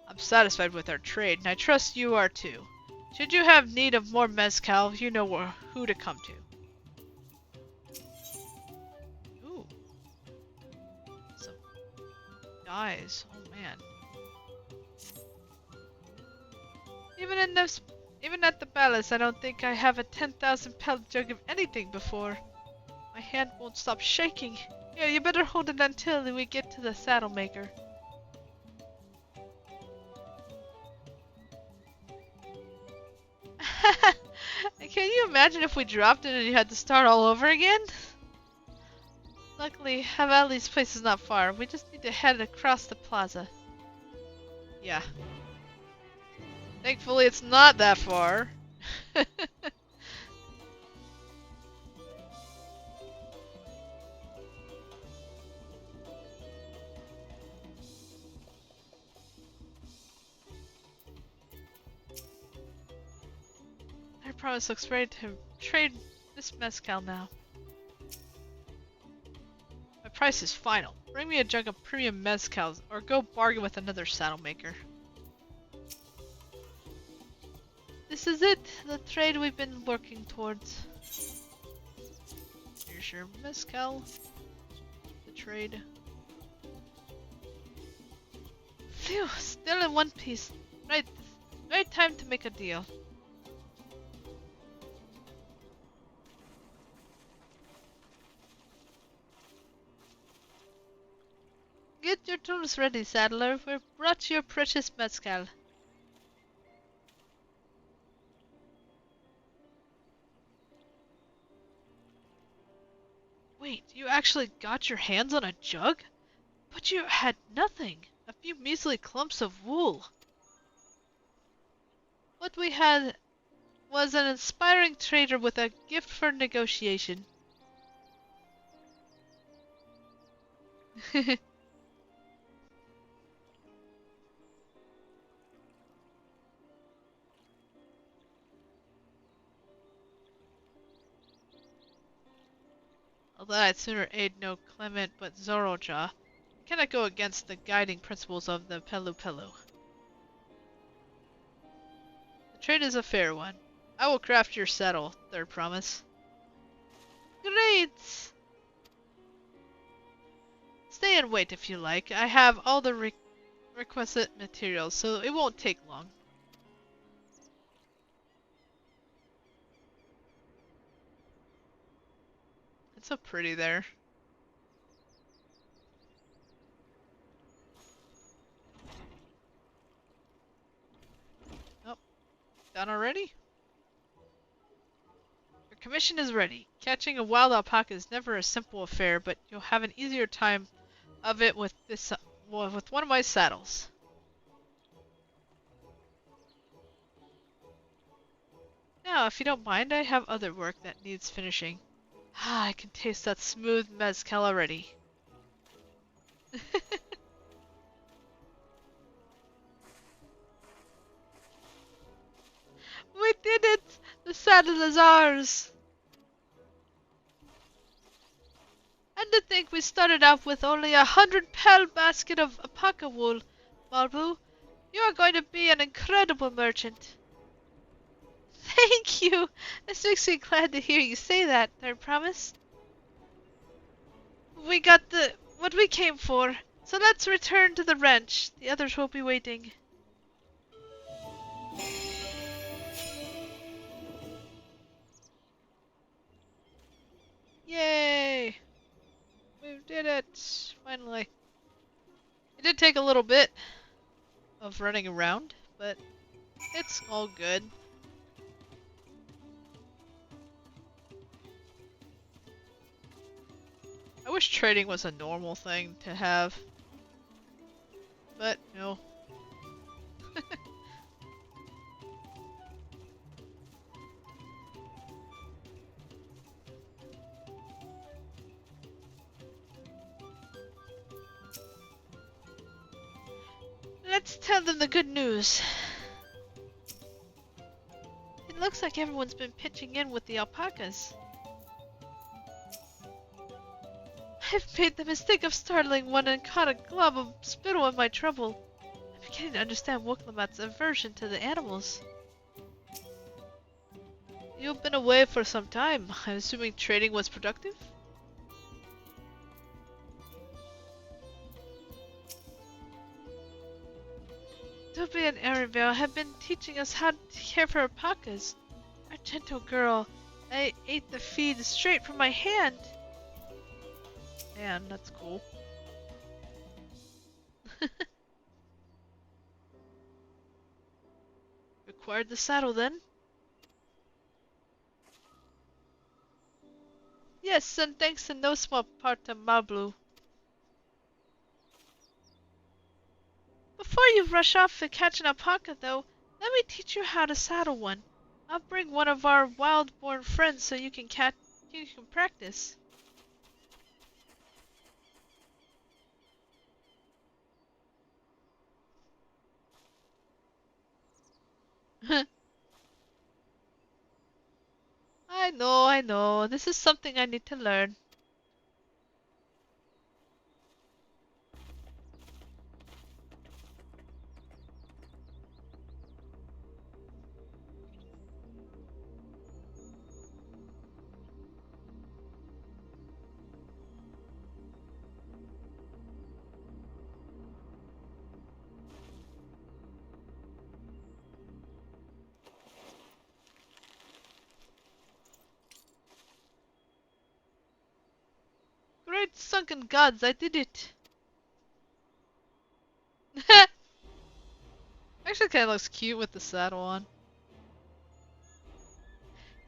I'm satisfied with our trade, and I trust you are too. Should you have need of more mezcal, you know who to come to. Ooh. Some dyes. Oh man. Even at the palace, I don't think I have a 10,000 pellet jug of anything before. My hand won't stop shaking. Yeah, you better hold it until we get to the saddle maker. Can you imagine if we dropped it and you had to start all over again? Luckily, Havali's place is not far. We just need to head across the plaza. Yeah. Thankfully, it's not that far. Our promise looks ready to trade this mezcal now. My price is final. Bring me a jug of premium mezcal or go bargain with another saddle maker. This is it, the trade we've been working towards. Here's your mezcal. The trade. Phew, still in one piece. Right time to make a deal. Get your tools ready, saddler. We've brought your precious mezcal. Wait, you actually got your hands on a jug? But you had nothing. A few measly clumps of wool. What we had was an inspiring trader with a gift for negotiation. Although I'd sooner aid no Clement but Zoroja, I cannot go against the guiding principles of the Pelu Pelu. The trade is a fair one. I will craft your saddle, third promise. Great! Stay and wait if you like. I have all the requisite materials, so it won't take long. It's so pretty there. Oh, done already? Your commission is ready. Catching a wild alpaca is never a simple affair, but you'll have an easier time of it with this, with one of my saddles. Now, if you don't mind, I have other work that needs finishing. Ah, I can taste that smooth mezcal already. We did it! The saddle is ours! And to think we started out with only 100-pound basket of alpaca wool, Malbu. You are going to be an incredible merchant. Thank you! This makes me glad to hear you say that, I promise. We got what we came for, so let's return to the ranch. The others will be waiting. Yay! We did it! Finally. It did take a little bit of running around, but it's all good. I wish trading was a normal thing to have, but no. Let's tell them the good news. It looks like everyone's been pitching in with the alpacas. I've made the mistake of startling one and caught a glob of spittle in my trouble. I'm beginning to understand Woklamat's aversion to the animals. You've been away for some time. I'm assuming trading was productive? Duby and Arabelle have been teaching us how to care for alpacas. Our gentle girl, I ate the feed straight from my hand. Man, that's cool. Required the saddle then? Yes, and thanks in no small part to Mablu. Before you rush off to catch an alpaca, though, let me teach you how to saddle one. I'll bring one of our wild-born friends so you can practice. I know. This is something I need to learn. Great sunken gods, I did it! Actually kinda looks cute with the saddle on.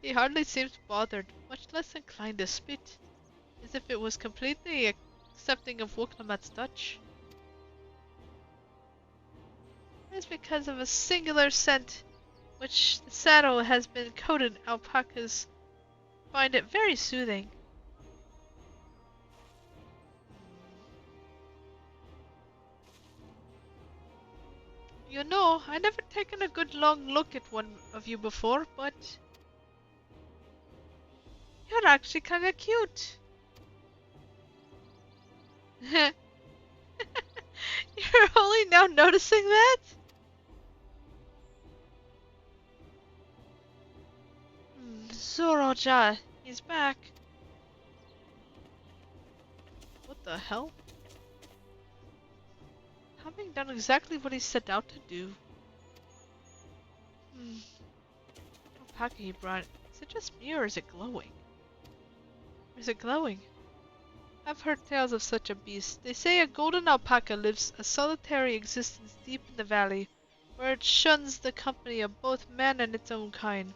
He hardly seems bothered, much less inclined to spit, as if it was completely accepting of Woklamat's touch. It's because of a singular scent which the saddle has been coated. Alpacas find it very soothing. You know, I never taken a good long look at one of you before, but you're actually kinda cute. You're only now noticing that? Zoroja, he's back. What the hell? Having done exactly what he set out to do. Alpaca he brought. Is it just me or is it glowing? Is it glowing? I've heard tales of such a beast. They say a golden alpaca lives a solitary existence deep in the valley, where it shuns the company of both man and its own kind.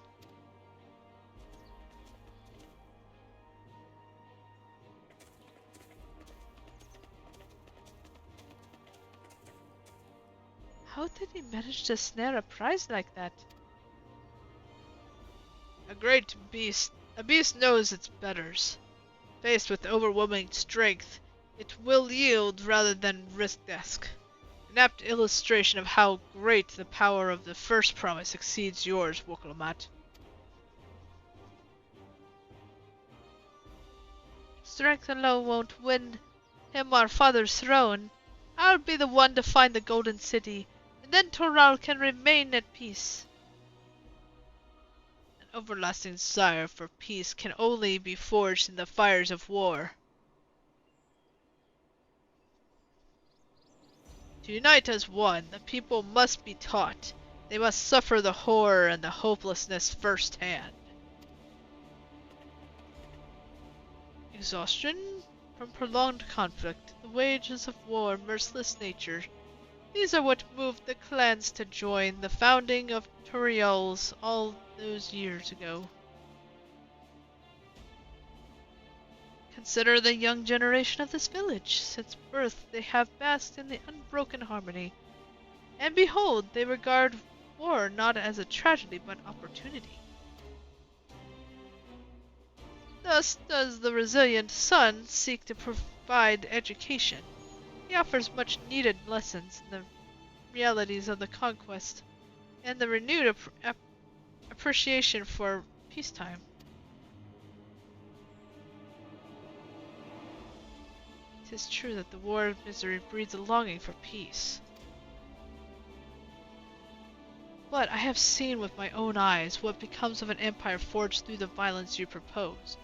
How did he manage to snare a prize like that? A great beast. A beast knows its betters. Faced with overwhelming strength, it will yield rather than risk death. An apt illustration of how great the power of the first promise exceeds yours, Woklamat. Strength alone won't win him our father's throne. I'll be the one to find the Golden City, and then Toral can remain at peace. An everlasting desire for peace can only be forged in the fires of war. To unite as one, the people must be taught. They must suffer the horror and the hopelessness firsthand. Exhaustion from prolonged conflict, the wages of war, merciless nature. These are what moved the clans to join the founding of Turiels all those years ago. Consider the young generation of this village. Since birth they have basked in the unbroken harmony. And behold, they regard war not as a tragedy but opportunity. Thus does the resilient son seek to provide education. He offers much needed lessons in the realities of the conquest and the renewed appreciation for peacetime. It is true that the war of misery breeds a longing for peace. But I have seen with my own eyes what becomes of an empire forged through the violence you propose,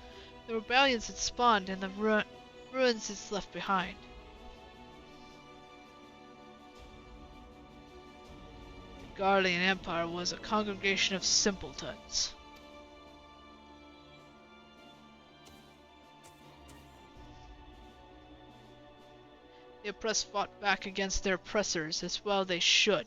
the rebellions it spawned, and the ruins it's left behind. The Garlean Empire was a congregation of simpletons. The oppressed fought back against their oppressors, as well they should.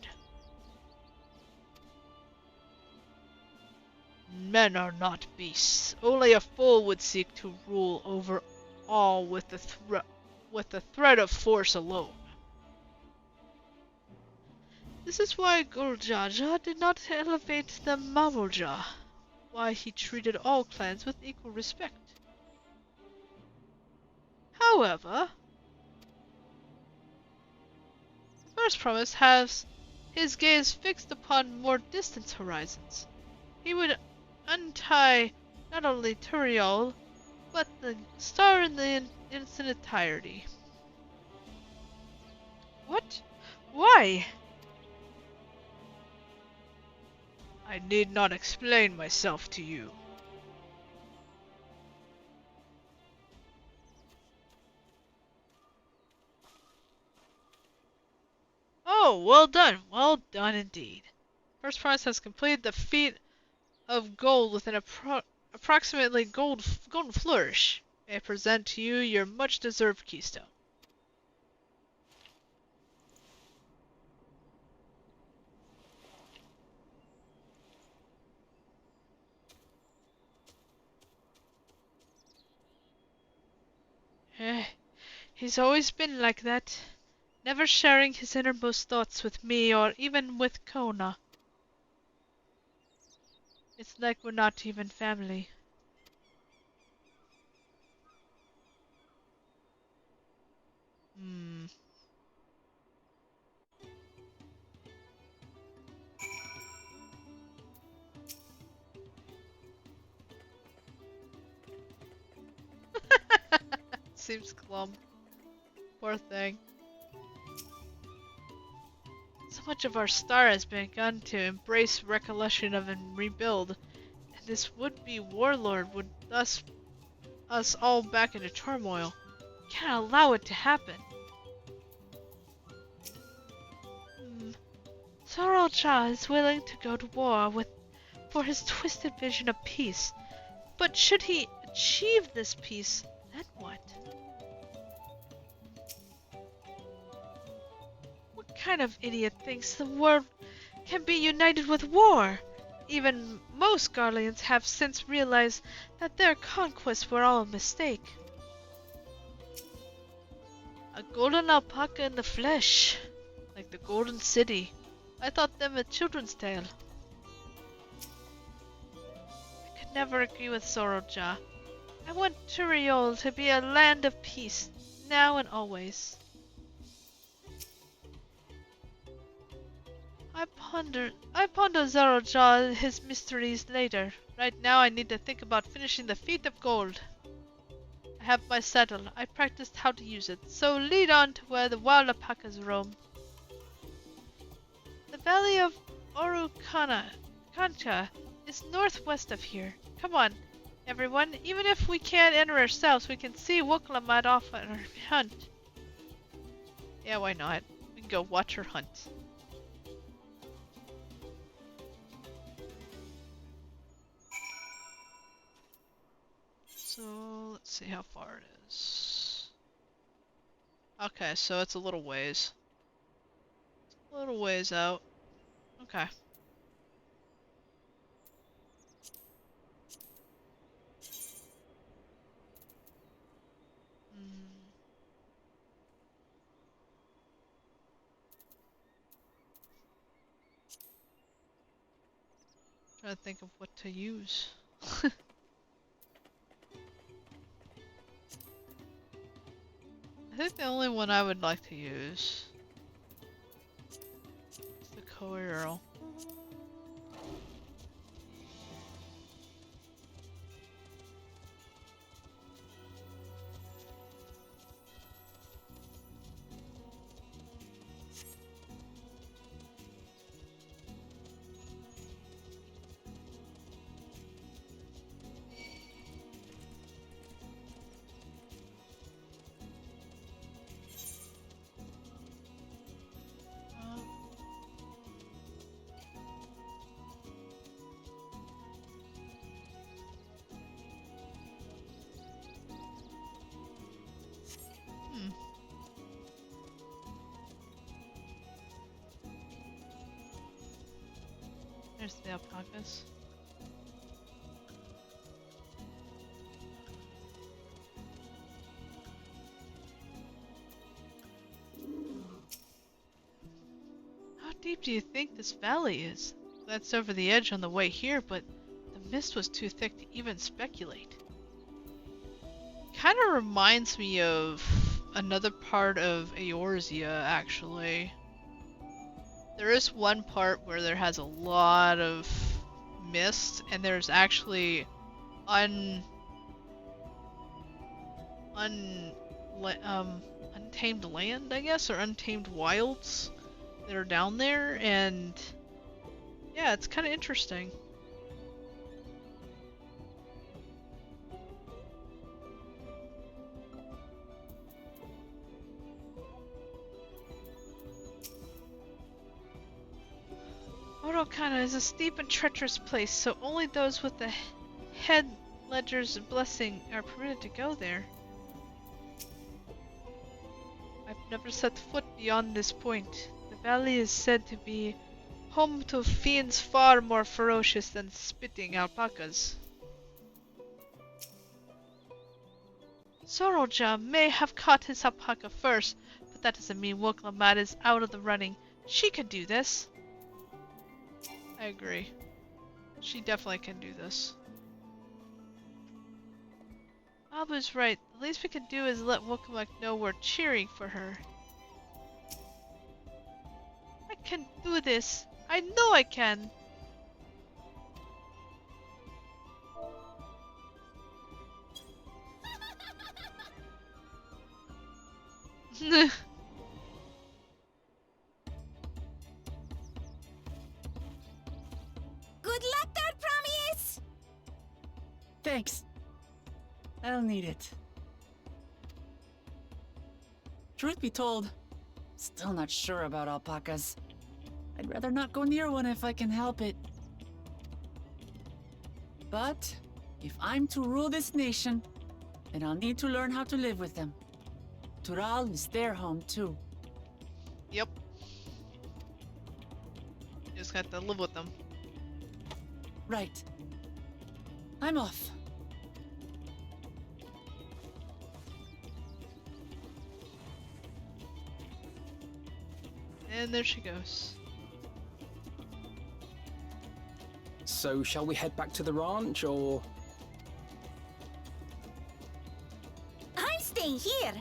Men are not beasts. Only a fool would seek to rule over all with the threat of force alone. This is why Guljaja did not elevate the Mamulja, why he treated all clans with equal respect. However, the first promise has his gaze fixed upon more distant horizons. He would untie not only Turiel, but the star in its entirety. What? Why? I need not explain myself to you. Oh, well done indeed. First Promise has completed the feat of gold with an approximately golden flourish. May I present to you your much-deserved keystone. He's always been like that, never sharing his innermost thoughts with me or even with Kona. It's like we're not even family. Seems glum. Poor thing. So much of our star has begun to embrace recollection of and rebuild, and this would-be warlord would thus us all back into turmoil. Can't allow it to happen. Sorrel-Jah is willing to go to war for his twisted vision of peace. But should he achieve this peace, then what? What kind of idiot thinks the world can be united with war? Even most Garleans have since realized that their conquests were all a mistake. A golden alpaca in the flesh, like the Golden City. I thought them a children's tale. I could never agree with Sorrel-Jah. I want Turiel to be a land of peace, now and always. I ponder Sorrel-Jah and his mysteries later. Right now I need to think about finishing the feat of gold. I have my saddle. I practiced how to use it, so lead on to where the wild alpacas roam. The valley of Kancha is northwest of here. Come on, everyone. Even if we can't enter ourselves, we can see Woklamat off on her hunt. Yeah, why not? We can go watch her hunt. So, let's see how far it is. Okay, so it's a little ways. A little ways out. Okay. Trying to think of what to use. I think the only one I would like to use is the Coeurl. There's the alpacas. How deep do you think this valley is? That's over the edge on the way here, but the mist was too thick to even speculate. Kind of reminds me of another part of Eorzea, actually. There is one part where there has a lot of mist, and there's actually untamed land, I guess, or untamed wilds that are down there, and yeah, it's kind of interesting. Odokana is a steep and treacherous place, so only those with the head ledger's blessing are permitted to go there. I've never set foot beyond this point. The valley is said to be home to fiends far more ferocious than spitting alpacas. Soroja may have caught his alpaca first, but that doesn't mean Woklamat is out of the running. She could do this. I agree. She definitely can do this. Albu's right. The least we can do is let Wokamak know we're cheering for her. I can do this. I know I can.
Good luck there, Promise!
Thanks. I'll need it. Truth be told, still not sure about alpacas. I'd rather not go near one if I can help it. But if I'm to rule this nation, then I'll need to learn how to live with them. Tural is their home too.
Yep. You just got to live with them.
Right. I'm off.
And there she goes.
So, shall we head back to the ranch, or...?
I'm staying here.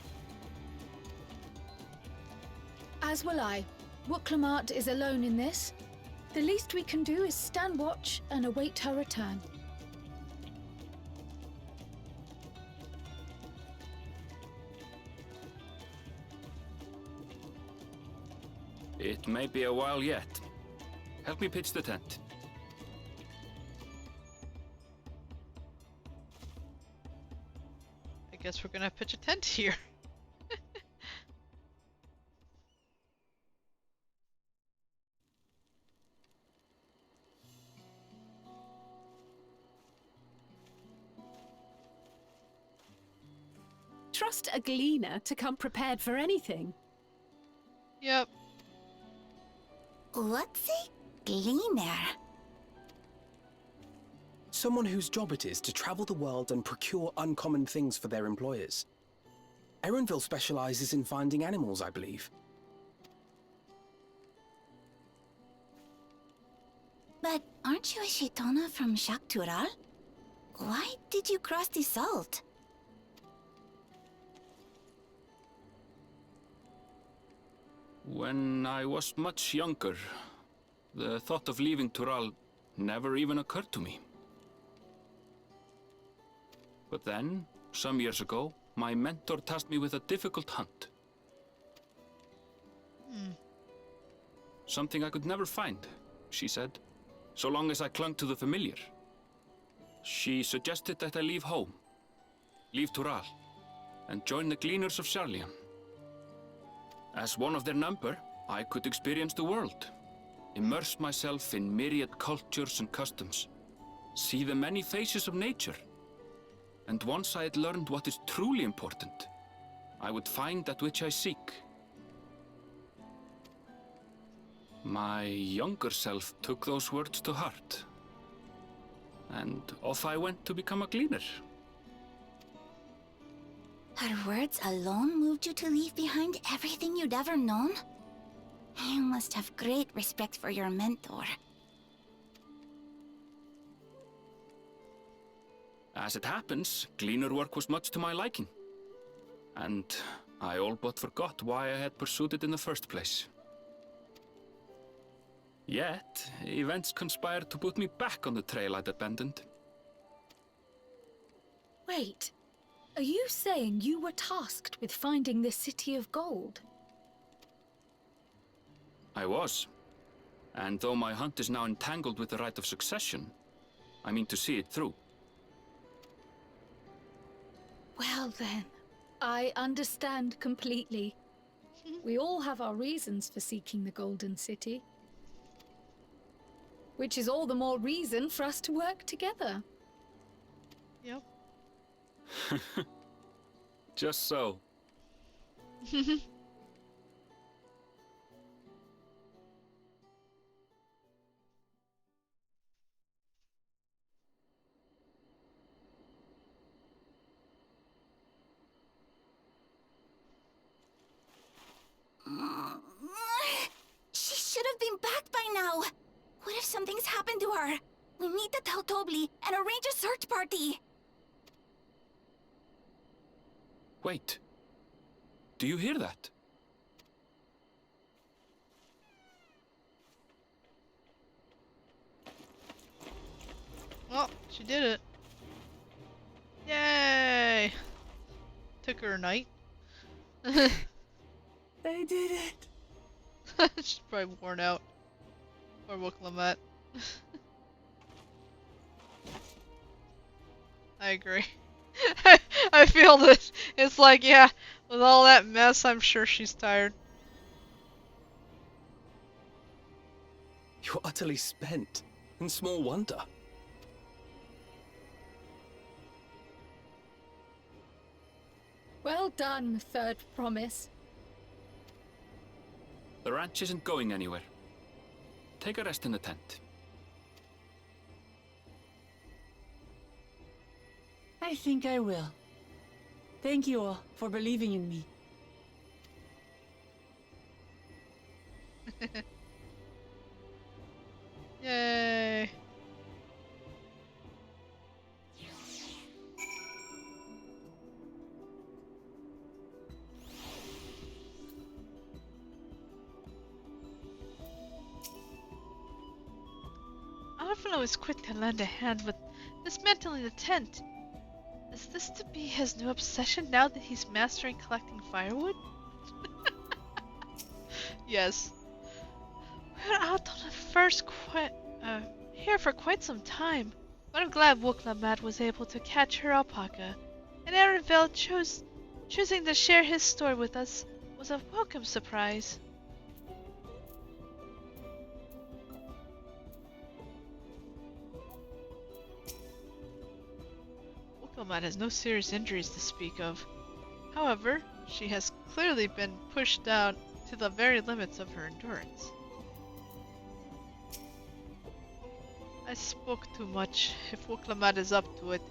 As will I. Woklamat is alone in this. The least we can do is stand watch and await her return.
It may be a while yet. Help me pitch the tent.
I guess we're gonna pitch a tent here.
Trust a gleaner to come prepared for anything.
Yep.
What's a gleaner?
Someone whose job it is to travel the world and procure uncommon things for their employers. Erenville specializes in finding animals, I believe.
But aren't you a Shaitana from Shaktural? Why did you cross the salt?
When I was much younger, the thought of leaving Tural never even occurred to me. But then, some years ago, my mentor tasked me with a difficult hunt. Something I could never find, she said, so long as I clung to the familiar. She suggested that I leave home, leave Tural, and join the Gleaners of Sharlian. As one of their number, I could experience the world, immerse myself in myriad cultures and customs, see the many faces of nature. And once I had learned what is truly important, I would find that which I seek. My younger self took those words to heart. And off I went to become a cleaner.
Her words alone moved you to leave behind everything you'd ever known? You must have great respect for your mentor.
As it happens, cleaner work was much to my liking. And I all but forgot why I had pursued it in the first place. Yet, events conspired to put me back on the trail I'd abandoned.
Wait, are you saying you were tasked with finding the City of Gold?
I was. And though my hunt is now entangled with the right of succession, I mean to see it through.
Well then, I understand completely. We all have our reasons for seeking the Golden City. Which is all the more reason for us to work together.
Yep.
Just so.
She should have been back by now. What if something's happened to her? We need to tell Tobli and arrange a search party.
Wait. Do you hear that?
Oh, she did it. Yay! Took her a night.
I did it.
She's probably worn out. Poor Wooklamat. I agree. I feel this. It's like, yeah, with all that mess, I'm sure she's tired.
You're utterly spent, and small wonder.
Well done, Third Promise.
The ranch isn't going anywhere. Take a rest in the tent.
I think I will. Thank you all for believing in me.
Yay! Alfano is quick to lend a hand with dismantling the tent. Is this to be his new obsession now that he's mastering collecting firewood? Yes. We're out on the first here for quite some time, but I'm glad Wooklamat was able to catch her alpaca, and Erenville choosing to share his story with us was a welcome surprise. Wooklamat has no serious injuries to speak of. However, she has clearly been pushed down to the very limits of her endurance. I spoke too much. If Wooklamat is up to it,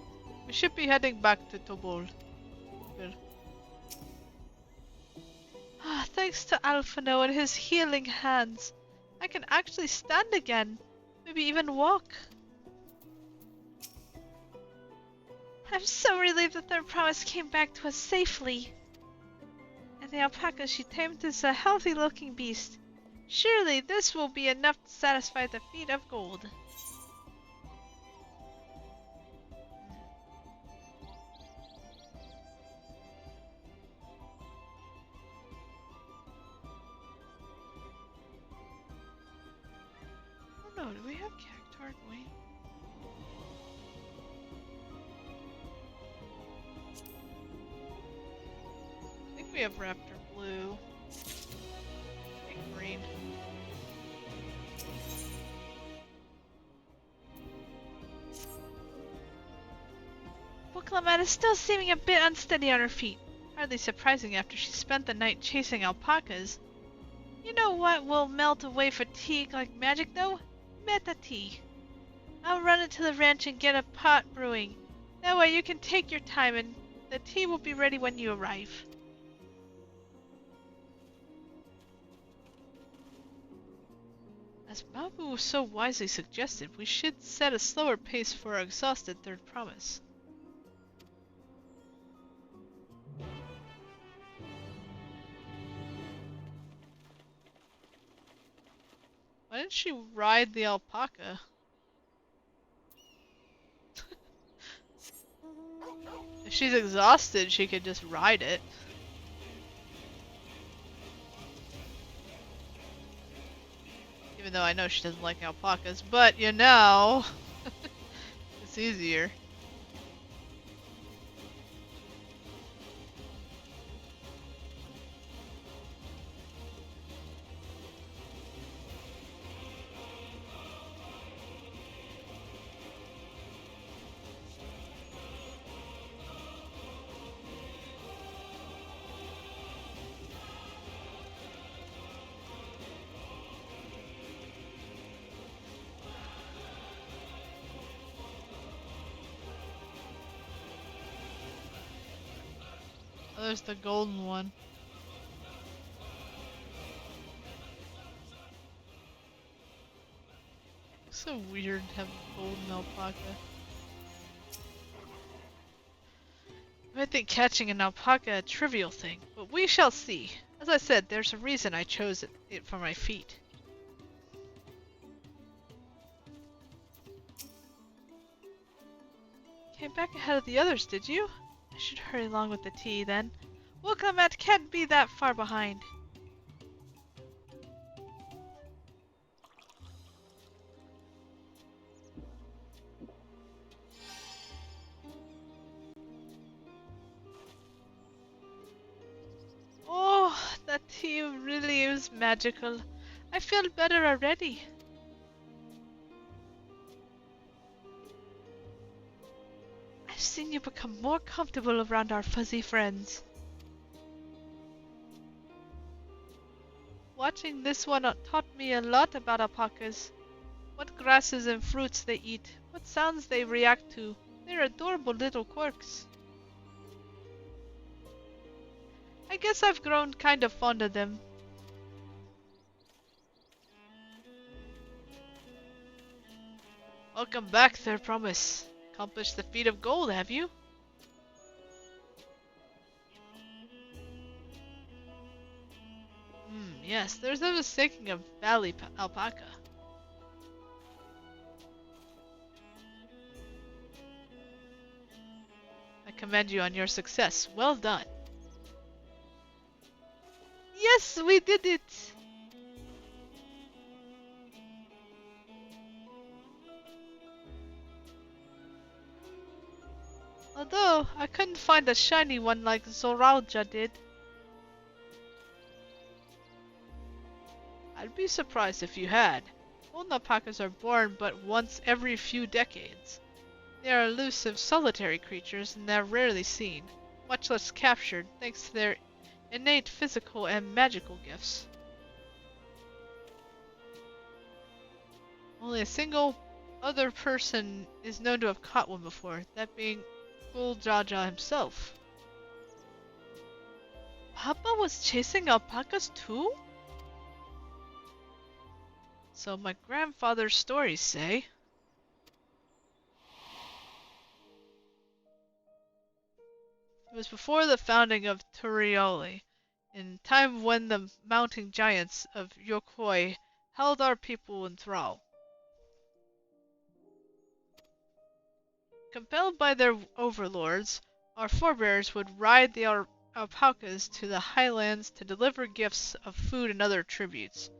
we should be heading back to Tobol. Good. Thanks to Alfano and his healing hands, I can actually stand again. Maybe even walk. I'm so relieved that their promise came back to us safely. And the alpaca she tamed is a healthy-looking beast. Surely this will be enough to satisfy the feet of gold. Oh no, do we have Cactar? Wait. I think we have Raptor Blue. And green. Wooklamat is still seeming a bit unsteady on her feet. Hardly surprising after she spent the night chasing alpacas. You know what will melt away fatigue like magic, though? Meta tea. I'll run into the ranch and get a pot brewing. That way you can take your time and the tea will be ready when you arrive. As Babu so wisely suggested, we should set a slower pace for our exhausted third promise. Why didn't she ride the alpaca? If she's exhausted, she could just ride it. Even though I know she doesn't like alpacas, but you know, it's easier. Oh, there's the golden one. It's so weird to have a golden alpaca. You might think catching an alpaca a trivial thing, but we shall see. As I said, there's a reason I chose it for my feet. Came back ahead of the others, did you? I should hurry along with the tea, then. Wilclamette can't be that far behind. Oh, that tea really is magical. I feel better already. I've seen you become more comfortable around our fuzzy friends. Watching this one taught me a lot about alpacas. What grasses and fruits they eat, what sounds they react to. They're adorable little quirks. I guess I've grown kind of fond of them. Welcome back, Third Promise. Accomplished the feat of gold, have you? Yes, there's no mistaking a valley alpaca. I commend you on your success. Well done. Yes, we did it! Although, I couldn't find a shiny one like Zoralja did. I'd be surprised if you had. Golden alpacas are born but once every few decades. They are elusive, solitary creatures and they're rarely seen, much less captured, thanks to their innate physical and magical gifts. Only a single other person is known to have caught one before, that being Jaja himself. Papa was chasing alpacas too? So my grandfather's stories say. It was before the founding of Turioli, in time when the mounting giants of Yokoi held our people in thrall. Compelled by their overlords, our forebears would ride the alpacas to the highlands to deliver gifts of food and other tributes.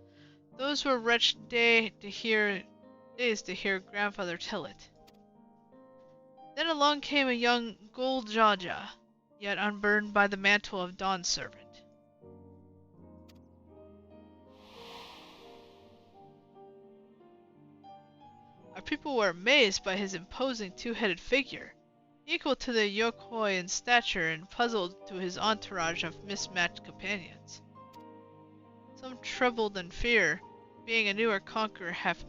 Those were wretched days to hear grandfather tell it. Then along came a young Jaja, yet unburdened by the mantle of Dawn Servant. Our people were amazed by his imposing two-headed figure, equal to the Yokoi in stature and puzzled to his entourage of mismatched companions. Some trembled in fear, being a new conqueror has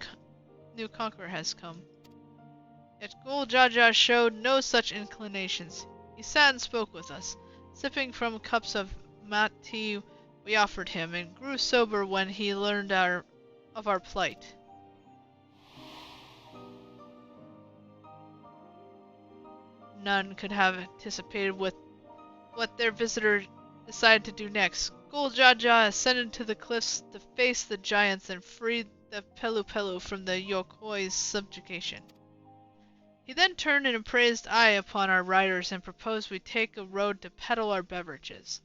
come. Yet Gul Jaja showed no such inclinations. He sat and spoke with us, sipping from cups of mat tea we offered him, and grew sober when he learned of our plight. None could have anticipated what their visitor decided to do next. Gul Jaja ascended to the cliffs to face the giants and freed the Pelu Pelu from the Yokoi's subjugation. He then turned an appraised eye upon our riders and proposed we take a road to peddle our beverages.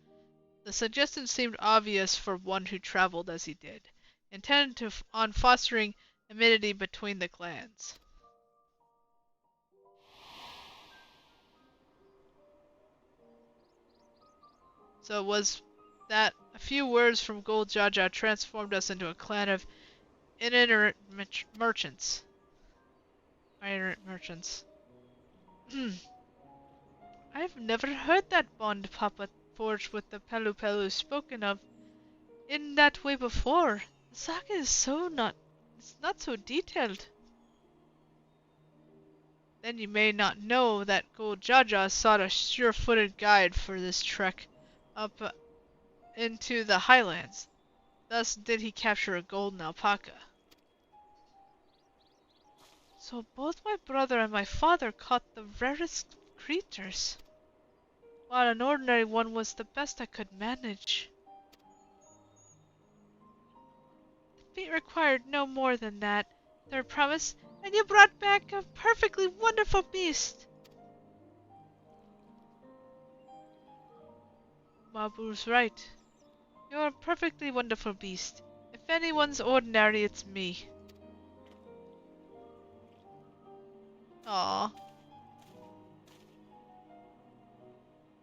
The suggestion seemed obvious for one who traveled as he did, intended on fostering amity between the clans. So it was that a few words from Gul Jaja transformed us into a clan of itinerant merchants. I've never heard that bond Papa forged with the Pelu Pelu spoken of in that way before. The saga is it's not so detailed. Then you may not know that Gul Jaja sought a sure-footed guide for this trek up into the highlands. Thus did he capture a golden alpaca. So both my brother and my father caught the rarest creatures, while an ordinary one was the best I could manage. The feat required no more than that, their promise, and you brought back a perfectly wonderful beast. Mabu's right. You're a perfectly wonderful beast. If anyone's ordinary, it's me. Aww.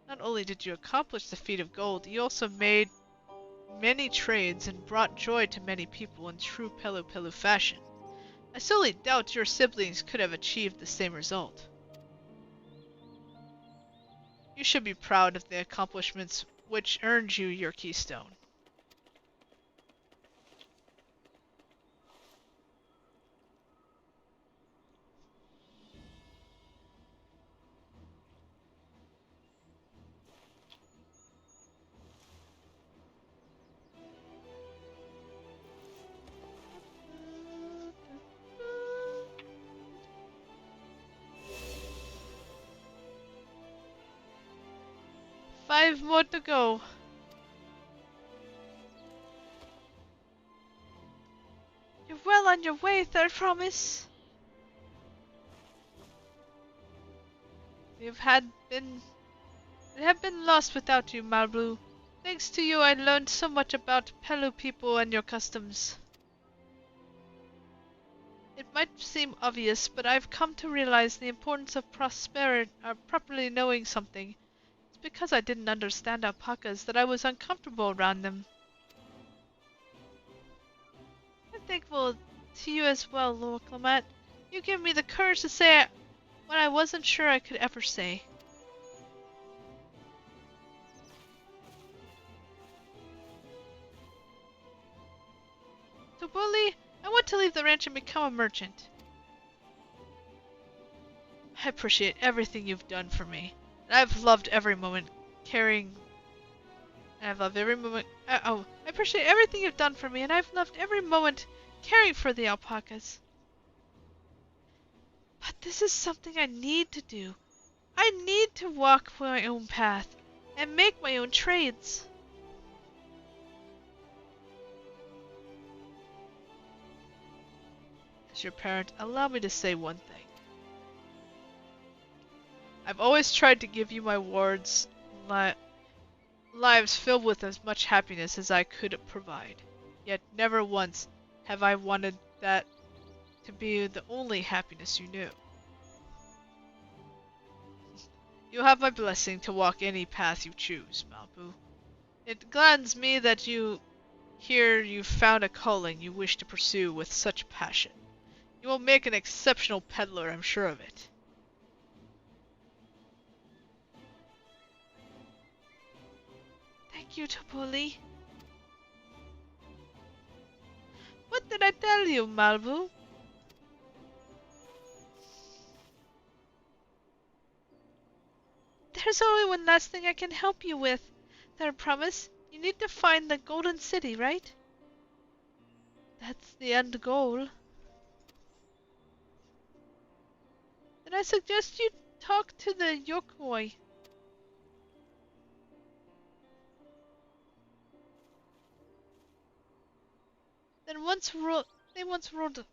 Not only did you accomplish the feat of gold, you also made many trades and brought joy to many people in true Pelu Pelu fashion. I solely doubt your siblings could have achieved the same result. You should be proud of the accomplishments which earned you your keystone. 5 more to go. You're well on your way, Third Promise. We have been lost without you, Malblue. Thanks to you, I learned so much about Pelu people and your customs. It might seem obvious, but I've come to realize the importance of properly knowing something. It's because I didn't understand alpacas that I was uncomfortable around them. I'm thankful to you as well, Lord Clement. You give me the courage to say what I wasn't sure I could ever say. So, Bully, I want to leave the ranch and become a merchant. I appreciate everything you've done for me, and I've loved every moment caring. I appreciate everything you've done for me, and I've loved every moment caring for the alpacas. But this is something I need to do. I need to walk my own path and make my own trades. As your parent, allow me to say one thing. I've always tried to give you my wards lives filled with as much happiness as I could provide. Yet never once have I wanted that to be the only happiness you knew. You have my blessing to walk any path you choose, Malbu. It gladdens me that you've found a calling you wish to pursue with such passion. You will make an exceptional peddler, I'm sure of it. Thank you, Topoli. should I tell you, Malvu? There's only one last thing I can help you with. I promise. You need to find the Golden City, right? That's the end goal. Then I suggest you talk to the Yokoi. They once ruled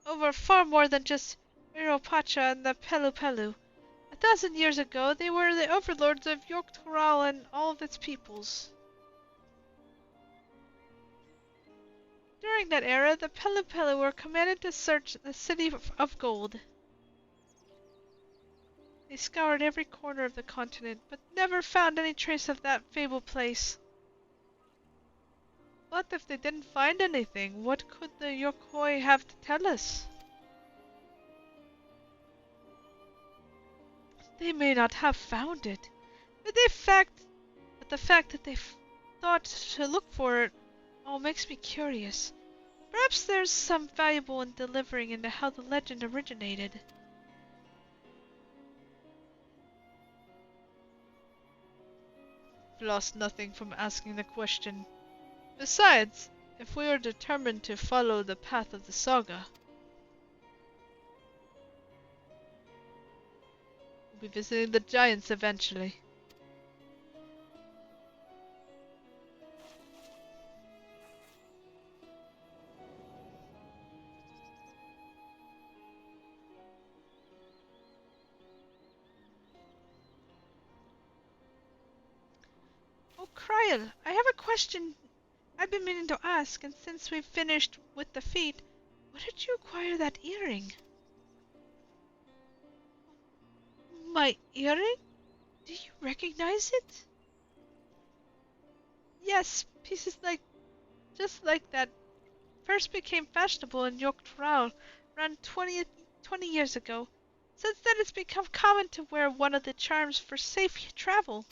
over far more than just Miropacha and the Pelu Pelu. 1,000 years ago, they were the overlords of Yogg-Toral and all of its peoples. During that era, the Pelu Pelu were commanded to search the City of Gold. They scoured every corner of the continent, but never found any trace of that fabled place. But if they didn't find anything, what could the Yokoi have to tell us? They may not have found it, but the fact that they thought to look for it all makes me curious. Perhaps there's some valuable in delivering into how the legend originated. I've lost nothing from asking the question. Besides, if we are determined to follow the path of the saga, we'll be visiting the giants eventually. Oh, Kryl, I have a question I've been meaning to ask, and since we've finished with the feat, where did you acquire that earring? My earring? Do you recognize it? Yes, pieces just like that first became fashionable in Yogg-Toral around 20 years ago. Since then it's become common to wear one of the charms for safe travel.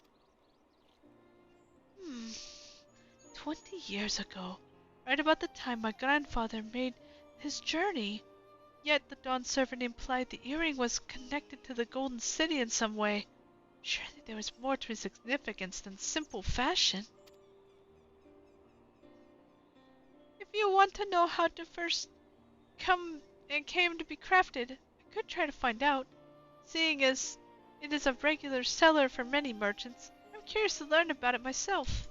20 years ago, right about the time my grandfather made his journey. Yet the Dawn servant implied the earring was connected to the Golden City in some way. Surely there was more to its significance than simple fashion. If you want to know how to first came to be crafted, I could try to find out. Seeing as it is a regular seller for many merchants, I'm curious to learn about it myself.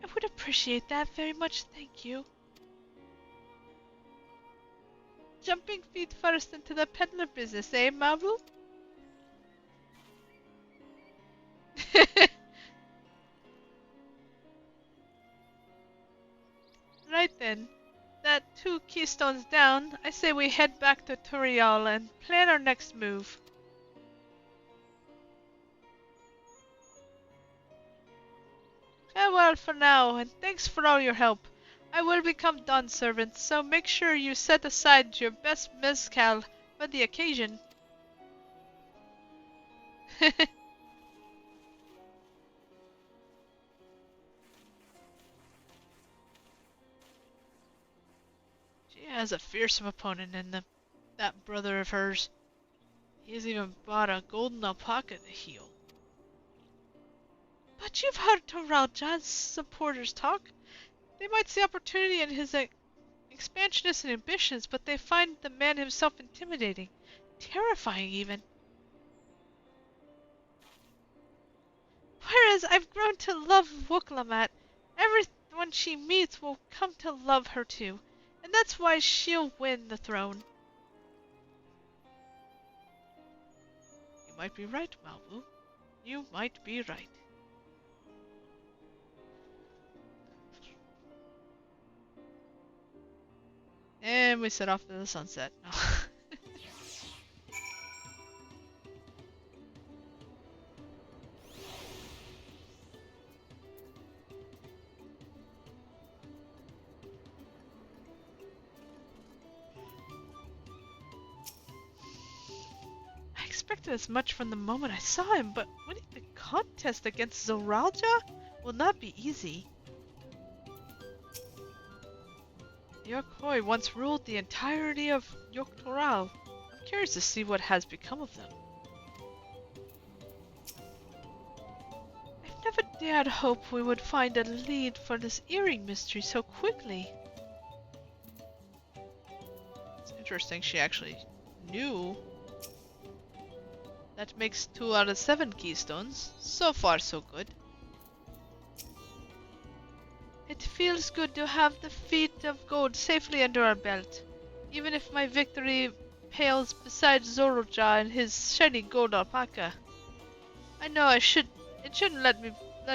I would appreciate that very much, thank you. Jumping feet first into the peddler business, eh, Maru? Right then. That 2 keystones down, I say we head back to Turial and plan our next move. Farewell for now, and thanks for all your help. I will become Dawn servant, so make sure you set aside your best mezcal for the occasion. She has a fearsome opponent in that brother of hers. He's even bought a golden alpaca to heal. But you've heard Toralja's supporters talk. They might see opportunity in his expansionist ambitions, but they find the man himself intimidating, terrifying even. Whereas I've grown to love Wooklamat, everyone she meets will come to love her too, and that's why she'll win the throne. You might be right, Malvu. You might be right. And we set off to the sunset. I expected as much from the moment I saw him, but winning the contest against Zoralja will not be easy. Yorkoi once ruled the entirety of Yoktoral. I'm curious to see what has become of them. I've never dared hope we would find a lead for this earring mystery so quickly. It's interesting she actually knew. That makes 2 out of 7 keystones. So far, so good. It feels good to have the feet of gold safely under our belt, even if my victory pales beside Zoroja and his shiny gold alpaca. I know it shouldn't let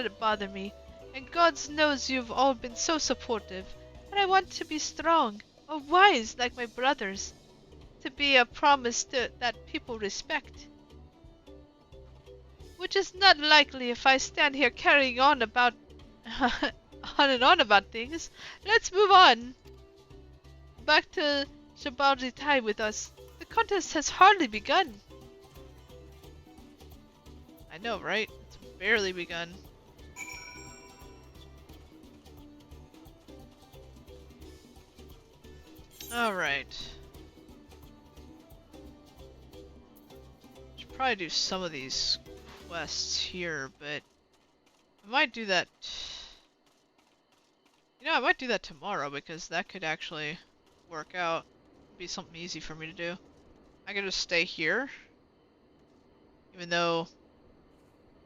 it bother me, and God knows you've all been so supportive, but I want to be strong, or wise like my brothers, to be a promise that people respect. Which is not likely if I stand here carrying on about on and on about things. Let's move on. Back to Shabalji Tai with us. The contest has hardly begun. I know, right? It's barely begun. Alright. Should probably do some of these quests here, but I might do that. You know, I might do that tomorrow because that could actually work out. Be something easy for me to do. I could just stay here, even though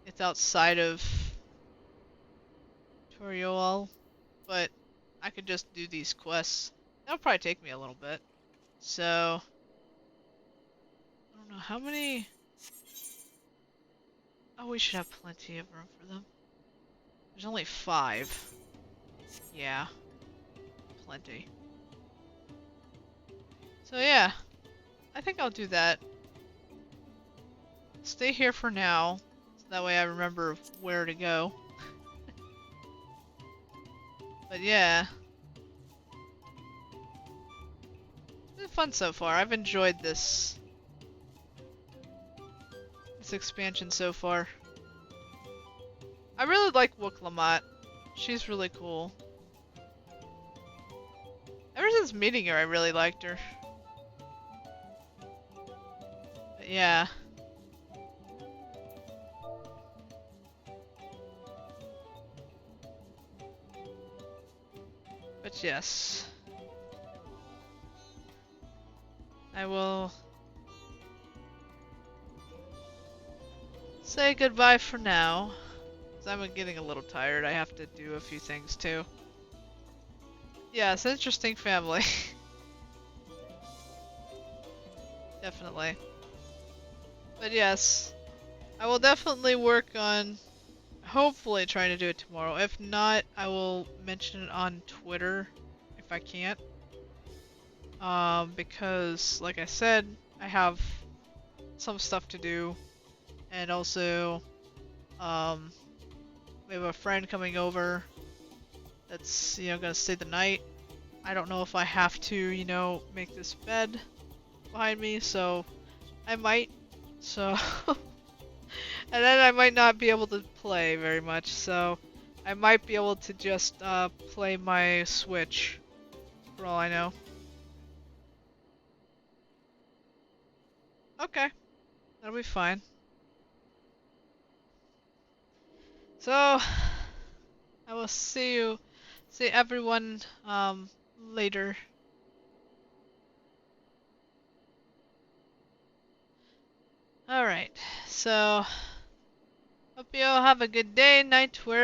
it's outside of Toriol, but I could just do these quests. That'll probably take me a little bit. So I don't know how many. Oh, we should have plenty of room for them. There's only 5. Yeah. Plenty. So yeah. I think I'll do that. Stay here for now. So that way I remember where to go. But yeah. It's been fun so far. I've enjoyed this expansion so far. I really like Wooklamat. She's really cool. Ever since meeting her, I really liked her. But yeah. But yes. I will say goodbye for now. Because I'm getting a little tired. I have to do a few things too. Yeah, it's an interesting family. Definitely. But yes, I will definitely work on hopefully trying to do it tomorrow. If not, I will mention it on Twitter if I can't. Because like I said, I have some stuff to do. And also, we have a friend coming over that's, gonna stay the night. I don't know if I have to, make this bed behind me, so I might. So, and then I might not be able to play very much, so I might be able to just play my Switch, for all I know. Okay, that'll be fine. So, I will see everyone later. Alright, so hope you all have a good day, night, where